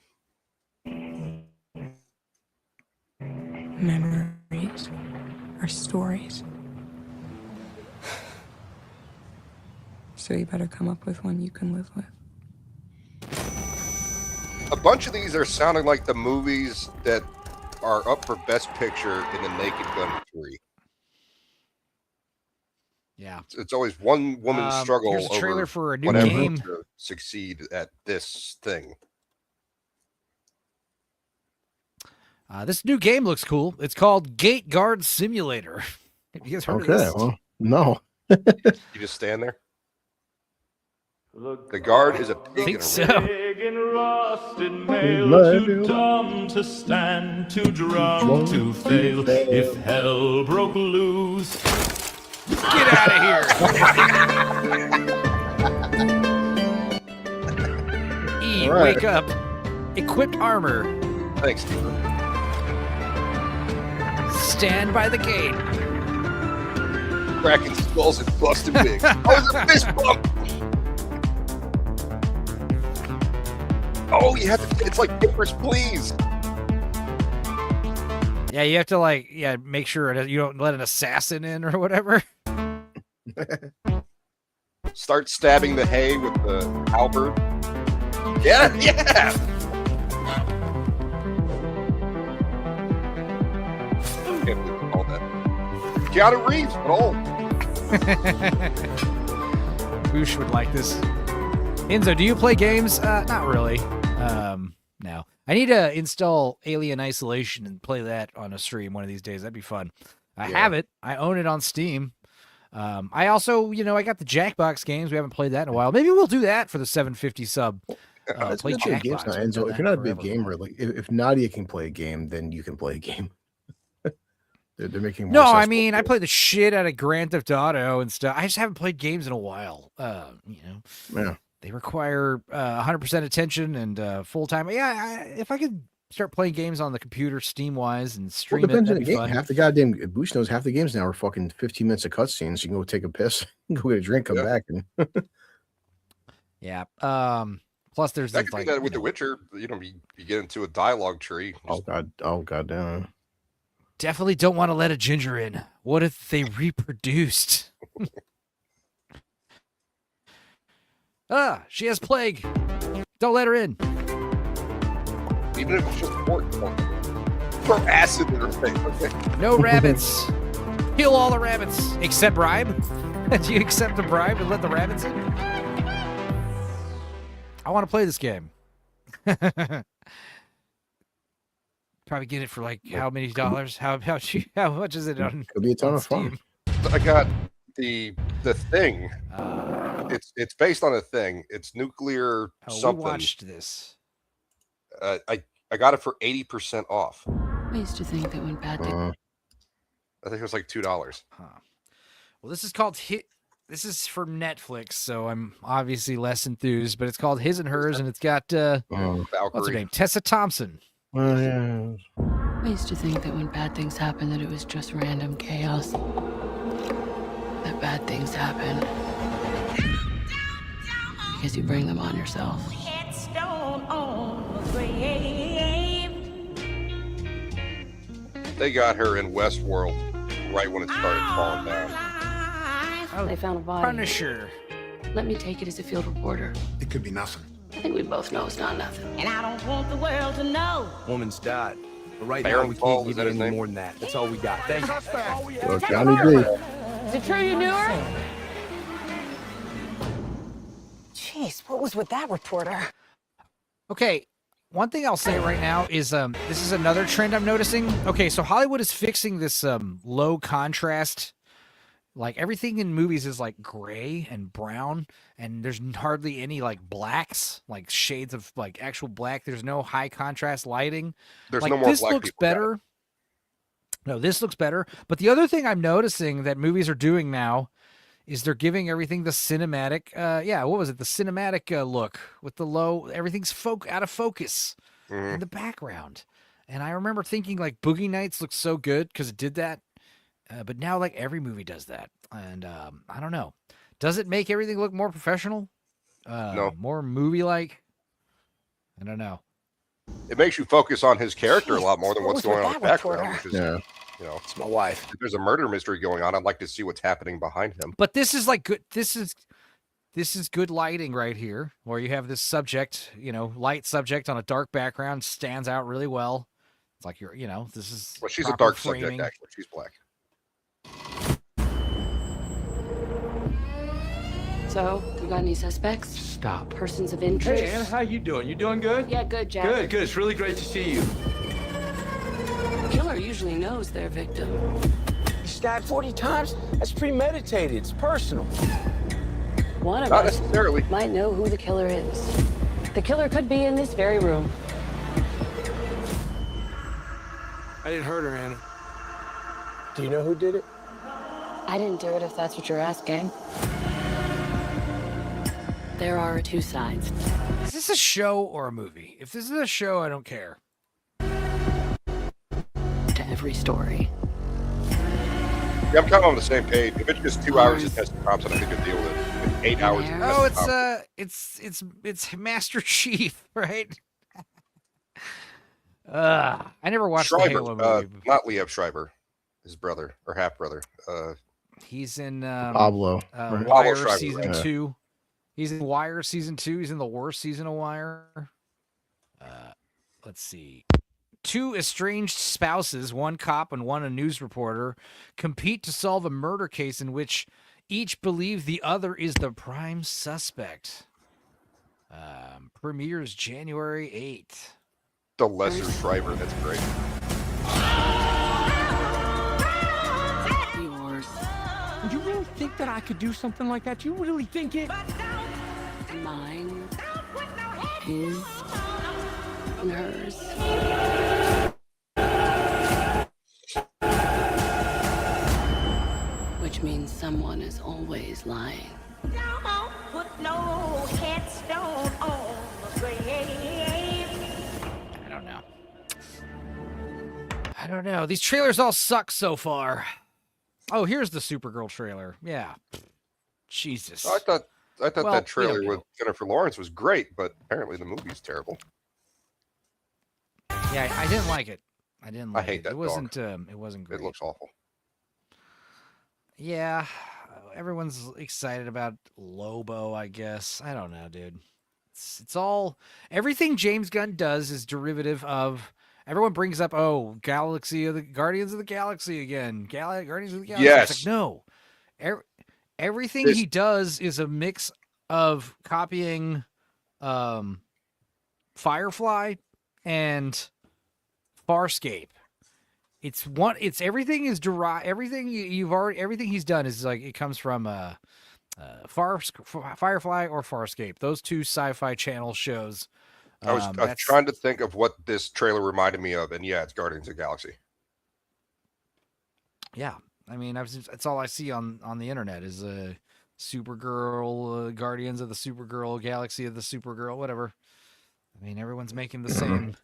Memories are stories. So you better come up with one you can live with. A bunch of these are sounding like the movies that are up for Best Picture in the Naked Gun 3. Yeah. It's always one woman's struggle here's a trailer over for a new whatever game. to succeed at this thing. This new game looks cool. It's called Gate Guard Simulator. Have you guys heard of this? Well, no. You just stand there. The guard is a pig. I think so. Rusted mail, too dumb to stand, too drunk to fail. If hell broke loose, get out of here. E, All right. Wake up. Equipped armor. Thanks, Steven. Stand by the gate. Cracking skulls and busting wigs. Oh, the fist bump. Oh, you have to. It's like Papers, Please. Yeah, you have to make sure you don't let an assassin in or whatever. Start stabbing the hay with the halberd. Yeah. I can't believe they called that. Keanu Reeves, but old. Boosh would like this. Enzo, do you play games? Not really. No. I need to install Alien Isolation and play that on a stream one of these days. That'd be fun. I have it. I own it on Steam. I also, I got the Jackbox games. We haven't played that in a while. Maybe we'll do that for the 750 sub. Play games now. Jackbox. Enzo, if you're not a big gamer, like if Nadia can play a game, then you can play a game. They're making more No, I accessible mean, I for- play the shit out of Grand Theft Auto and stuff. I just haven't played games in a while. Yeah. They require 100% attention and full time. Yeah, if I could start playing games on the computer, Steam wise, and Well, stream it depends it, on the that'd be game. fun. Half the goddamn Boosh knows half the games now are fucking 15 minutes of cutscenes. You can go take a piss, go get a drink, come back, and Yeah. Plus, there's I things could like do that with The Witcher. You get into a dialogue tree. oh god damn. definitely don't want to let a ginger in. What if they reproduced? She has plague. Don't let her in. Even if it's just pork. Throw acid in her face. Okay. No rabbits. Kill all the rabbits except bribe. Do you accept a bribe and let the rabbits in? I want to play this game. Probably get it for like how many dollars? How much is it on? Could be a ton on of fun. Steam? I got the thing. It's based on a thing. It's nuclear something. We watched this. I got it for 80% off. I used to think that when bad things I think it was like $2. Well, this is called Hit. This is from Netflix, so I'm obviously less enthused. But it's called His and Hers, and it's got what's her name? Tessa Thompson. I used to think that when bad things happen that it was just random chaos. That bad things happen because you bring them on yourself. Headstone on the grave. They got her in Westworld right when it started falling down. Oh, they found a body. Punisher. Let me take it as a field reporter. It could be nothing. I think we both know it's not nothing. And I don't want the world to know. Woman's died. But right Baron now, we Paul, can't is give that you his any name? more than that. That's all we got. Thank you. Well, Johnny B. Is it true you knew her? Jeez, what was with that reporter? Okay, one thing I'll say right now is this is another trend I'm noticing. Okay, so Hollywood is fixing this low contrast. Like everything in movies is like gray and brown, and there's hardly any like blacks, like shades of like actual black. There's no high contrast lighting. There's like, no more this black looks people. Got it. better. No, this looks better. But the other thing I'm noticing that movies are doing now is they're giving everything the cinematic, what was it? The cinematic look with the low, everything's out of focus in the background. And I remember thinking like Boogie Nights looks so good because it did that. But now like every movie does that. And I don't know. Does it make everything look more professional? No. More movie-like? I don't know. It makes you focus on his character a lot more than what's going on in the background. reporter? Which is, Yeah. you know, It's my wife. if there's a murder mystery going on, I'd like to see what's happening behind him. But this is like good. This is good lighting right here, where you have this subject, light subject on a dark background, stands out really well. It's like this is. Well, she's a proper dark framing. subject, actually. She's black. So, we got any suspects? Stop. Persons of interest? Hey, Anna, how you doing? You doing good? Yeah, good, Jack. Good, good. It's really great to see you. The killer usually knows their victim. You stabbed 40 times? That's premeditated. It's personal. One of Not us necessarily. might know who the killer is. The killer could be in this very room. I didn't hurt her, Anna. Do you know who did it? I didn't do it if that's what you're asking. There are two sides. Is this a show or a movie? If this is a show, I don't care. To every story. Yeah, I'm kind of on the same page. If it's just 2 hours of Tessa Thompson, I think I'd deal with it. If 8 hours of Oh, Tessa Thompson. it's Master Chief, right? I never watched the Shriver, Halo movie. not Liev Shriver, his brother or half brother. He's in Pablo. Right? Wire Shriver, season right. 2. He's in Wire season 2. He's in the worst season of Wire. Let's see. Two estranged spouses, one cop and one a news reporter, compete to solve a murder case in which each believe the other is the prime suspect. Premieres January 8th. The lesser Shriver. That's great. Yours. You really think that I could do something like that? You really think it? Mine. His. And hers. Which means someone is always lying. Don't put no headstone on the grave. I don't know. These trailers all suck so far. Oh, here's the Supergirl trailer. Yeah. Jesus. I thought Well, that we don't trailer know. with Jennifer Lawrence was great, but apparently the movie's terrible. Yeah, I didn't like it. I didn't like hate it. that It wasn't it wasn't great. It looks awful. Yeah. Everyone's excited about Lobo, I guess. I don't know, dude. It's all everything James Gunn does is derivative of everyone brings up, Galaxy of the Guardians of the Galaxy again. Guardians of the Galaxy. Yes. It's like, no. Everything he does is a mix of copying Firefly and Farscape. It's everything is derived. Everything everything he's done is like it comes from Firefly or Farscape. Those two sci-fi channel shows. I was trying to think of what this trailer reminded me of, and yeah, it's Guardians of the Galaxy. Yeah, I mean, that's all I see on the internet is Supergirl, Guardians of the Supergirl, Galaxy of the Supergirl, whatever. I mean, everyone's making the same.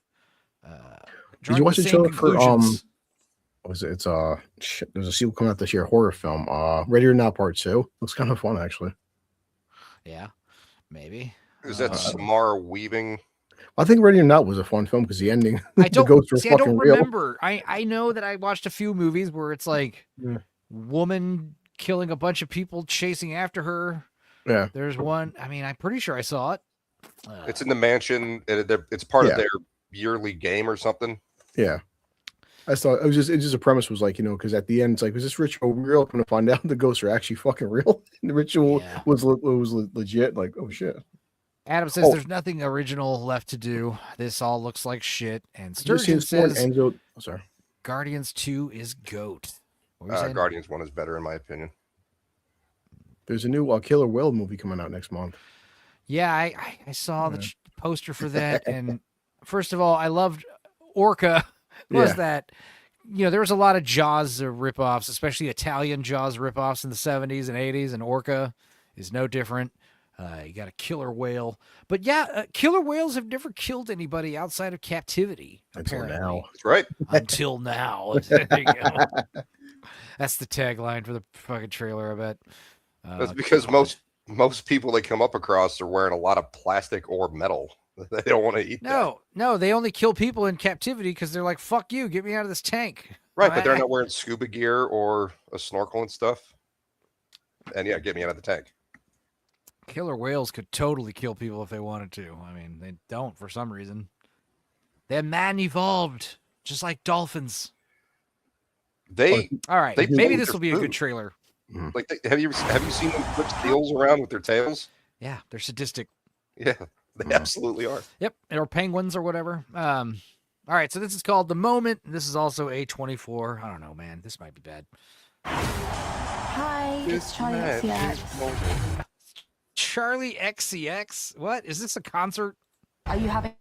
Did you watch the same trailer for conclusions. what was it? It's there's a sequel coming out this year, horror film. Ready or Not Part 2. Looks kind of fun actually. Yeah, maybe. Is that Samara Weaving? I think Ready or Not was a fun film because the ending, I the ghosts were I fucking don't real. remember. I know that I watched a few movies where it's like woman killing a bunch of people chasing after her. Yeah. There's one. I mean, I'm pretty sure I saw it. It's in the mansion. It's part of Yeah. their yearly game or something. Yeah. I thought it just a premise was like, because at the end it's like, was this ritual real? Come to find out the ghosts are actually fucking real. And the ritual was legit. Like, oh shit. Adam says there's nothing original left to do. This all looks like shit. And Sturgeon says sorry. Guardians 2 is GOAT. What were you saying? Guardians 1 is better in my opinion. There's a new Killer Whale movie coming out next month. Yeah, I saw the poster for that. And first of all, I loved Orca. That, there was a lot of Jaws ripoffs, especially Italian Jaws ripoffs in the 70s and 80s, and Orca is no different. You got a killer whale. But yeah, killer whales have never killed anybody outside of captivity. Until now. That's right. Until now. There you go. That's the tagline for the fucking trailer, I bet. That's because most people they come up across are wearing a lot of plastic or metal. They don't want to eat that. No, they only kill people in captivity because they're like, fuck you, get me out of this tank. Right, but they're not wearing scuba gear or a snorkel and stuff. And yeah, get me out of the tank. Killer whales could totally kill people if they wanted to. I mean, they don't for some reason. They're man-evolved, just like dolphins. All right, maybe this will be a good trailer. Like, have you seen them flip steels around with their tails? Yeah, they're sadistic. Yeah, they absolutely are. Yep, or penguins or whatever. All right, so this is called The Moment. This is also A24. I don't know, man. This might be bad. Hi, it's Charlie XCX. Charlie XCX? What? Is this a concert? Are you having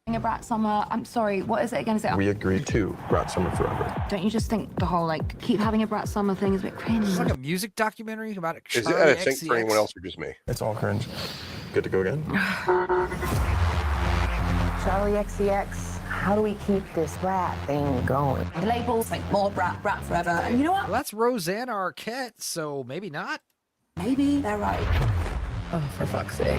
a brat summer? I'm sorry, what is it again? Is it? We agreed to brat summer forever. Don't you just think the whole, keep having a brat summer thing is a bit cringe? It's like a music documentary about it. Is it out of sync for anyone else or just me? It's all cringe. Good to go again? Charlie XCX, how do we keep this brat thing going? The labels like more brat forever. And you know what? Well, that's Rosanna Arquette, so maybe not. Maybe they're right. Oh, for fuck's sake.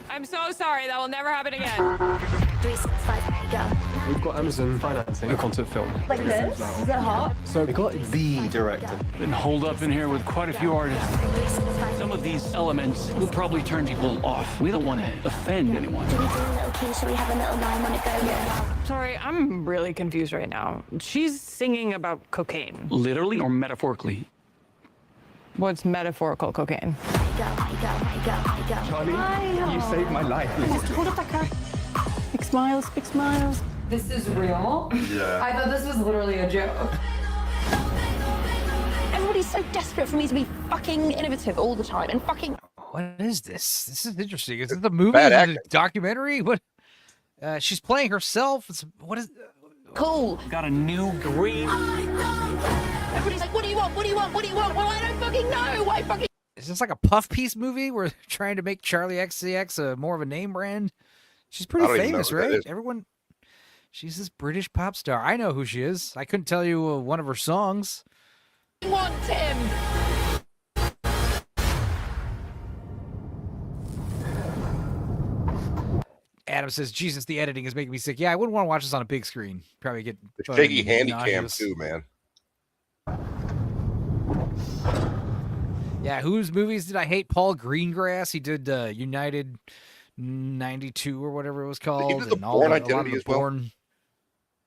I'm so sorry. That will never happen again. 365, go. We've got Amazon financing a concert film. Like this? Is that hot? So we got the director. Been holed up in here with quite a few artists. Some of these elements will probably turn people off. We don't want to offend anyone. Do we do a little key? Should we have a little line on it go? Yeah. Sorry, I'm really confused right now. She's singing about cocaine. Literally or metaphorically? What's metaphorical cocaine? Charlie, you saved my life. Hold it back. Big smiles, big smiles. This is real? Yeah. I thought this was literally a joke. Everybody's so desperate for me to be fucking innovative all the time and fucking. What is this? This is interesting. Is it the movie? Is it a documentary? What? She's playing herself. What is? Cool. Got a new green. Everybody's like, what do you want? What do you want? What do you want? Well, I don't fucking know. Why fucking? Is this like a puff piece movie where they're trying to make Charlie XCX more of a name brand? She's pretty famous, right? Everyone. She's this British pop star. I know who she is. I couldn't tell you one of her songs. Want him. Adam says, Jesus, the editing is making me sick. Yeah, I wouldn't want to watch this on a big screen. Probably get the shaky handy cam too, man. Yeah, whose movies did I hate? Paul Greengrass. He did United 92 or whatever it was called. He did the Bourne Identity as well.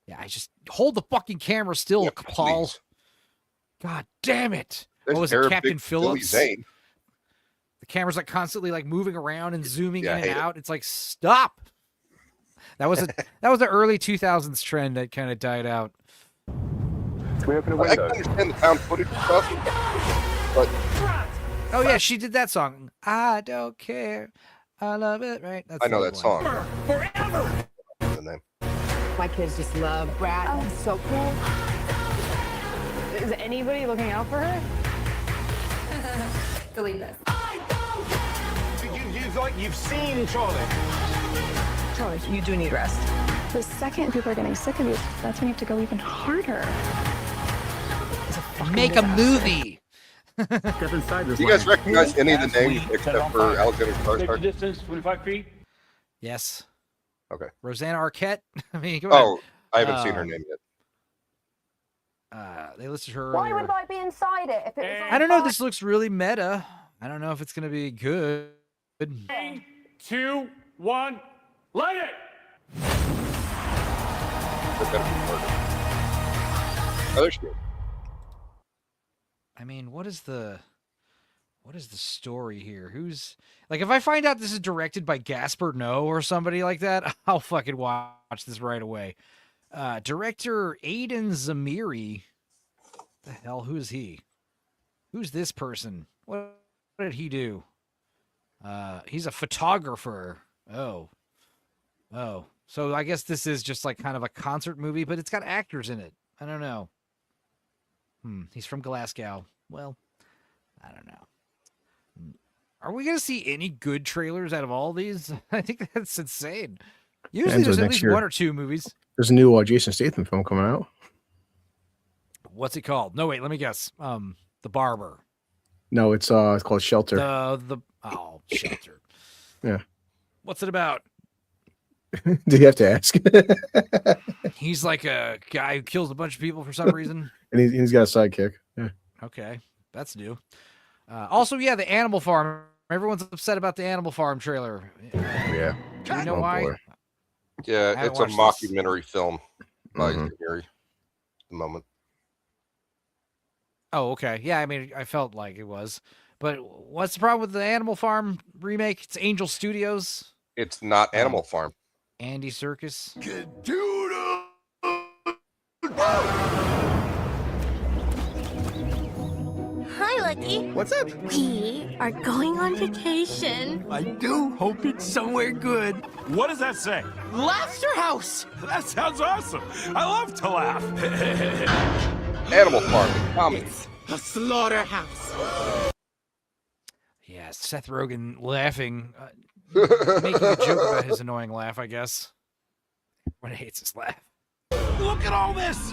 Yeah, I just hold the fucking camera still, yeah, Paul. Please. God damn it! What was it, Captain Phillips? The camera's like constantly like moving around and zooming in and out. It's like stop. That was the early 2000s trend that kind of died out. Can we open a window? I can understand the found footage stuff, but oh yeah, she did that song. I don't care. I love it. Right? That's I know that song. Forever. The name. My kids just love Brat. Oh, so cool. Is anybody looking out for her? Delete this. You've seen Charlie. Charlie, you do need rest. The second people are getting sick of you, that's when you have to go even harder. Make a movie. Step inside this. Do you guys recognize any of the names except for Alexander Skarsgård? Distance 25 feet. Yes. Okay. Rosanna Arquette. I mean, come on. Oh, I haven't seen her name yet. They listed her Why earlier. would I be inside it if it was I don't know. This looks really meta. I don't know if it's going to be good. 3, 2, 1, light it! I mean, what is the story here? Who's like, if I find out this is directed by Gaspar Noé or somebody like that, I'll fucking watch this right away. Director Aiden Zamiri. The hell, who is he? Who's this person? What did he do? He's a photographer. Oh. So I guess this is just like kind of a concert movie, but it's got actors in it. I don't know. He's from Glasgow. Well, I don't know. Are we going to see any good trailers out of all these? I think that's insane. Usually there's at least one or two movies. There's a new Jason Statham film coming out. What's it called? No, wait, let me guess. The Barber. No, it's called Shelter. Shelter. Yeah. What's it about? Do you have to ask? He's like a guy who kills a bunch of people for some reason. And he's got a sidekick. Yeah. Okay, that's new. Also, yeah, the Animal Farm. Everyone's upset about the Animal Farm trailer. Yeah. Do you know why? Boy. Yeah, it's a mockumentary film by Zamiri at the moment. Oh, okay. Yeah, I mean, I felt like it was. But what's the problem with the Animal Farm remake? It's Angel Studios. It's not Animal Farm. Andy Serkis. Hi, Lucky. What's up? We are going on vacation. I do hope it's somewhere good. What does that say? Laughter House. That sounds awesome. I love to laugh. Animal Farm. Tommy. A slaughterhouse. Yeah, Seth Rogen laughing, making a joke about his annoying laugh, I guess. Everyone hates his laugh. Look at all this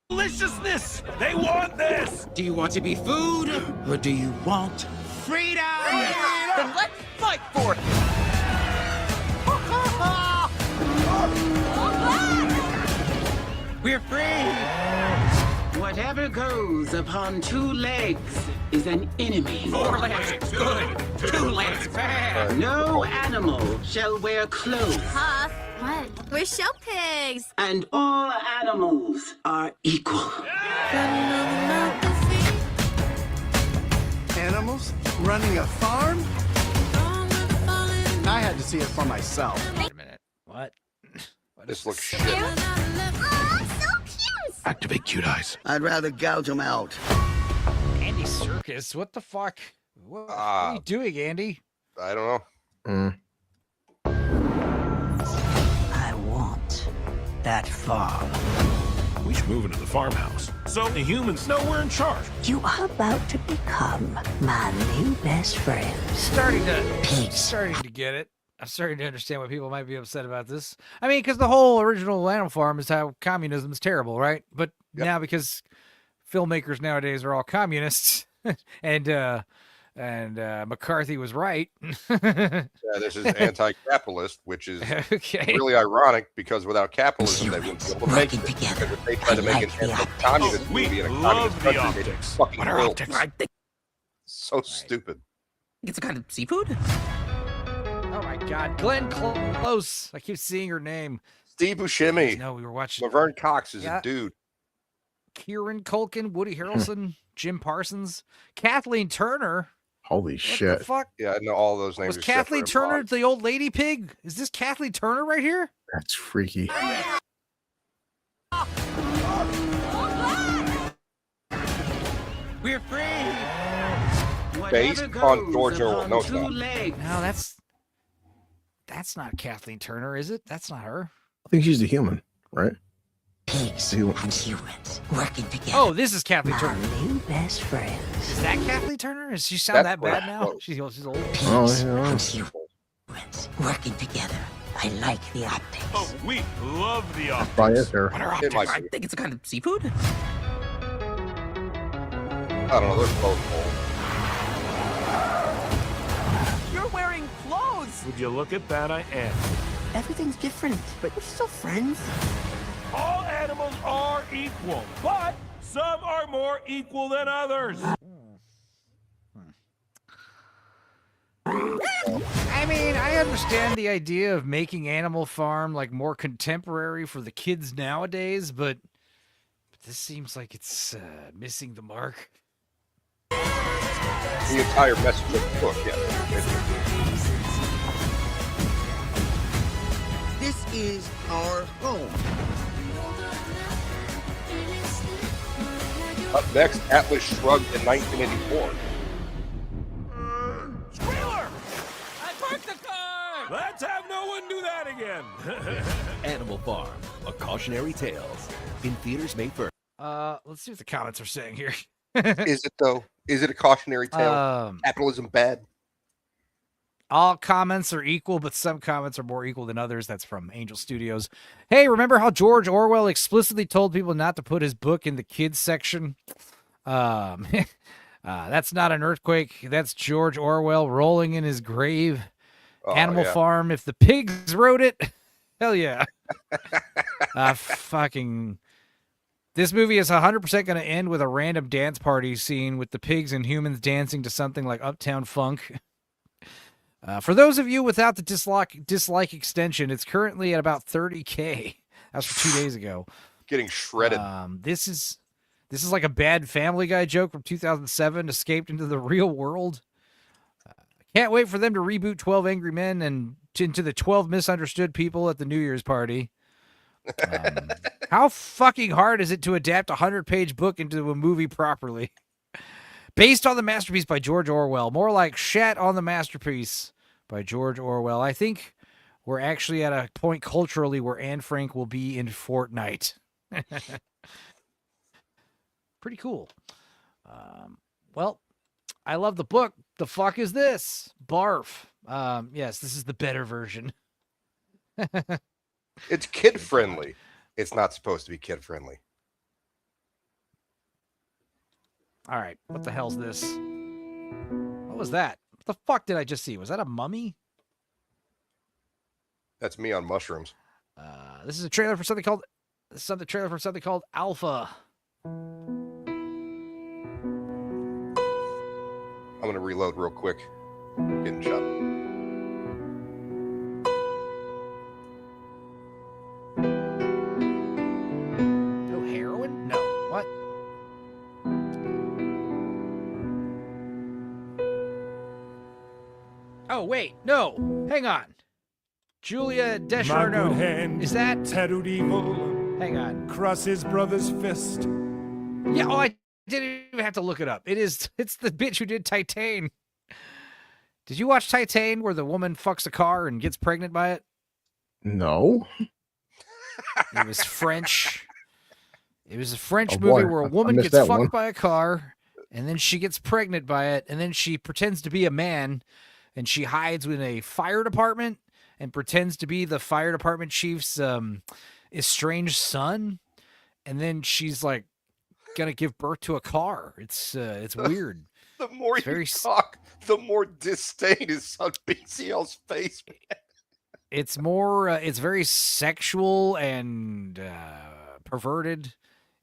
deliciousness. They want this. Do you want to be food or do you want freedom? Then let's fight for it. We're free. Whatever goes upon 2 legs is an enemy. 4 legs, good. 2 legs, bad. No animal shall wear clothes. Huh? What? We're show pigs. And all animals are equal. Animals running a farm? I had to see it for myself. Wait a minute. What? This looks shit. Oh, so cute. Activate cute eyes. I'd rather gouge them out. Andy Serkis? What the fuck? What are you doing, Andy? I don't know. I want that farm. We should move into the farmhouse. So the humans know we're in charge. You are about to become my new best friend. Starting to get it. I'm starting to understand why people might be upset about this. I mean, because the whole original Animal Farm is how communism is terrible, right? But now because filmmakers nowadays are all communists, and McCarthy was right. Yeah, this is anti-capitalist, which is really ironic because without capitalism, they wouldn't be able to make it. Because if they tried to make an anti-communist movie in a communist country, they'd fucking will. So stupid. It's a kind of seafood? Oh my God, Glenn Close. I keep seeing her name. Steve Buscemi. No, we were watching. Laverne Cox is a dude. Kieran Culkin, Woody Harrelson, Jim Parsons, Kathleen Turner. Holy shit! What the fuck? Yeah, I know all those names. Was Kathleen Turner the old lady pig? Is this Kathleen Turner right here? That's freaky. We're free. Based on George Orwell. No, it's not. No, that's not Kathleen Turner, is it? That's not her. I think she's the human, right? Pigs and humans working together. Oh, this is Kathleen Turner. My new best friends. Is that Kathleen Turner? Does she sound that bad now? She's old. Pigs and humans working together. I like the optics. Oh, we love the optics. Probably is her. What are optics? I think it's a kind of seafood. I don't know. They're both old. You're wearing clothes. Would you look at that? I am. Everything's different, but we're still friends. All animals are equal, but some are more equal than others. I mean, I understand the idea of making Animal Farm like more contemporary for the kids nowadays, but this seems like it's missing the mark. The entire message of the book, yeah. This is our home. Up next, Atlas Shrugged in 1984. Squealer! I parked the car! Let's have no one do that again. Animal Farm, A Cautionary Tales. In theaters May 1st. Let's see what the comments are saying here. Is it though? Is it a cautionary tale? Capitalism bad? All comments are equal, but some comments are more equal than others. That's from Angel Studios. Hey, remember how George Orwell explicitly told people not to put his book in the kids section? That's not an earthquake. That's George Orwell rolling in his grave. Animal Farm. If the pigs wrote it, hell yeah. Fucking. This movie is 100% going to end with a random dance party scene with the pigs and humans dancing to something like Uptown Funk. For those of you without the dislike extension, it's currently at about 30K. That's from 2 days ago. Getting shredded. This is like a bad Family Guy joke from 2007 escaped into the real world. Can't wait for them to reboot 12 Angry Men and into the 12 Misunderstood People at the New Year's party. How fucking hard is it to adapt a 100-page book into a movie properly? Based on the masterpiece by George Orwell. More like shat on the masterpiece by George Orwell. I think we're actually at a point culturally where Anne Frank will be in Fortnite. Pretty cool. Well, I love the book. The fuck is this? Barf. Yes, this is the better version. It's kid-friendly. It's not supposed to be kid-friendly. All right, what the hell's this? What was that? What the fuck did I just see? Was that a mummy? That's me on mushrooms. This is a trailer for something called Alpha. I'm gonna reload real quick. Getting shot. No heroin? No. What? Oh, wait. No. Hang on. Julia Descharneau. Is that? Tattooed evil. Hang on. Cross his brother's fist. Yeah, oh, I didn't even have to look it up. It's the bitch who did Titane. Did you watch Titane where the woman fucks a car and gets pregnant by it? No. It was French. It was a French movie where a woman gets fucked by a car and then she gets pregnant by it and then she pretends to be a man and she hides in a fire department and pretends to be the fire department chief's estranged son. And then she's like gonna give birth to a car. It's weird. The more you talk, the more disdain is on BCL's face. It's more, it's very sexual and perverted.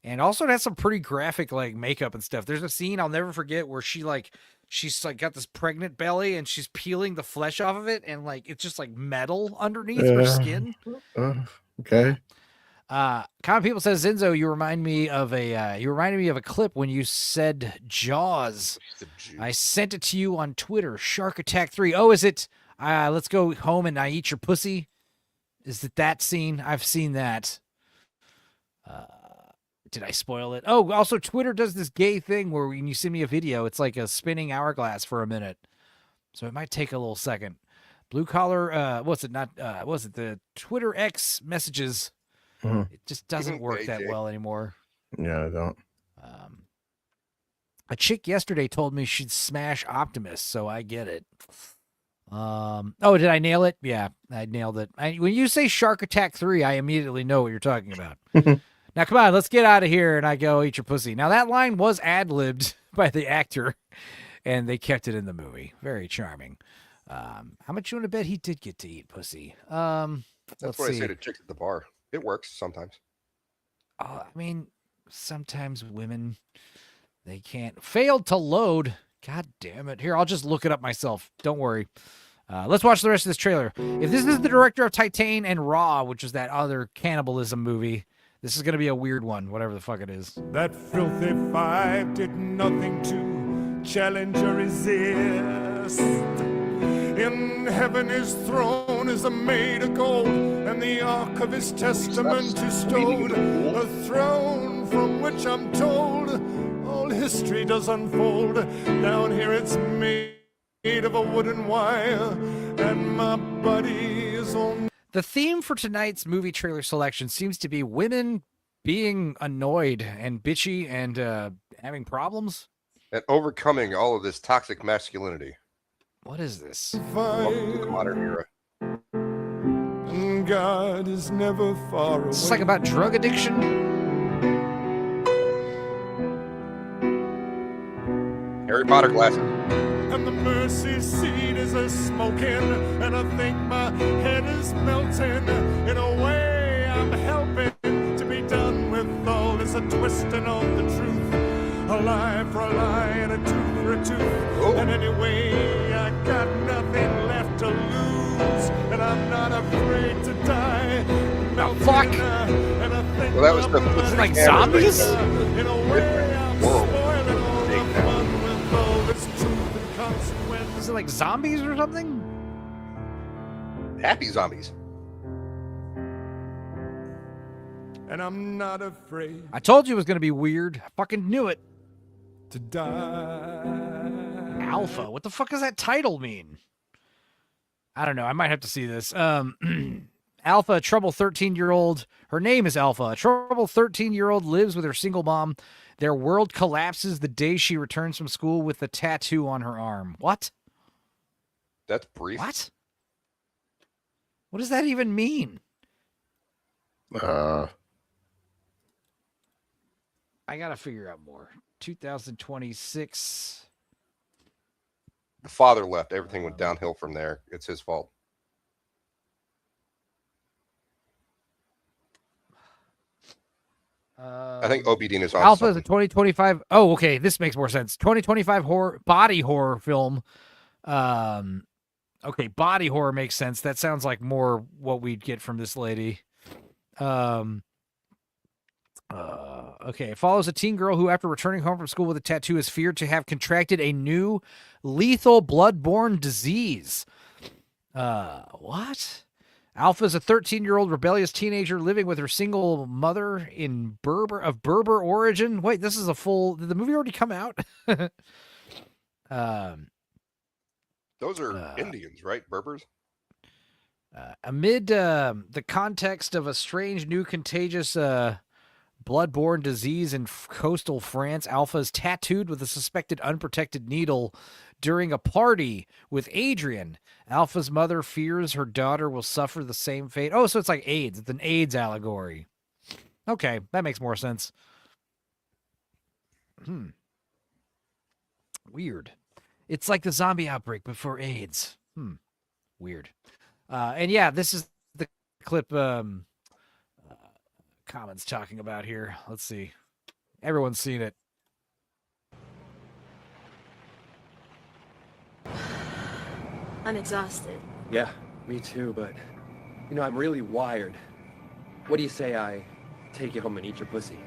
And also it has some pretty graphic like makeup and stuff. There's a scene I'll never forget where she's got this pregnant belly and she's peeling the flesh off of it. And like, it's just like metal underneath her skin. Okay. Common People says, Zinzo, you reminded me of a clip when you said Jaws. I sent it to you on Twitter. Shark Attack 3. Oh, is it? Let's go home and I eat your pussy. Is it that scene? I've seen that. Did I spoil it? Oh, also Twitter does this gay thing where when you send me a video, it's like a spinning hourglass for a minute. So it might take a little second. Blue collar, what's it? The Twitter X messages. It just doesn't work that well anymore. Yeah, I don't. A chick yesterday told me she'd smash Optimus, so I get it. Oh, did I nail it? Yeah, I nailed it. When you say Shark Attack 3, I immediately know what you're talking about. Now, come on, let's get out of here, and I go eat your pussy. Now, that line was ad-libbed by the actor, and they kept it in the movie. Very charming. How much you want to bet he did get to eat pussy? That's Let's what I see. say to chicks at the bar. It works sometimes. I mean, sometimes women, they can't. Failed to load. God damn it. Here, I'll just look it up myself. Don't worry. Let's watch the rest of this trailer. If this is the director of Titan and Raw, which is that other cannibalism movie, this is going to be a weird one, whatever the fuck it is. That filthy five did nothing to challenge or resist. In heaven his throne is made of gold, and the ark of his testament is stowed. A throne from which I'm told all history does unfold. Down here it's made of a wooden wire, and my buddy is on. The theme for tonight's movie trailer selection seems to be women being annoyed and bitchy and having problems. And overcoming all of this toxic masculinity. What is this? Welcome to the modern era. And God is never far away. It's like about drug addiction. Harry Potter glasses. And the mercy seat is a smoking, and I think my head is melting. In a way, I'm helping to be done with all this twisting of the truth. A lie for a lie and a tooth for a tooth. And anyway, I got nothing left to lose, and I'm not afraid to die. Fuck. And I think Well, that was the This is like zombies? in a way, I'm Whoa. spoiling all the fun with all this truth and consequence. Is it like zombies or something? Happy zombies. And I'm not afraid I told you it was going to be weird. I fucking knew it. to die. Alpha. What the fuck does that title mean? I don't know. I might have to see this. Alpha, a troubled 13-year-old. Her name is Alpha. A troubled 13-year-old lives with her single mom. Their world collapses the day she returns from school with a tattoo on her arm. What? That's brief. What? What does that even mean? I gotta figure out more. 2026. The father left. Everything went downhill from there. It's his fault. I think Obedien is on Alpha is a something. 2025. Oh, okay. This makes more sense. 2025 body horror film. Okay, body horror makes sense. That sounds like more what we'd get from this lady. Okay, it follows a teen girl who, after returning home from school with a tattoo, is feared to have contracted a new lethal blood-borne disease. What? Alpha is a 13-year-old rebellious teenager living with her single mother in Berber origin. Wait, this is a full... Did the movie already come out? Those are Indians, right? Berbers? Amid the context of a strange new contagious blood-borne disease in coastal France, Alpha is tattooed with a suspected unprotected needle during a party with Adrian. Alpha's mother fears her daughter will suffer the same fate. Oh, so it's like AIDS. It's an AIDS allegory. Okay, that makes more sense. Weird. It's like the zombie outbreak before AIDS. Weird. And yeah, this is the clip Common's talking about here. Let's see. Everyone's seen it. I'm exhausted. Yeah, me too, but, you know, I'm really wired. What do you say I take you home and eat your pussy?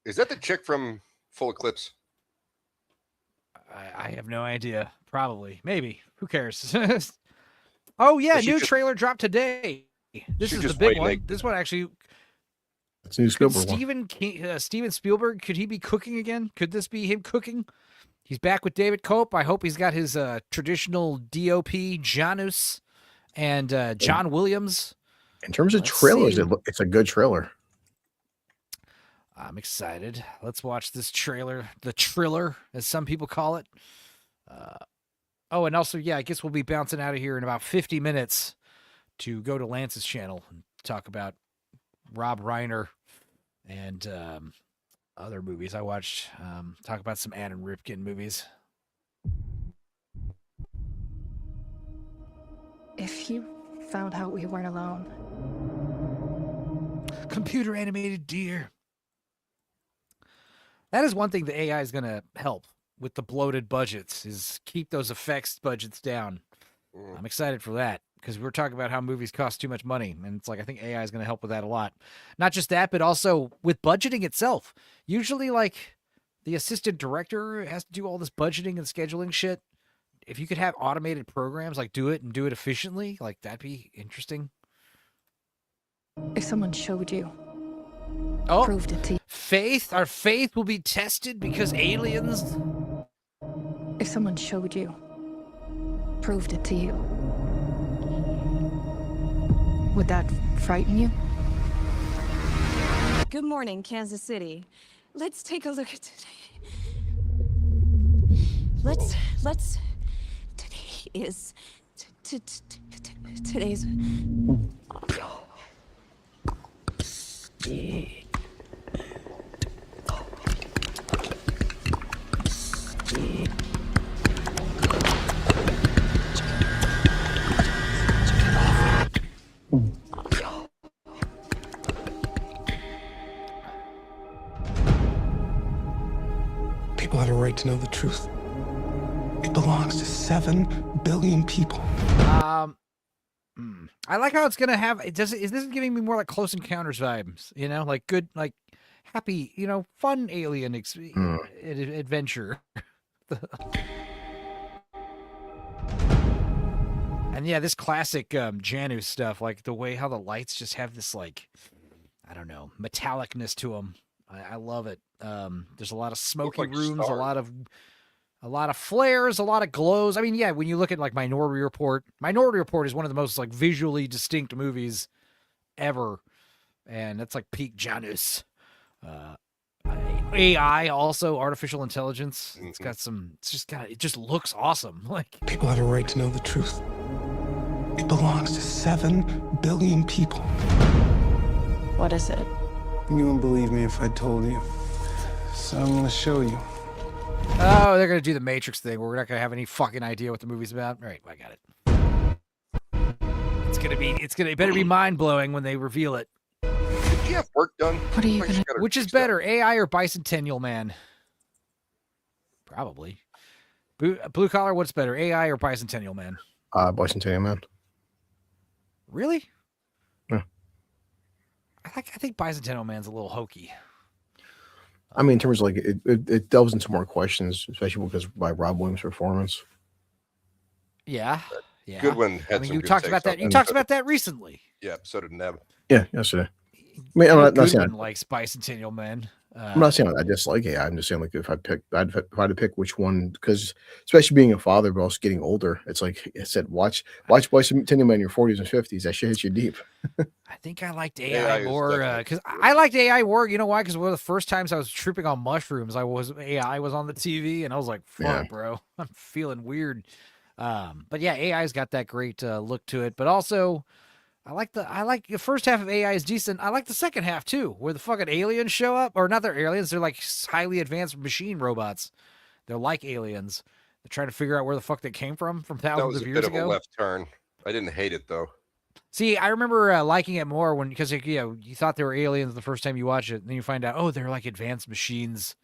Is that the chick from Full Eclipse? I have no idea. Probably. Maybe. Who cares? Oh, yeah. New trailer dropped today. This is the big one. This one actually... It's a new Spielberg one. Steven Spielberg, could he be cooking again? Could this be him cooking? He's back with David Cope. I hope he's got his traditional DOP, Janus, and John Williams. In terms of trailers, it's a good trailer. I'm excited. Let's watch this trailer. The Triller, as some people call it. Oh, and also, yeah, I guess we'll be bouncing out of here in about 50 minutes to go to Lance's channel and talk about Rob Reiner and other movies I watched. Talk about some Anne and Ripken movies. If you found out we weren't alone. Computer animated deer. That is one thing the AI is going to help with the bloated budgets, is keep those effects budgets down. I'm excited for that, because we were talking about how movies cost too much money, and it's like, I think AI is going to help with that a lot. Not just that, but also with budgeting itself. Usually, like, the assistant director has to do all this budgeting and scheduling shit. If you could have automated programs, like, do it efficiently, like, that'd be interesting. If someone showed you, Oh, proved it to you. our faith will be tested because aliens. If someone showed you, proved it to you, would that frighten you? Good morning, Kansas City. Let's take a look at today. Let's today is today's People have a right to know the truth. It belongs to 7 billion people. I like how it's gonna have. This is giving me more like Close Encounters vibes. You know, like good, like happy, you know, fun alien adventure. And yeah, this classic Janus stuff, like the way how the lights just have this, like, I don't know, metallicness to them. I love it. There's a lot of smoky rooms, a lot of flares, a lot of glows. I mean, yeah, when you look at like Minority Report is one of the most like visually distinct movies ever, and that's like peak Janus. AI also, artificial intelligence. It's got some. It just looks awesome. Like, People have a right to know the truth. It belongs to 7 billion people. What is it? You wouldn't believe me if I told you. So I'm gonna show you. oh, they're gonna do the Matrix thing where we're not gonna have any fucking idea what the movie's about. All right, I got it. It better be mind blowing when they reveal it. Did you have work done? What are you gonna? Which is better, AI or Bicentennial Man? Probably. Blue Collar, what's better, AI or Bicentennial Man? Bicentennial Man. Really? Yeah. I think Bicentennial Man's a little hokey. I mean, in terms of like it delves into more questions, especially because by Rob Williams' performance. Yeah. Goodwin had I mean, some you good talked takes about that. on You it. talked about that recently. Yeah, so did Neb. Yeah, yesterday. I mean, I'm not saying Goodwin likes Bicentennial Man. I'm not saying I dislike it. I'm just saying, like, if I had to pick which one, because especially being a father, but also getting older, it's like I said, watch Bicentennial Man in your 40s and 50s. That shit hits you deep. I think I liked AI more because I liked AI more. You know why? Because one of the first times I was tripping on mushrooms, AI was on the TV, and I was like, "Fuck, bro, I'm feeling weird." But yeah, AI's got that great look to it, but also. I like the first half of AI is decent. I like the second half too, where the fucking aliens show up, or not, they're aliens. They're like highly advanced machine robots. They're like aliens. They're trying to figure out where the fuck they came from thousands of years That was a bit ago. of a left turn. I didn't hate it though. See, I remember liking it more because you thought they were aliens the first time you watch it, and then you find out, oh, they're like advanced machines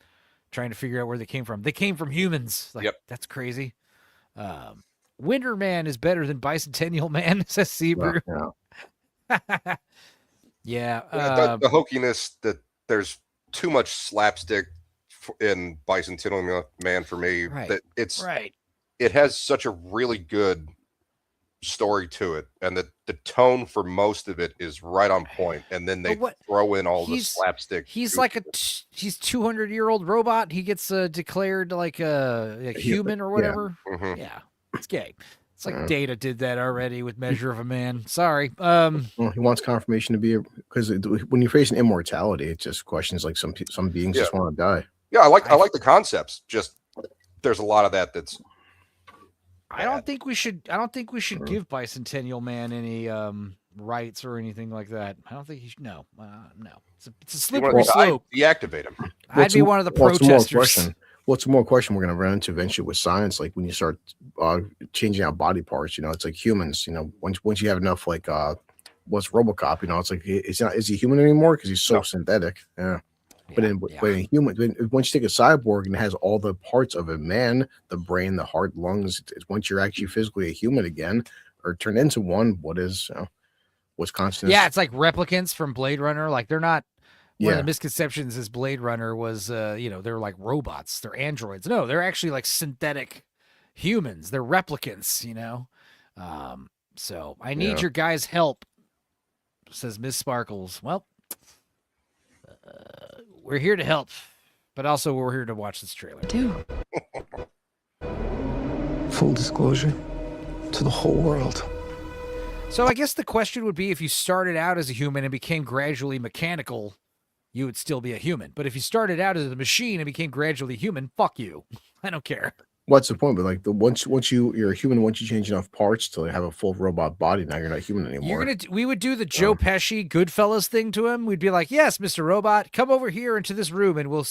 trying to figure out where they came from. They came from humans. Like, that's crazy. Winter Man is better than Bicentennial Man, says Seabrew. Yeah. The hokiness that there's too much slapstick in Bicentennial Man for me. Right. That it's right. It has such a really good story to it, and the tone for most of it is right on point. And then they throw in all the slapstick. He's like he's 200-year-old robot. He gets declared like a human or whatever. Yeah. Mm-hmm. Yeah, it's gay. It's like Data did that already with Measure of a Man. Sorry. Well, he wants confirmation to be, because when you're facing immortality, it just questions like some beings just want to die. Yeah, I like the concepts. Just there's a lot of that's. I don't think we should give Bicentennial Man any rights or anything like that. I don't think he should. No. It's a slippery slope. Deactivate him. I'd be one of the protesters. What's more question we're going to run into eventually with science? Like when you start changing out body parts. You know, it's like humans. You know, once you have enough like what's RoboCop? You know, it's like is he human anymore because he's so synthetic? Yeah. But in once you take a cyborg and it has all the parts of a man, the brain, the heart, lungs, once you're actually physically a human again or turn into one, what's consciousness? Yeah, it's like replicants from Blade Runner. Like they're not. One of the misconceptions is Blade Runner was, they're like robots, they're androids. No, they're actually like synthetic humans. They're replicants, you know. So I need your guys' help, says Miss Sparkles. Well, we're here to help, but also we're here to watch this trailer. Full disclosure to the whole world. So I guess the question would be if you started out as a human and became gradually mechanical, you would still be a human. But if you started out as a machine and became gradually human, fuck you. I don't care. What's the point? But like once you're a human, once you change enough parts to have a full robot body, now you're not human anymore. We would do the Joe Pesci Goodfellas thing to him. We'd be like, yes, Mr. Robot, come over here into this room and we'll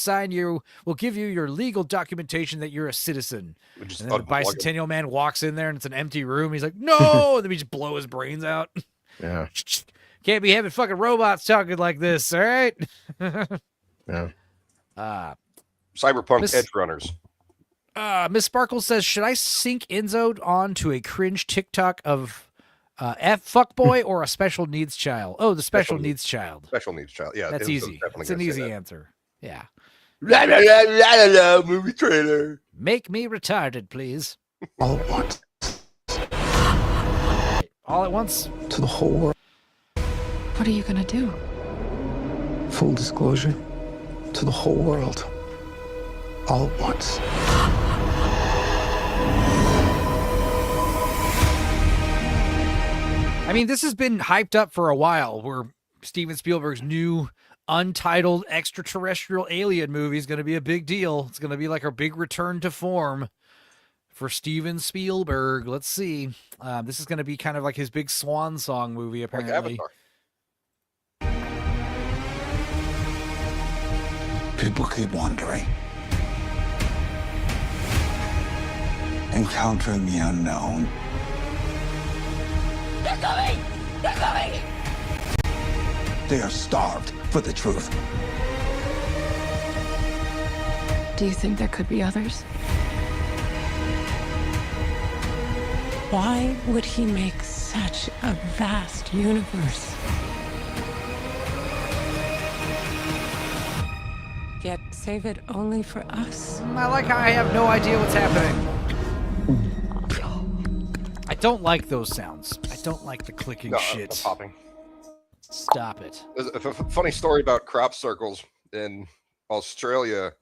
give you your legal documentation that you're a citizen. And then the Bicentennial Man walks in there and it's an empty room. He's like, no, and then we just blow his brains out. Yeah. Can't be having fucking robots talking like this, all right? Yeah. Cyberpunk Edge Runners. Miss Sparkle says, should I sync Enzo on to a cringe TikTok of fuckboy or a special needs child? Oh, the special needs child. Special needs child. Yeah. That's easy. It's an easy answer. Yeah. Movie trailer. Make me retarded, please. All at once. All at once? To the whole world. What are you gonna do? Full disclosure to the whole world. All at once. I mean, this has been hyped up for a while, where Steven Spielberg's new untitled extraterrestrial alien movie is going to be a big deal. It's going to be like a big return to form for Steven Spielberg. Let's see. This is going to be kind of like his big swan song movie, apparently. Like People keep wondering. Encountering the unknown. They're coming! They're coming! They are starved for the truth. Do you think there could be others? Why would he make such a vast universe? Yet save it only for us. I like how I have no idea what's happening. I don't like those sounds. I don't like the clicking shit. The popping. Stop it. There's a funny story about crop circles in Australia.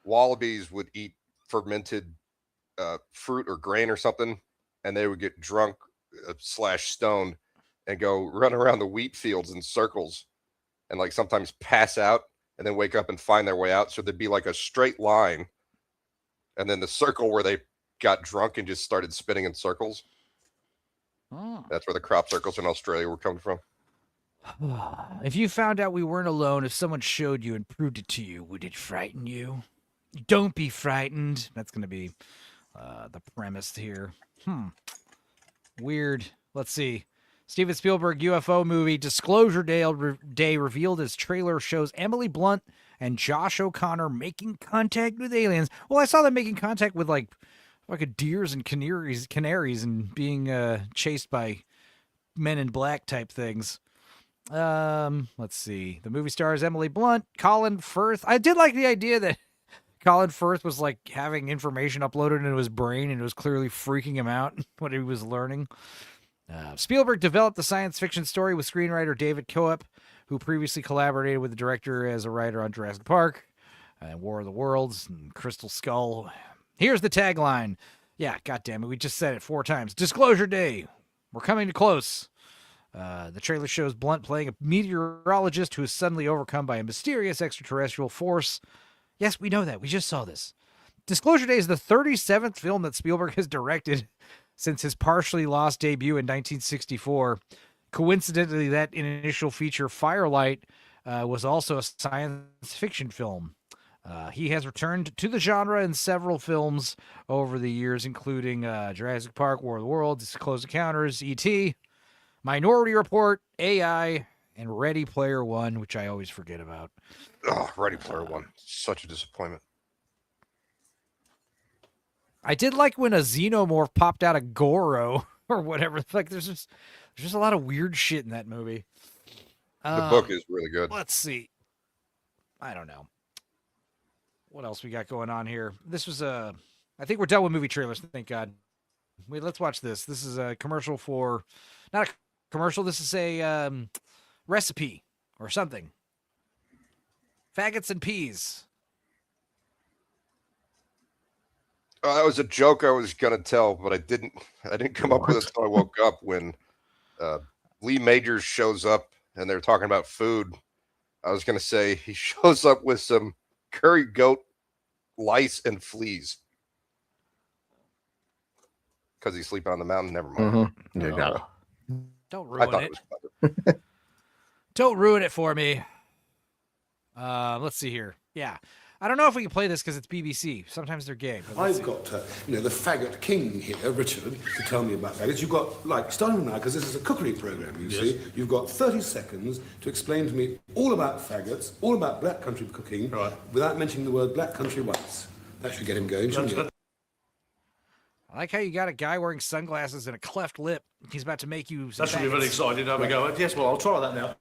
Wallabies would eat fermented fruit or grain or something, and they would get drunk / stoned and go run around the wheat fields in circles and like sometimes pass out and then wake up and find their way out. So there'd be like a straight line and then the circle where they got drunk and just started spinning in circles. Oh. That's where the crop circles in Australia were coming from. If you found out we weren't alone, if someone showed you and proved it to you, would it frighten you? Don't be frightened. That's going to be the premise here. Weird. Let's see. Steven Spielberg UFO movie Disclosure Day revealed as trailer shows Emily Blunt and Josh O'Connor making contact with aliens. Well, I saw them making contact with like deers and canaries and being chased by men in black type things. Let's see. The movie stars Emily Blunt, Colin Firth. I did like the idea that Colin Firth was like having information uploaded into his brain and it was clearly freaking him out what he was learning. Spielberg developed the science fiction story with screenwriter David Coep, who previously collaborated with the director as a writer on Jurassic Park, and War of the Worlds, and Crystal Skull. Here's the tagline. Yeah, goddammit, we just said it 4 times. Disclosure Day. We're coming to close. The trailer shows Blunt playing a meteorologist who is suddenly overcome by a mysterious extraterrestrial force. Yes, we know that. We just saw this. Disclosure Day is the 37th film that Spielberg has directed since his partially lost debut in 1964. Coincidentally, that initial feature, Firelight, was also a science fiction film. He has returned to the genre in several films over the years, including Jurassic Park, War of the Worlds, Close Encounters, E.T., Minority Report, AI, and Ready Player One, which I always forget about. Oh, Ready Player One. Such a disappointment. I did like when a xenomorph popped out of Goro or whatever. Like, there's just a lot of weird shit in that movie. The book is really good. Let's see. I don't know. What else we got going on here? This was I think we're done with movie trailers, thank God. Wait, let's watch this. This is a commercial for, not a commercial, this is a recipe or something. Faggots and peas. Oh, that was a joke I was gonna tell, but I didn't come up with it until I woke up when Lee Majors shows up and they're talking about food. I was gonna say he shows up with some curry goat lice and fleas because he's sleeping on the mountain. Never mind. Mm-hmm. Don't ruin it. Don't ruin it for me. Let's see here. Yeah. I don't know if we can play this because it's BBC. Sometimes they're gay. I've got, the faggot king here, Richard, to tell me about faggots. You've got, starting now, because this is a cookery program, you see. You've got 30 seconds to explain to me all about faggots, all about black country cooking, without mentioning the word black country once. That should get him going, shouldn't it? I like how you got a guy wearing sunglasses and a cleft lip. He's about to make you some That should be very exciting. Have a go. Yes, well, I'll try that now.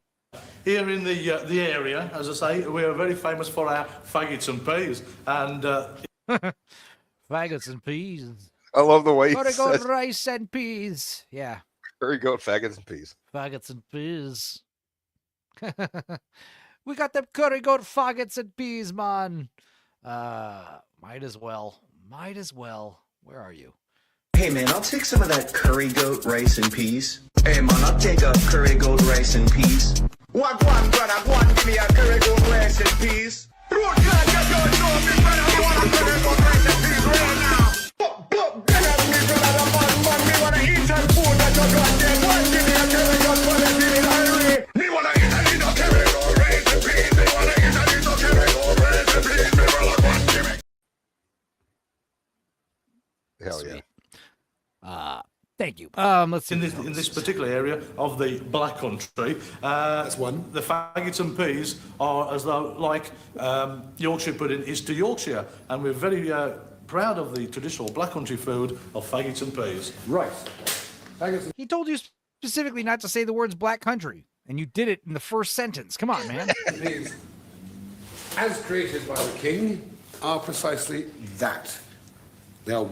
Here in the area, as I say, we are very famous for our faggots and peas. And faggots and peas. I love the way he Curry says goat rice and peas. Yeah. curry goat, faggots, and peas. Faggots and peas. We got them curry goat faggots and peas, man. Might as well. Where are you? Hey man, I'll take some of that curry goat rice and peas. Hey man, I'll take a curry goat rice and peas. What one, brother? One, give me a curry goat rice and peas. Road clan, you don't know me, brother. I want a curry goat rice and peas right now. Get up, me brother, the man, me wanna eat that food that you got there. One, give me a curry goat for the feeling hungry. Me wanna eat a little curry goat rice and peas. Me wanna eat a little curry goat rice and peas. Me brother, one, give me. Hell yeah. Thank you. Let's see. in this particular area of the Black Country, that's one. The faggots and peas are as though like Yorkshire pudding is to Yorkshire, and we're very proud of the traditional Black Country food of faggots and peas. Right. He told you specifically not to say the words black country, and you did it in the first sentence. Come on, man. These, as created by the king, are precisely that. They are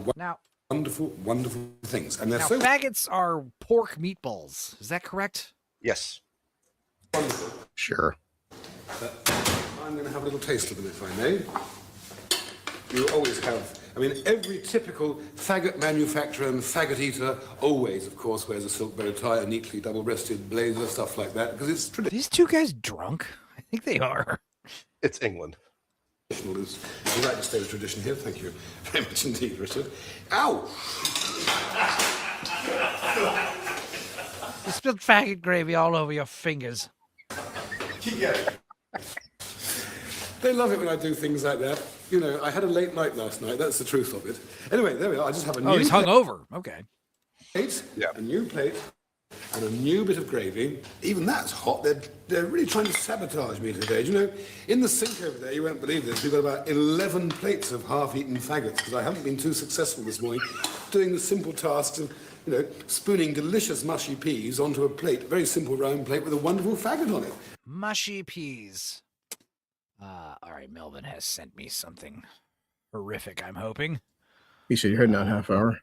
wonderful, wonderful things. And they're Now, so faggots are pork meatballs. Is that correct? Yes. wonderful. Sure. I'm going to have a little taste of them, if I may. You always have, every typical faggot manufacturer and faggot eater always, of course, wears a silk bow tie, a neatly double-breasted blazer, stuff like that, because it's traditional. These two guys drunk? I think they are. It's England. You'd like to stay with tradition here? Thank you very much indeed, Richard. Ow! You spilled faggot gravy all over your fingers. They love it when I do things like that. I had a late night last night. That's the truth of it. Anyway, there we are. I just have a new he's hungover. Okay. plate, a new plate, and a new bit of gravy. Even that's hot. They're really trying to sabotage me today. In the sink over there, you won't believe this, we've got about 11 plates of half-eaten faggots because I haven't been too successful this morning doing the simple tasks of, spooning delicious mushy peas onto a plate, a very simple round plate with a wonderful faggot on it. Mushy peas. All right, Melvin has sent me something horrific, I'm hoping. He said you're heading out half hour.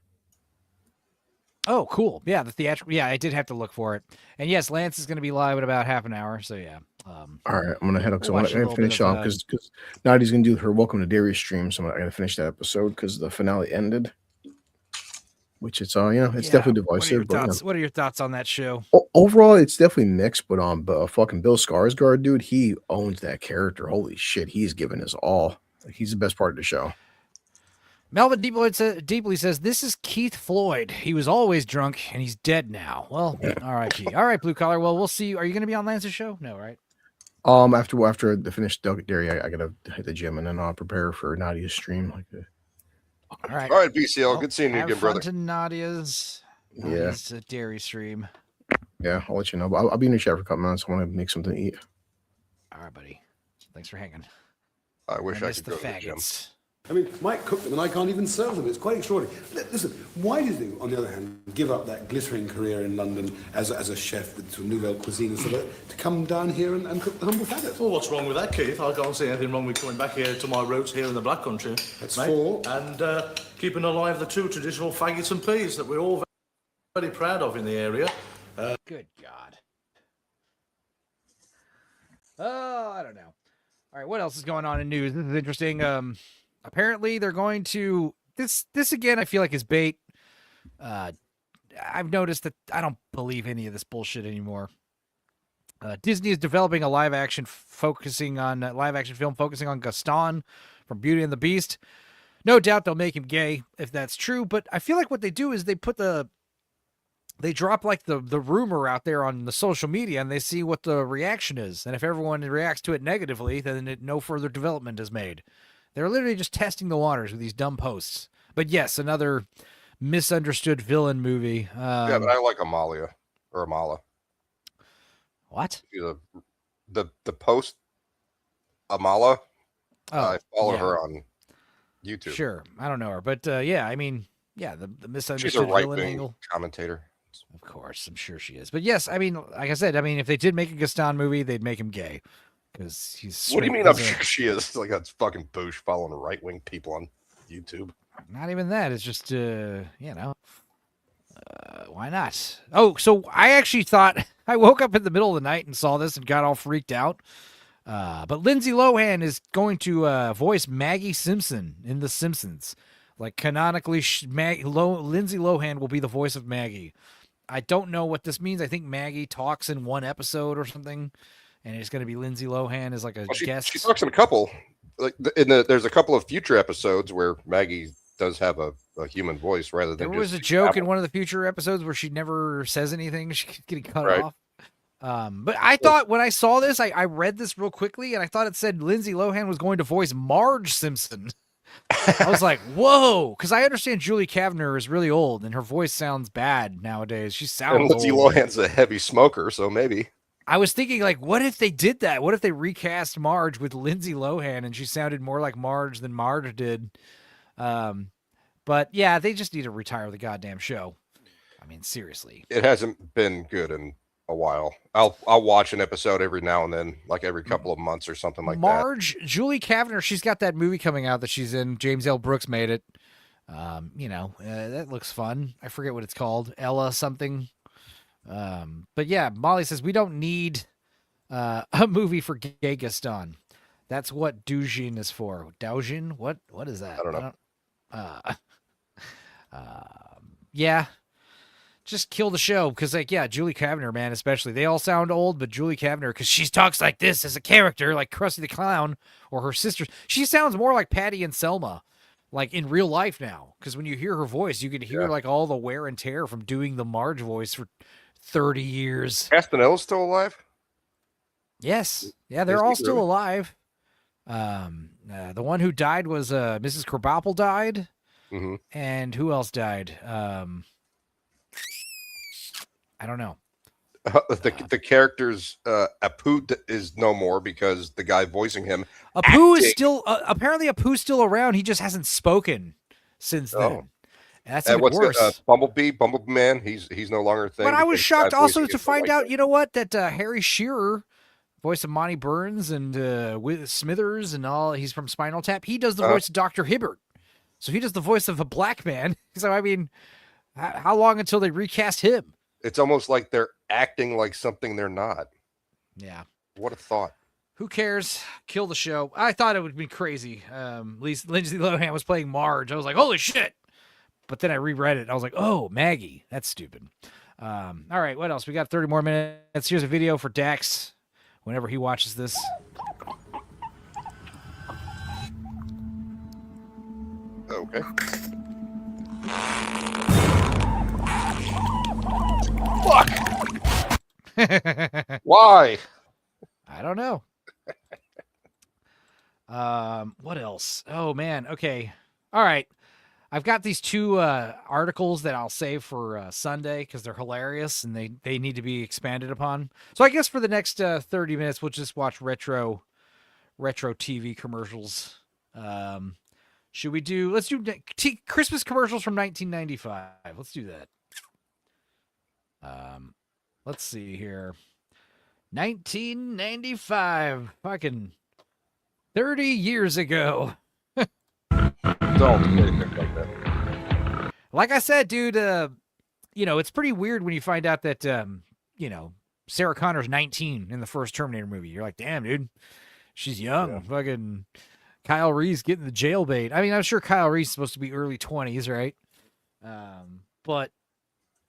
Oh, cool. Yeah, the theatrical. Yeah, I did have to look for it. And yes, Lance is going to be live in about half an hour. So yeah. All right, I'm gonna head up. So we'll I gotta finish off because Nadia's gonna do her Welcome to Dairy stream. So I gotta finish that episode because the finale ended. Which it's it's definitely divisive. What are your thoughts on that show? Overall, it's definitely mixed. But fucking Bill Skarsgård, dude, he owns that character. Holy shit, he's given his all. He's the best part of the show. Melvin deeply says, this is Keith Floyd. He was always drunk, and he's dead now. Well, all right, G. All right, Blue Collar. Well, we'll see. Are you going to be on Lance's show? No, right? After I finish dairy, I gotta hit the gym and then I'll prepare for Nadia's stream. All right. All right, BCL. Good seeing you again, brother. Have fun to Nadia's dairy stream. Yeah, I'll let you know. But I'll be in the chat for a couple minutes. I want to make something to eat. All right, buddy. Thanks for hanging. I wish I could the go to the gym. faggots. I mean, Mike cooked them and I can't even serve them. It's quite extraordinary. Listen, why did you, on the other hand, give up that glittering career in London as a chef with sort of nouvelle cuisine and so to come down here and cook the humble faggots? Well, what's wrong with that, Keith? I can't see anything wrong with coming back here to my roots here in the Black Country. That's mate, four. And keeping alive the two traditional faggots and peas that we're all very proud of in the area. Good God. Oh, I don't know. All right, what else is going on in news? This is interesting. Apparently, they're going to this again. I feel like is bait. I've noticed that I don't believe any of this bullshit anymore. Disney is developing a live action film focusing on Gaston from Beauty and the Beast. No doubt they'll make him gay if that's true, but I feel like what they do is they drop like the rumor out there on the social media and they see what the reaction is. And if everyone reacts to it negatively, then no further development is made. They're literally just testing the waters with these dumb posts. But yes, another misunderstood villain movie. Yeah, but I like Amalia or Amala. What? The post Amala. Oh, I follow her on YouTube. Sure, I don't know her, but yeah, I mean, yeah, the misunderstood She's a villain right-wing angle. commentator. Of course, I'm sure she is. But yes, I mean, like I said, if they did make a Gaston movie, they'd make him gay because he's. What do you mean? I'm sure she is. It's like that's fucking Bush following right-wing people on YouTube. Not even that. It's just why not? Oh, so I actually thought I woke up in the middle of the night and saw this and got all freaked out. But Lindsay Lohan is going to voice Maggie Simpson in The Simpsons. Like canonically, Lindsay Lohan will be the voice of Maggie. I don't know what this means. I think Maggie talks in one episode or something, and it's going to be Lindsay Lohan as like a guest. She talks in a couple. Like there's a couple of future episodes where Maggie does have a human voice rather than. There was a joke in one of the future episodes where she never says anything. She keeps getting cut off. But I thought when I saw this, I read this real quickly, and I thought it said Lindsay Lohan was going to voice Marge Simpson. I was like, whoa, because I understand Julie Kavner is really old, and her voice sounds bad nowadays. She sounds and Lindsay old. Lohan's a heavy smoker, so maybe. I was thinking, like, what if they did that? What if they recast Marge with Lindsay Lohan, and she sounded more like Marge than Marge did? But yeah, they just need to retire the goddamn show. I mean, seriously. It hasn't been good in a while. I'll watch an episode every now and then, like every couple of months or something like Marge, Julie Kavner, she's got that movie coming out that she's in. James L. Brooks made it. That looks fun. I forget what it's called. Ella something. But yeah, Molly says we don't need a movie for gay Gaston. That's what Doujin is for. Doujin? What is that? I don't know. Yeah. Just kill the show because, like, yeah, Julie Kavner, man, especially. They all sound old, but Julie Kavner, because she talks like this as a character, like Krusty the Clown or her sisters. She sounds more like Patty and Selma, like in real life now. Because when you hear her voice, you can hear like all the wear and tear from doing the Marge voice for 30 years. Castanella's still alive? Yes. Yeah, they're all still alive. The one who died was Mrs. Krabappel died. Mm-hmm. And who else died? I don't know. The character's Apu is no more because the guy voicing him. Apu is still apparently Apu's still around. He just hasn't spoken since then. Oh. And that's even worse. Bumblebee Man. He's no longer a thing. But I was shocked also to find out, you know what, that Harry Shearer, voice of Monty Burns and with Smithers and all, he's from Spinal Tap. He does the voice of Dr. Hibbert. So he does the voice of a black man. So I mean, how long until they recast him? It's almost like they're acting like something they're not. Yeah. What a thought. Who cares? Kill the show. I thought it would be crazy. At least Lindsay Lohan was playing Marge. I was like, holy shit. But then I reread it. I was like, oh, Maggie. That's stupid. All right, what else? We got 30 more minutes. Here's a video for Dax whenever he watches this. Okay. Fuck! Why? I don't know. What else? Oh man. Okay. All right. I've got these two articles that I'll save for Sunday because they're hilarious and they need to be expanded upon. So I guess for the next 30 minutes, we'll just watch retro TV commercials. Should we do? Let's do Christmas commercials from 1995. Let's do that. Let's see here. 1995, fucking 30 years ago. Like I said, dude, it's pretty weird when you find out that, Sarah Connor's 19 in the first Terminator movie. You're like, damn, dude, she's young. Yeah. Fucking Kyle Reese getting the jailbait. I mean, I'm sure Kyle Reese is supposed to be early 20s, right? But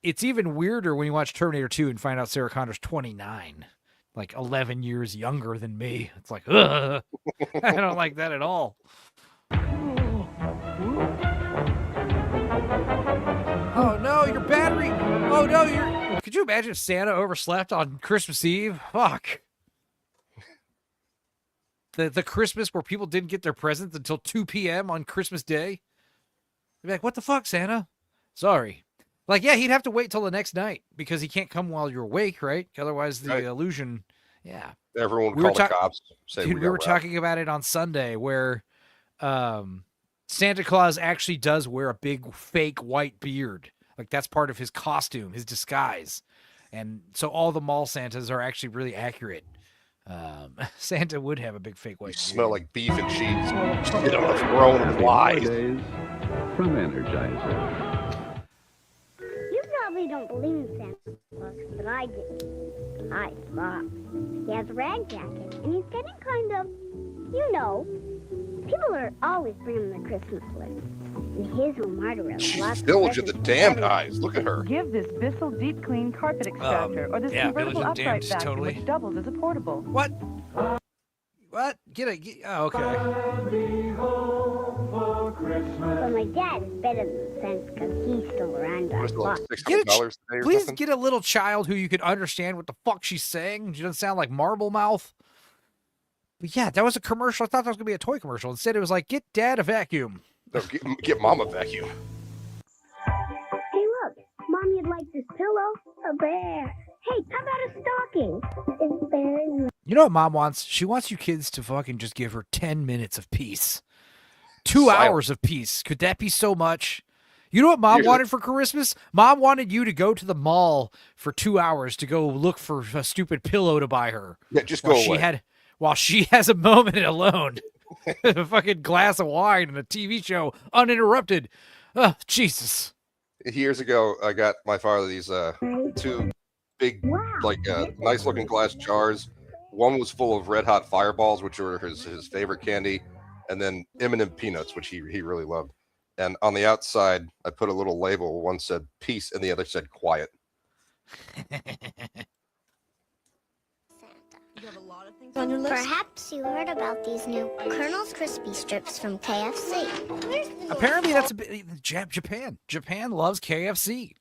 it's even weirder when you watch Terminator 2 and find out Sarah Connor's 29, like 11 years younger than me. It's like, ugh. I don't like that at all. Oh no, your battery. Oh no, could you imagine if Santa overslept on Christmas Eve? Fuck. The Christmas where people didn't get their presents until 2 p.m. on Christmas Day. They'd be like, what the fuck, Santa? Sorry. Like, yeah, he'd have to wait till the next night because he can't come while you're awake, right? Otherwise, the illusion, yeah. Everyone would call the cops. Say we were talking about it on Sunday where Santa Claus actually does wear a big fake white beard. Like, that's part of his costume, his disguise. And so all the mall Santas are actually really accurate. Santa would have a big fake white beard. Smell like beef and cheese. Sit on the throne and fly. From Energizer. You probably don't believe in Santa Claus, but I do. Hi, Bob. He has a rag jacket, and he's getting kind of, people are always bringing the Christmas list. And his home are lots Village of the Damned eyes. Look at her. Give this Bissell Deep Clean Carpet Extractor or this convertible upright vacuum, totally. Which doubles as a portable. What? Oh, okay. But my dad is better than sense because he's still around on the block. Please get a little child who you can understand what the fuck she's saying. She doesn't sound like Marble Mouth. But yeah, that was a commercial. I thought that was going to be a toy commercial. Instead, it was like, get dad a vacuum. No, get mom a vacuum. Hey, look. Mom, you'd like this pillow? A bear. Hey, how about a stocking? It's bear. You know what mom wants? She wants you kids to fucking just give her 10 minutes of peace. 2 hours of peace. Could that be so much? You know what mom wanted for Christmas? Mom wanted you to go to the mall for 2 hours to go look for a stupid pillow to buy her. Yeah, just go away. While she has a moment alone. A fucking glass of wine and a TV show uninterrupted. Oh, Jesus. Years ago, I got my father these two big, nice looking glass jars. One was full of Red Hot Fireballs, which were his favorite candy, and then M&M peanuts, which he really loved. And on the outside, I put a little label. One said peace, and the other said quiet. Perhaps you heard about these new Colonel's Crispy Strips from KFC. Apparently, that's Japan. Japan loves KFC.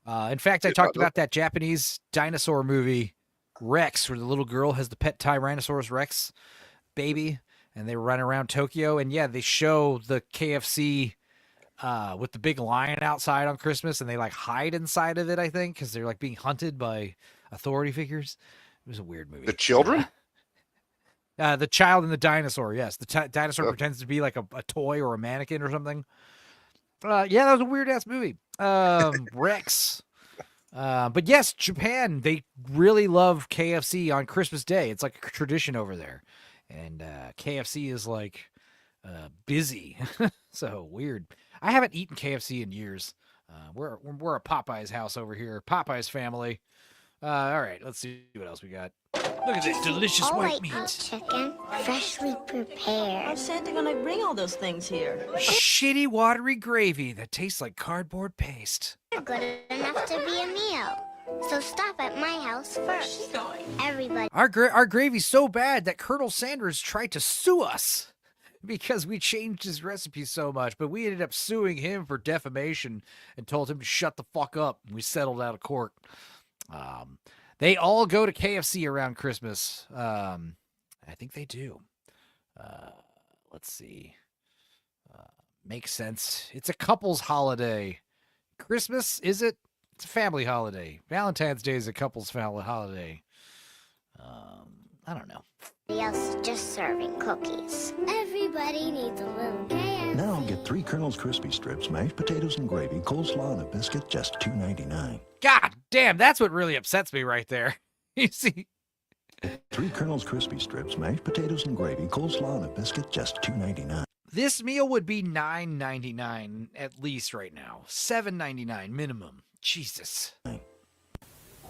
In fact, I talked about that Japanese dinosaur movie, Rex, where the little girl has the pet Tyrannosaurus Rex baby, and they run around Tokyo. And yeah, they show the KFC with the big lion outside on Christmas, and they like hide inside of it, I think, because they're like being hunted by authority figures. It was a weird movie. The children? The child and the dinosaur, yes. The dinosaur pretends to be like a toy or a mannequin or something. Yeah, that was a weird-ass movie. Rex. But yes, Japan, they really love KFC on Christmas Day. It's like a tradition over there. And KFC is like busy. So weird. I haven't eaten KFC in years. We're a Popeye's house over here. Popeye's family. All right, let's see what else we got. Look at this delicious white meat. Chicken, freshly prepared. How's Santa gonna bring all those things here? Shitty watery gravy that tastes like cardboard paste. They're good enough to be a meal. So stop at my house first. Everybody. Our gravy's so bad that Colonel Sanders tried to sue us because we changed his recipe so much, but we ended up suing him for defamation and told him to shut the fuck up. And we settled out of court. They all go to KFC around Christmas. I think they do. let's see. Makes sense. It's a couple's holiday. Christmas, is it? It's a family holiday. Valentine's Day is a couple's holiday. I don't know. Else is just serving cookies. Everybody needs a little KFC. Now get 3 Colonel's Crispy Strips, mashed potatoes and gravy, coleslaw, and a biscuit, just $2.99. God damn, that's what really upsets me right there. You see? 3 Colonel's Crispy Strips, mashed potatoes and gravy, coleslaw, and a biscuit, just $2.99. This meal would be $9.99 at least right now. $7.99 minimum. Jesus.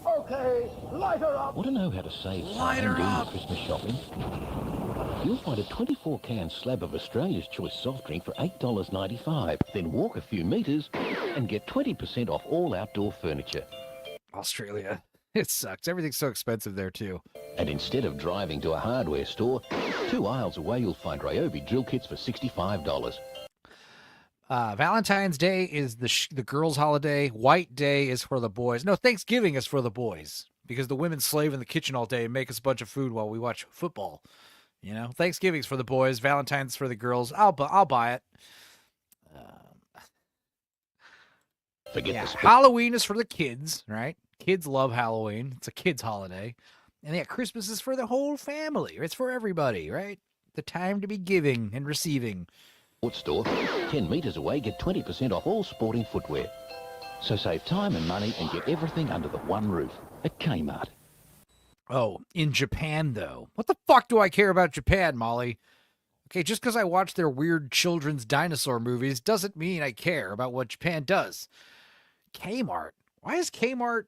Okay, light her up. Want to know how to save Light time her doing your up. Christmas shopping? You'll find a 24-can slab of Australia's Choice soft drink for $8.95. Then walk a few metres and get 20% off all outdoor furniture. Australia. It sucks. Everything's so expensive there, too. And instead of driving to a hardware store, 2 aisles away you'll find Ryobi drill kits for $65. Valentine's Day is the girls' holiday. White Day is for the boys. No, Thanksgiving is for the boys because the women slave in the kitchen all day and make us a bunch of food while we watch football. You know, Thanksgiving's for the boys. Valentine's for the girls. I'll buy it. Halloween is for the kids, right? Kids love Halloween. It's a kids' holiday. And yeah, Christmas is for the whole family. It's for everybody, right? The time to be giving and receiving. Sports store, 10 metres away, get 20% off all sporting footwear. So save time and money and get everything under the one roof at Kmart. Oh, in Japan, though. What the fuck do I care about Japan, Molly? Okay, just because I watch their weird children's dinosaur movies doesn't mean I care about what Japan does. Kmart. Why is Kmart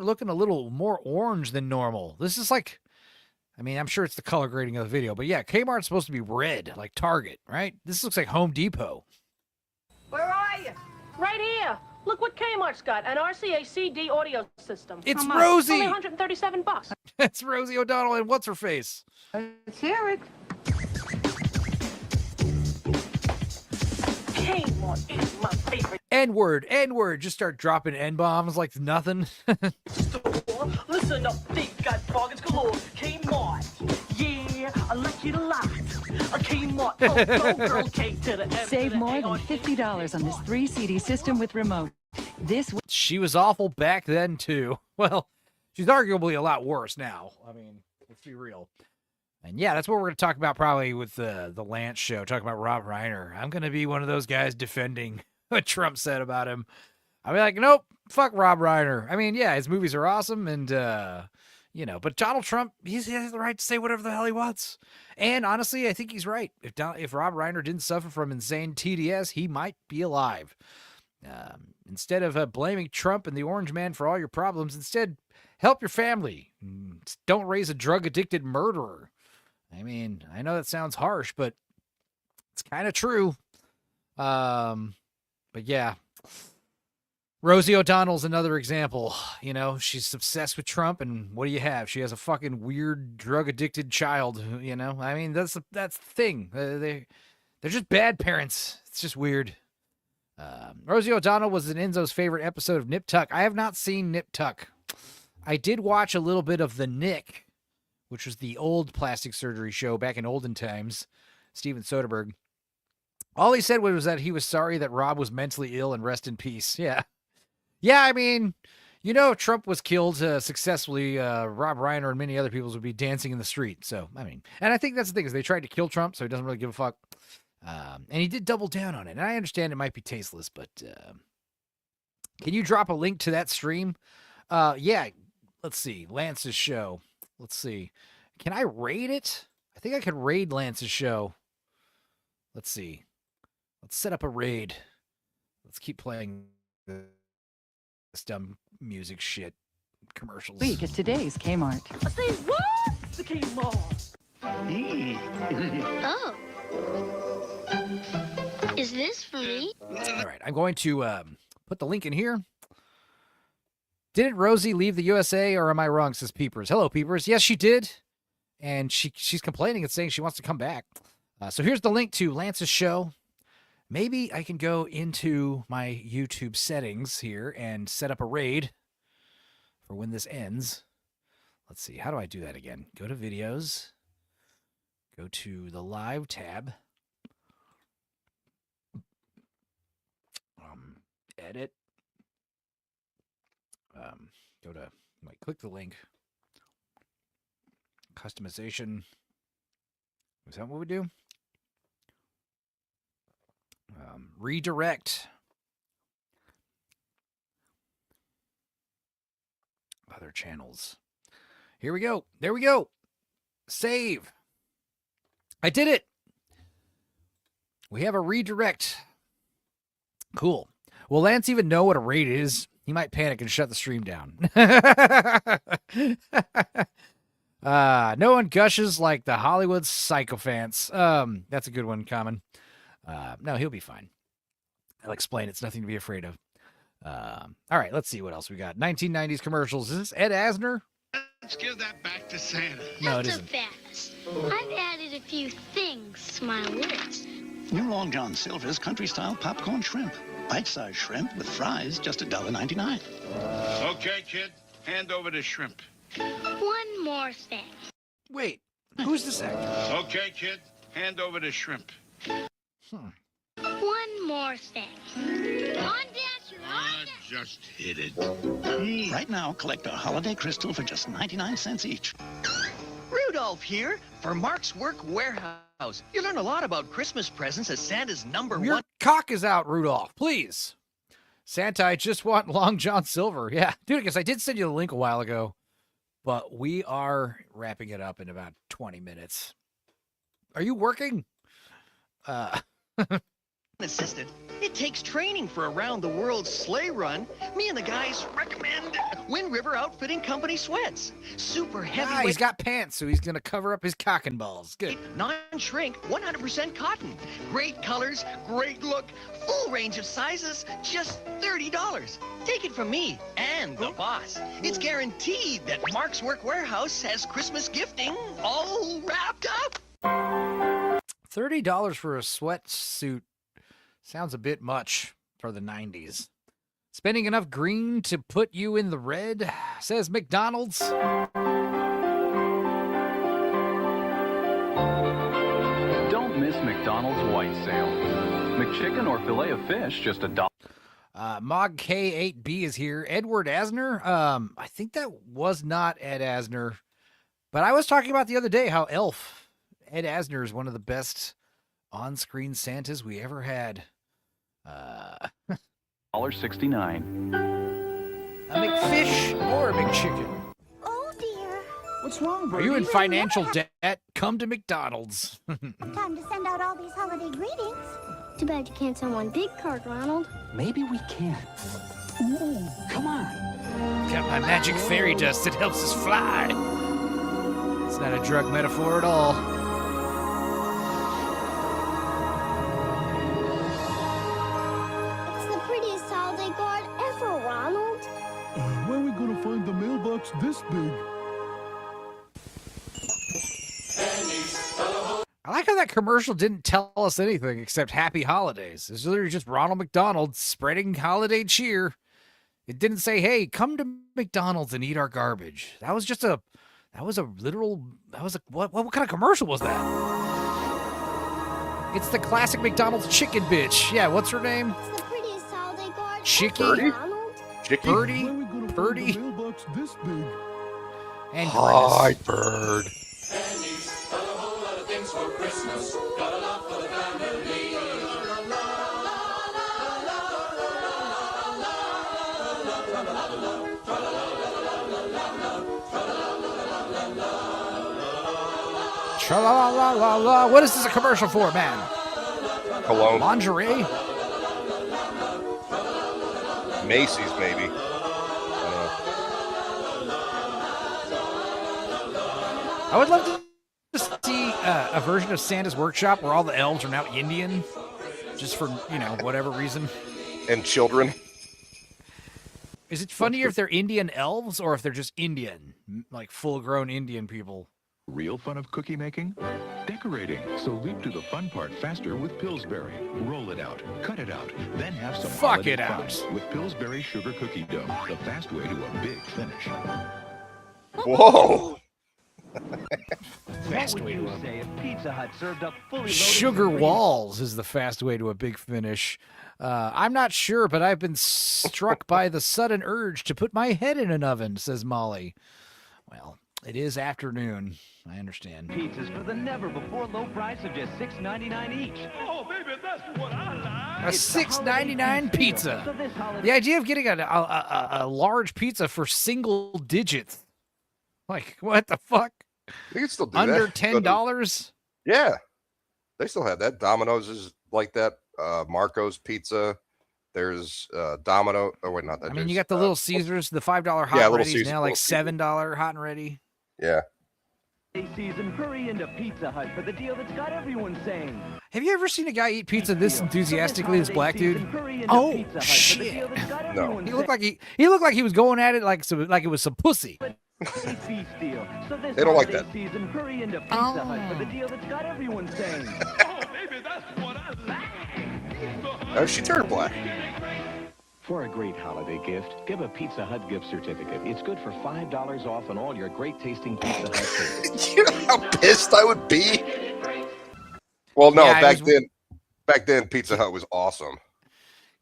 looking a little more orange than normal? This is like, I mean, I'm sure it's the color grading of the video, but yeah, Kmart's supposed to be red, like Target, right? This looks like Home Depot. Where are you? Right here. Look what Kmart's got, an RCA CD audio system. It's How much? Rosie. Only $137. It's Rosie O'Donnell and what's her face? Let's hear it. Kmart is my favorite N-word. Just start dropping N-bombs like nothing. store. Listen up, they got bargains galore. Kmart, yeah, I like it a lot. A Kmart, go girl, K to the M. Save more than $50 on this 3-CD system with remote. She was awful back then, too. Well, she's arguably a lot worse now. I mean, let's be real. And yeah, that's what we're going to talk about probably with the Lance show, talking about Rob Reiner. I'm going to be one of those guys defending what Trump said about him. I'll be like, nope, fuck Rob Reiner. I mean, yeah, his movies are awesome, and, but Donald Trump, he has the right to say whatever the hell he wants. And honestly, I think he's right. If Rob Reiner didn't suffer from insane TDS, he might be alive. Instead of blaming Trump and the Orange Man for all your problems, instead, help your family. Don't raise a drug-addicted murderer. I mean, I know that sounds harsh, but it's kind of true. But yeah. Rosie O'Donnell's another example. You know, she's obsessed with Trump, and what do you have? She has a fucking weird drug-addicted child, you know? I mean, that's the thing. They're just bad parents. It's just weird. Rosie O'Donnell was in Enzo's favorite episode of Nip Tuck. I have not seen Nip Tuck. I did watch a little bit of The Nick, which was the old plastic surgery show back in olden times. Steven Soderbergh. All he said was that he was sorry that Rob was mentally ill and rest in peace. Yeah. Yeah, I mean, you know, if Trump was killed successfully, Rob Reiner and many other people would be dancing in the street. So, I mean, and I think that's the thing is they tried to kill Trump, so he doesn't really give a fuck. And he did double down on it. And I understand it might be tasteless, but can you drop a link to that stream? Yeah, let's see. Lance's show. Let's see. Can I raid it? I think I could raid Lance's show. Let's see. Let's set up a raid. Let's keep playing this dumb music shit commercials. Week is today's Kmart. I say what? The Kmart. Oh. Is this for me? All right, I'm going to put the link in here. Didn't Rosie leave the USA, or am I wrong, says Peepers. Hello, Peepers. Yes, she did. And she's complaining and saying she wants to come back. So here's the link to Lance's show. Maybe I can go into my YouTube settings here and set up a raid for when this ends. Let's see. How do I do that again? Go to videos. Go to the live tab. Edit. Go to, click the link. Customization. Is that what we do? Redirect. Other channels. Here we go. There we go. Save. I did it. We have a redirect. Cool. Will Lance even know what a raid is? He might panic and shut the stream down. No one gushes like the Hollywood sycophants. That's a good one, Common. No, he'll be fine. I'll explain. It's nothing to be afraid of. All right, let's see what else we got. 1990s commercials. Is this Ed Asner? Let's give that back to Santa. No, it Not so isn't. fast. I've added a few things to my list. New Long John Silver's country-style popcorn shrimp. Bite-sized shrimp with fries, just $1.99. Okay, kid. Hand over the shrimp. One more thing. Wait, who's this actor? Okay, kid. Hand over the shrimp. One more thing. On Dasher, on Just hit it. Right now, collect a holiday crystal for just 99 cents each. Rudolph here for Mark's Work Warehouse. You learn a lot about Christmas presents as Santa's #1. Your cock is out, Rudolph. Please. Santa, I just want Long John Silver. Yeah, dude, I guess I did send you the link a while ago, but we are wrapping it up in about 20 minutes. Are you working? Assistant. It takes training for a round-the-world sleigh run. Me and the guys recommend Wind River Outfitting Company sweats. Super heavyweight. He's got pants, so he's going to cover up his cock and balls. Good. Non-shrink, 100% cotton. Great colors, great look, full range of sizes, just $30. Take it from me and the boss. It's guaranteed that Mark's Work Warehouse has Christmas gifting all wrapped up. $30 for a sweatsuit sounds a bit much for the 90s. Spending enough green to put you in the red, says McDonald's. Don't miss McDonald's White Sale. McChicken or filet of fish, just $1. Mog K8B is here. Edward Asner. I think that was not Ed Asner, but I was talking about the other day how Ed Asner is one of the best on-screen Santas we ever had. $1.69. A McFish or a McChicken? Oh, dear. What's wrong, Are Bertie? you in financial debt? Come to McDonald's. Time to send out all these holiday greetings. Too bad you can't send one big card, Ronald. Maybe we can. Ooh, come on. Got my magic fairy dust that helps us fly. It's not a drug metaphor at all. It's the prettiest holiday card ever, Ronald. Where are we gonna find the mailbox this big? I like how that commercial didn't tell us anything except happy holidays. It's literally just Ronald McDonald spreading holiday cheer. It didn't say, hey, come to McDonald's and eat our garbage. What kind of commercial was that? It's the classic McDonald's chicken bitch. Yeah, what's her name? It's the prettiest holiday card Chicky? ever, Ronald. Chicky? Purdy? Where are we gonna Purdy? find the mailbox this big? And Hi, bird. Cha-la-la-la-la-la. What is this a commercial for, man? Cologne. Lingerie? Macy's, maybe. I would love to see a version of Santa's Workshop where all the elves are now Indian, just for, whatever reason. And children. Is it funnier if they're Indian elves or if they're just Indian, like full-grown Indian people? Real fun of cookie making? Decorating. So leap to the fun part faster with Pillsbury. Roll it out, cut it out, then have some Fuck holiday it out. fun with Pillsbury sugar cookie dough. The fast way to a big finish. Whoa! fast What would way you to say if Pizza Hut served up fully loaded Sugar ingredients? Walls is the fast way to a big finish. I'm not sure, but I've been struck by the sudden urge to put my head in an oven, says Molly. Well, it is afternoon. I understand. Pizzas for the never-before low price of just $6.99 each. Oh, baby, that's what I like. A $6.99 pizza. The idea of getting a large pizza for single digits. Like, what the fuck? You can still do Under that. $10? Yeah. They still have that. Domino's is like that. Marco's Pizza. There's Domino. Oh, wait, not that. I mean, you got the Little Caesars, the $5 hot and Little ready's Caesars, now like Little Caesars. $7 hot and ready. Yeah. Season, hurry into Pizza Hut for the deal that's got everyone saying. Have you ever seen a guy eat pizza this enthusiastically, this black dude? Oh, shit. No. He looked like he was going at it like it was some pussy. They don't like that. Season, hurry into Pizza Hut for the deal that's got everyone saying. Oh, baby, that's what I like. Oh, she turned black. For a great holiday gift, give a Pizza Hut gift certificate. It's good for $5 off on all your great-tasting Pizza Hut favorites. You know how pissed I would be? Well, no, Yeah, back then, Pizza Hut was awesome.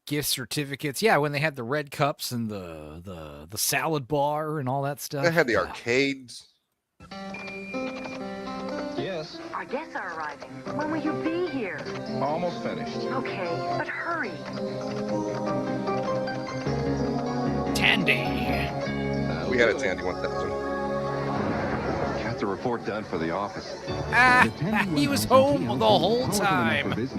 Gift certificates. Yeah, when they had the red cups and the salad bar and all that stuff. They had the arcades. Yes, Our guests are arriving. When will you be here? almost finished. Okay, but hurry. Tandy. We had a Tandy 1000. Got the report done for the office. He was home the whole time. That's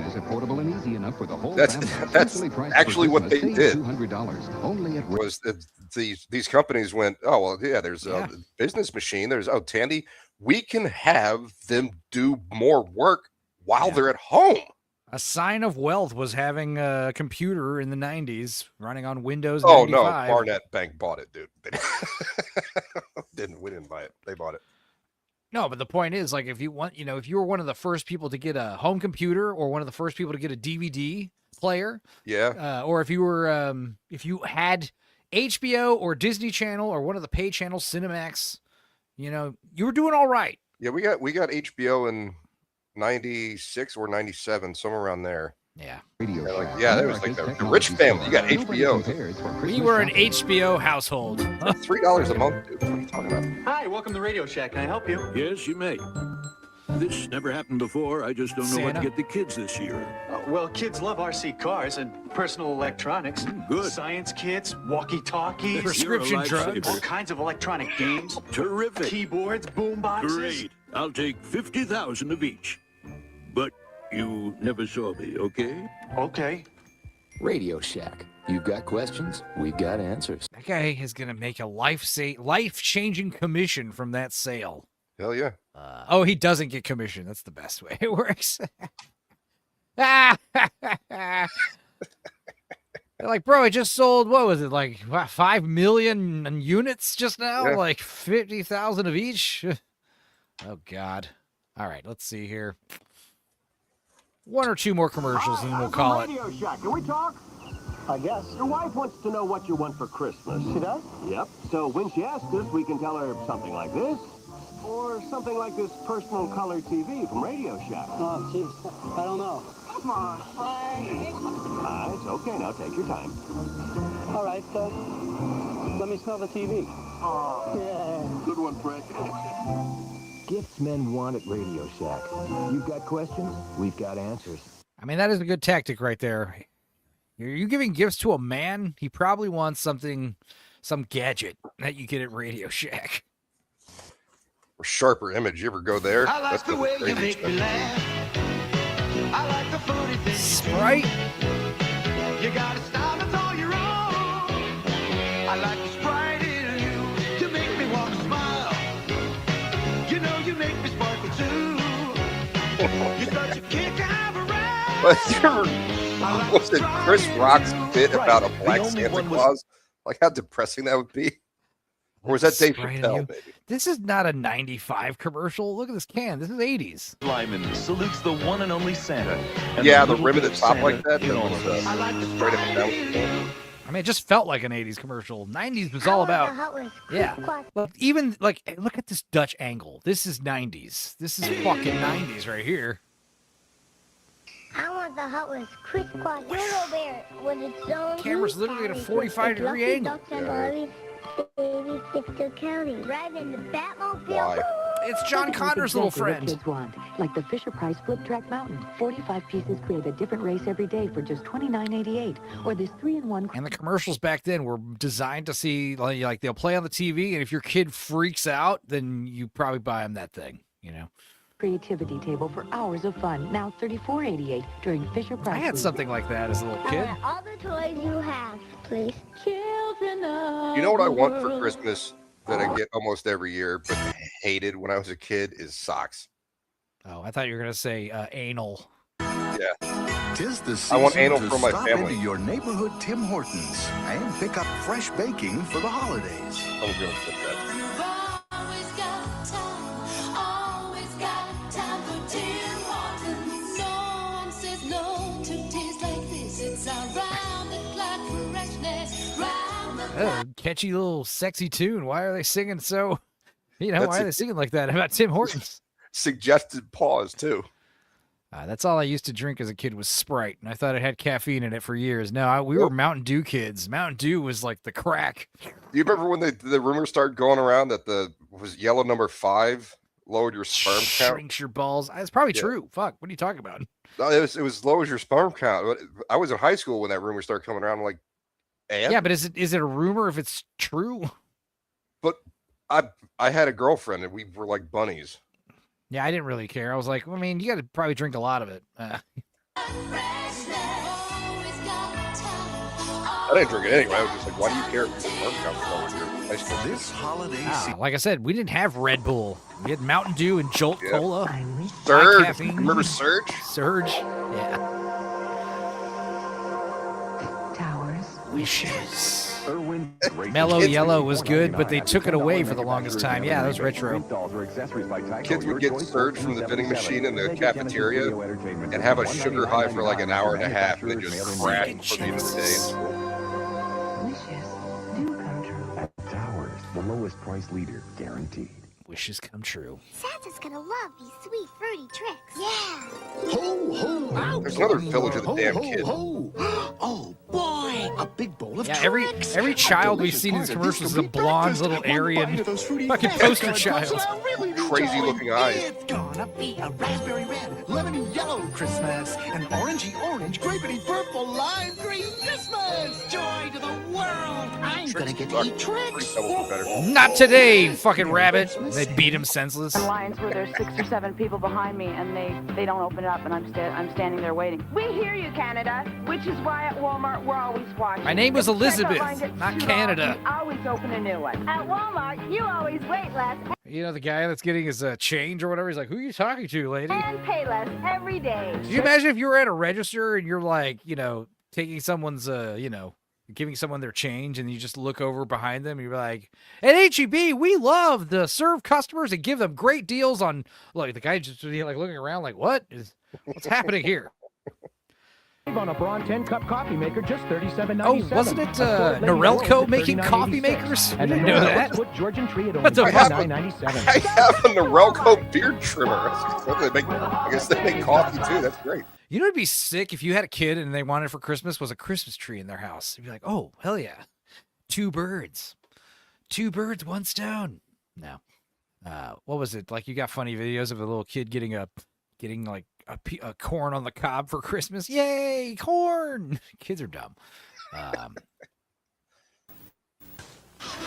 actually what they did. Was that these companies went, oh well, yeah. There's a business machine. There's Tandy. We can have them do more work while they're at home. A sign of wealth was having a computer in the 90s running on Windows Oh 95. no, Barnett Bank bought it, dude. We didn't buy it. They bought it. No, but the point is, like, if you want, if you were one of the first people to get a home computer or one of the first people to get a DVD player, or if you had HBO or Disney Channel or one of the pay channels, Cinemax, you were doing all right. Yeah, we got HBO in 96 or 97, somewhere around there. Yeah. There was like the rich family. You got HBO. We were an HBO household. $3 a month, dude. What are you talking about? Hi, welcome to Radio Shack. Can I help you? Yes, you may. This never happened before. I just don't know what to get the kids this year. Well, kids love RC cars and personal electronics. Good. Science kits, walkie-talkies. Prescription drugs. All kinds of electronic games. Terrific. Keyboards, boom boxes. Great. I'll take 50,000 of each. But you never saw me, okay? Okay. Radio Shack. You've got questions, we've got answers. That guy is going to make a life-changing commission from that sale. Hell yeah. He doesn't get commission. That's the best way it works. Like, bro, I just sold, what was it, like 5 million units just now? Yeah. Like 50,000 of each? Oh, God. All right, let's see here. One or two more commercials, and then we'll call it. Radio Shack. Can we talk? I guess. Your wife wants to know what you want for Christmas. She does? Yep. So when she asks us, we can tell her something like this, or something like this personal color TV from Radio Shack. Oh, jeez. I don't know. Come on, Frank. It's okay. Now take your time. All right. Let me smell the TV. Oh, yeah. Good one, Frank. Gifts men want at Radio Shack. You've got questions, we've got answers. I mean, that is a good tactic right there. Are you giving gifts to a man? He probably wants some gadget that you get at Radio Shack. Or Sharper Image. You ever go there? I like That's the way you make me laugh. I like the funny things Sprite. You got a style that's all your own. I like the Sprite in you to make me want to smile. You know you make me sparkle too. You're such a kick I'm around. Was it Chris Rock's bit about a black Santa Claus? Like how depressing that would be? Or was that Dave Chappelle, maybe? This is not a 95 commercial. Look at this can. This is 80s. Lyman salutes the one and only Santa. And Yeah, the little rim at bit the of top Santa like that. in That all was of us. straight up and down. I mean, it just felt like an 80s commercial. 90s was all about, Look, even like, look at this Dutch angle. This is 90s. This is fucking 90s right here. I want the Hot Wheels crisscross Euro Bear with its own. Camera's literally at a 45-degree angle. Baby Fiscal County, driving the Batmobile. Why? It's John Connor's little friend. Kids want, like the Fisher-Price Flip Track Mountain. 45 pieces create a different race every day for just $29.88. Or this 3-in-1. And the commercials back then were designed to see, like they'll play on the TV, and if your kid freaks out, then you probably buy him that thing, you know. Creativity table for hours of fun. Now $34.88 during Fisher-Price. I had something like that as a little kid. I want all the toys you have, please. Children of You know what I want the for world. Christmas that I get almost every year, but hated when I was a kid is socks. Oh, I thought you were gonna say anal. Yeah. Tis the I want season anal to for my stop family. into your neighborhood Tim Hortons and pick up fresh baking for the holidays. I was gonna put that. Catchy little sexy tune. Why are they singing so? You know, That's why are they singing like that about Tim Hortons? Suggested pause too. That's all I used to drink as a kid was Sprite, and I thought it had caffeine in it for years. No, we were Mountain Dew kids. Mountain Dew was like the crack. Do you remember when the rumors started going around that was yellow number 5 lowered your sperm count? Shrinks your balls. It's probably true. Fuck, what are you talking about? No, it was lowers your sperm count. I was in high school when that rumor started coming around. I'm like, and? Yeah, but is it a rumor if it's true? But I had a girlfriend and we were like bunnies. Yeah, I didn't really care. I was like, I mean, you got to probably drink a lot of it. I didn't drink it anyway. I was just like, why do you care if your sperm count's lower in your high school? This holiday season. Like I said, we didn't have Red Bull. We had Mountain Dew and Jolt Cola. Surge. Caffeine. Remember Surge? Surge. Yeah. Towers. Wishes. Mellow Yellow was good, but they took it away for the longest time. Yeah, that was retro. Kids would get Surge from the vending machine in the cafeteria and have a sugar high for like an hour and a half and then just crash for the end of the day in school. Wishes do come true. At Towers, the lowest price leader guaranteed. Wishes come true. Santa's gonna love these sweet fruity tricks. Yeah. Ho, ho, out. There's another village of the damn kid. Oh, boy, a big bowl of Yeah, every child we've seen in these commercials is a blonde little Aryan fucking poster child. Crazy looking eyes. It's gonna be a raspberry red, lemony yellow Christmas, an orangey orange, grapey purple, lime green Christmas. Joy to the world. I'm gonna get to eat tricks. Not today, fucking rabbit. They beat him senseless. Lines where there's 6 or 7 people behind me and they don't open it up and I'm standing there waiting. We hear you, Canada, which is why at Walmart we're always watching. My name was If the checkout Elizabeth, line gets not too Canada. long, we always open a new one. At Walmart, you always wait less You know the guy that's getting his change or whatever. He's like, "Who are you talking to, lady?" and pay less every day. Can you imagine if you were at a register and you're like, taking someone's, giving someone their change, and you just look over behind them and you're like, "At HEB, we love to serve customers and give them great deals on." Look, the guy just like looking around like, what's happening here? On a Braun 10-cup coffee maker, just $37.97. Oh, wasn't it Norelco making coffee makers? I didn't know that. Put Georgian Tree at What the only fuck? $9.97. I have a Norelco beard trimmer. I guess they make coffee too. That's great. You know, it'd be sick if you had a kid and they wanted for Christmas was a Christmas tree in their house. You'd be like, "Oh, hell yeah. 2 birds. 2 birds, 1 stone." No. What was it? Like, you got funny videos of a little kid getting like a corn on the cob for Christmas. Yay, corn. Kids are dumb.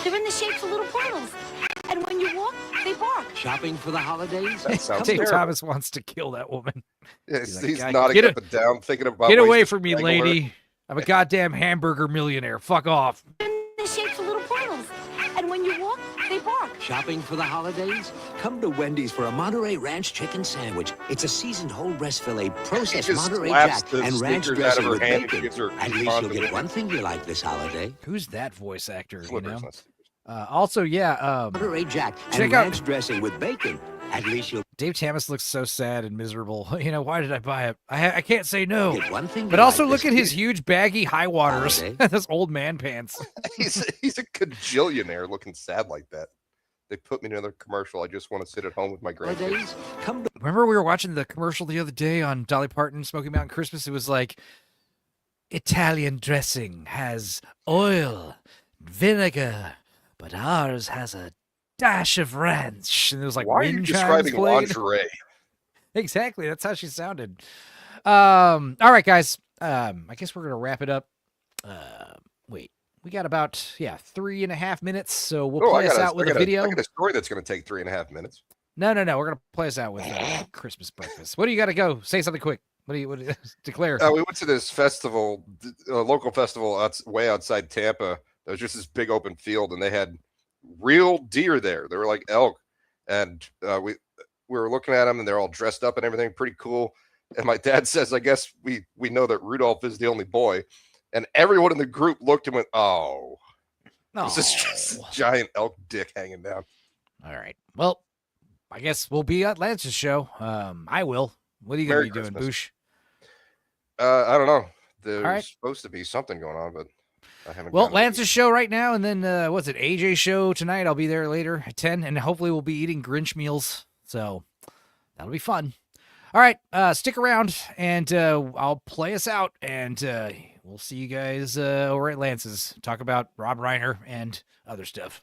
They're in the shapes of little portals. And when you walk, they bark. Shopping for the holidays? That sounds Dave terrible. Thomas wants to kill that woman. Yeah, He's he's like, nodding "Get up and down, thinking about Get ways away to from me, strangle her." lady. I'm a goddamn hamburger millionaire. Fuck off. In the shapes of little portals. And when you walk, they bark. Shopping for the holidays? Come to Wendy's for a Monterey Ranch chicken sandwich. It's a seasoned whole breast fillet, processed just Monterey slaps Jack, the and ranch Snickers out of dressing her with hand and bacon. gives her At least coupons you'll to get Wendy's. one thing you like this holiday. Who's that voice actor, Slippers, you know? not Snickers. Also, yeah. Monterey Jack and check out ranch dressing with bacon. At least you'll Dave Tamas looks so sad and miserable. You know, why did I buy it? I can't say no. get one thing. But you also like look this at his cute huge baggy high waters. holiday. Those old man pants. He's a cajillionaire looking sad like that. They put me in another commercial. I just want to sit at home with my grandkids. holidays. Come to Remember we were watching the commercial the other day on Dolly Parton Smoky Mountain Christmas? It was like, Italian dressing has oil, vinegar, but ours has a dash of ranch. And it was like Why are you wind chimes describing played. lingerie? Exactly. That's how she sounded. All right, guys. I guess we're going to wrap it up. Wait, we got about, 3.5 minutes. So we'll play us out with a video. I got a story that's going to take 3.5 minutes. No. We're going to play us out with Christmas breakfast. What do you got to go? Say something quick. What do you declare? We went to this festival, a local festival way outside Tampa. There was just this big open field, and they had real deer there. They were like elk, and we were looking at them, and they're all dressed up and everything, pretty cool. And my dad says, "I guess we know that Rudolph is the only boy," and everyone in the group looked and went, "Oh." It's this giant elk dick hanging down. All right. Well, I guess we'll be at Lance's show. I will. What are you going to be doing, Boosh? I don't know. There's right. supposed to be something going on, but I haven't. Well, gotten Lance's show right now, and then what's it? AJ's show tonight. I'll be there later at 10, and hopefully we'll be eating Grinch meals. So that'll be fun. All right, stick around, and I'll play us out, and we'll see you guys over at Lance's. Talk about Rob Reiner and other stuff.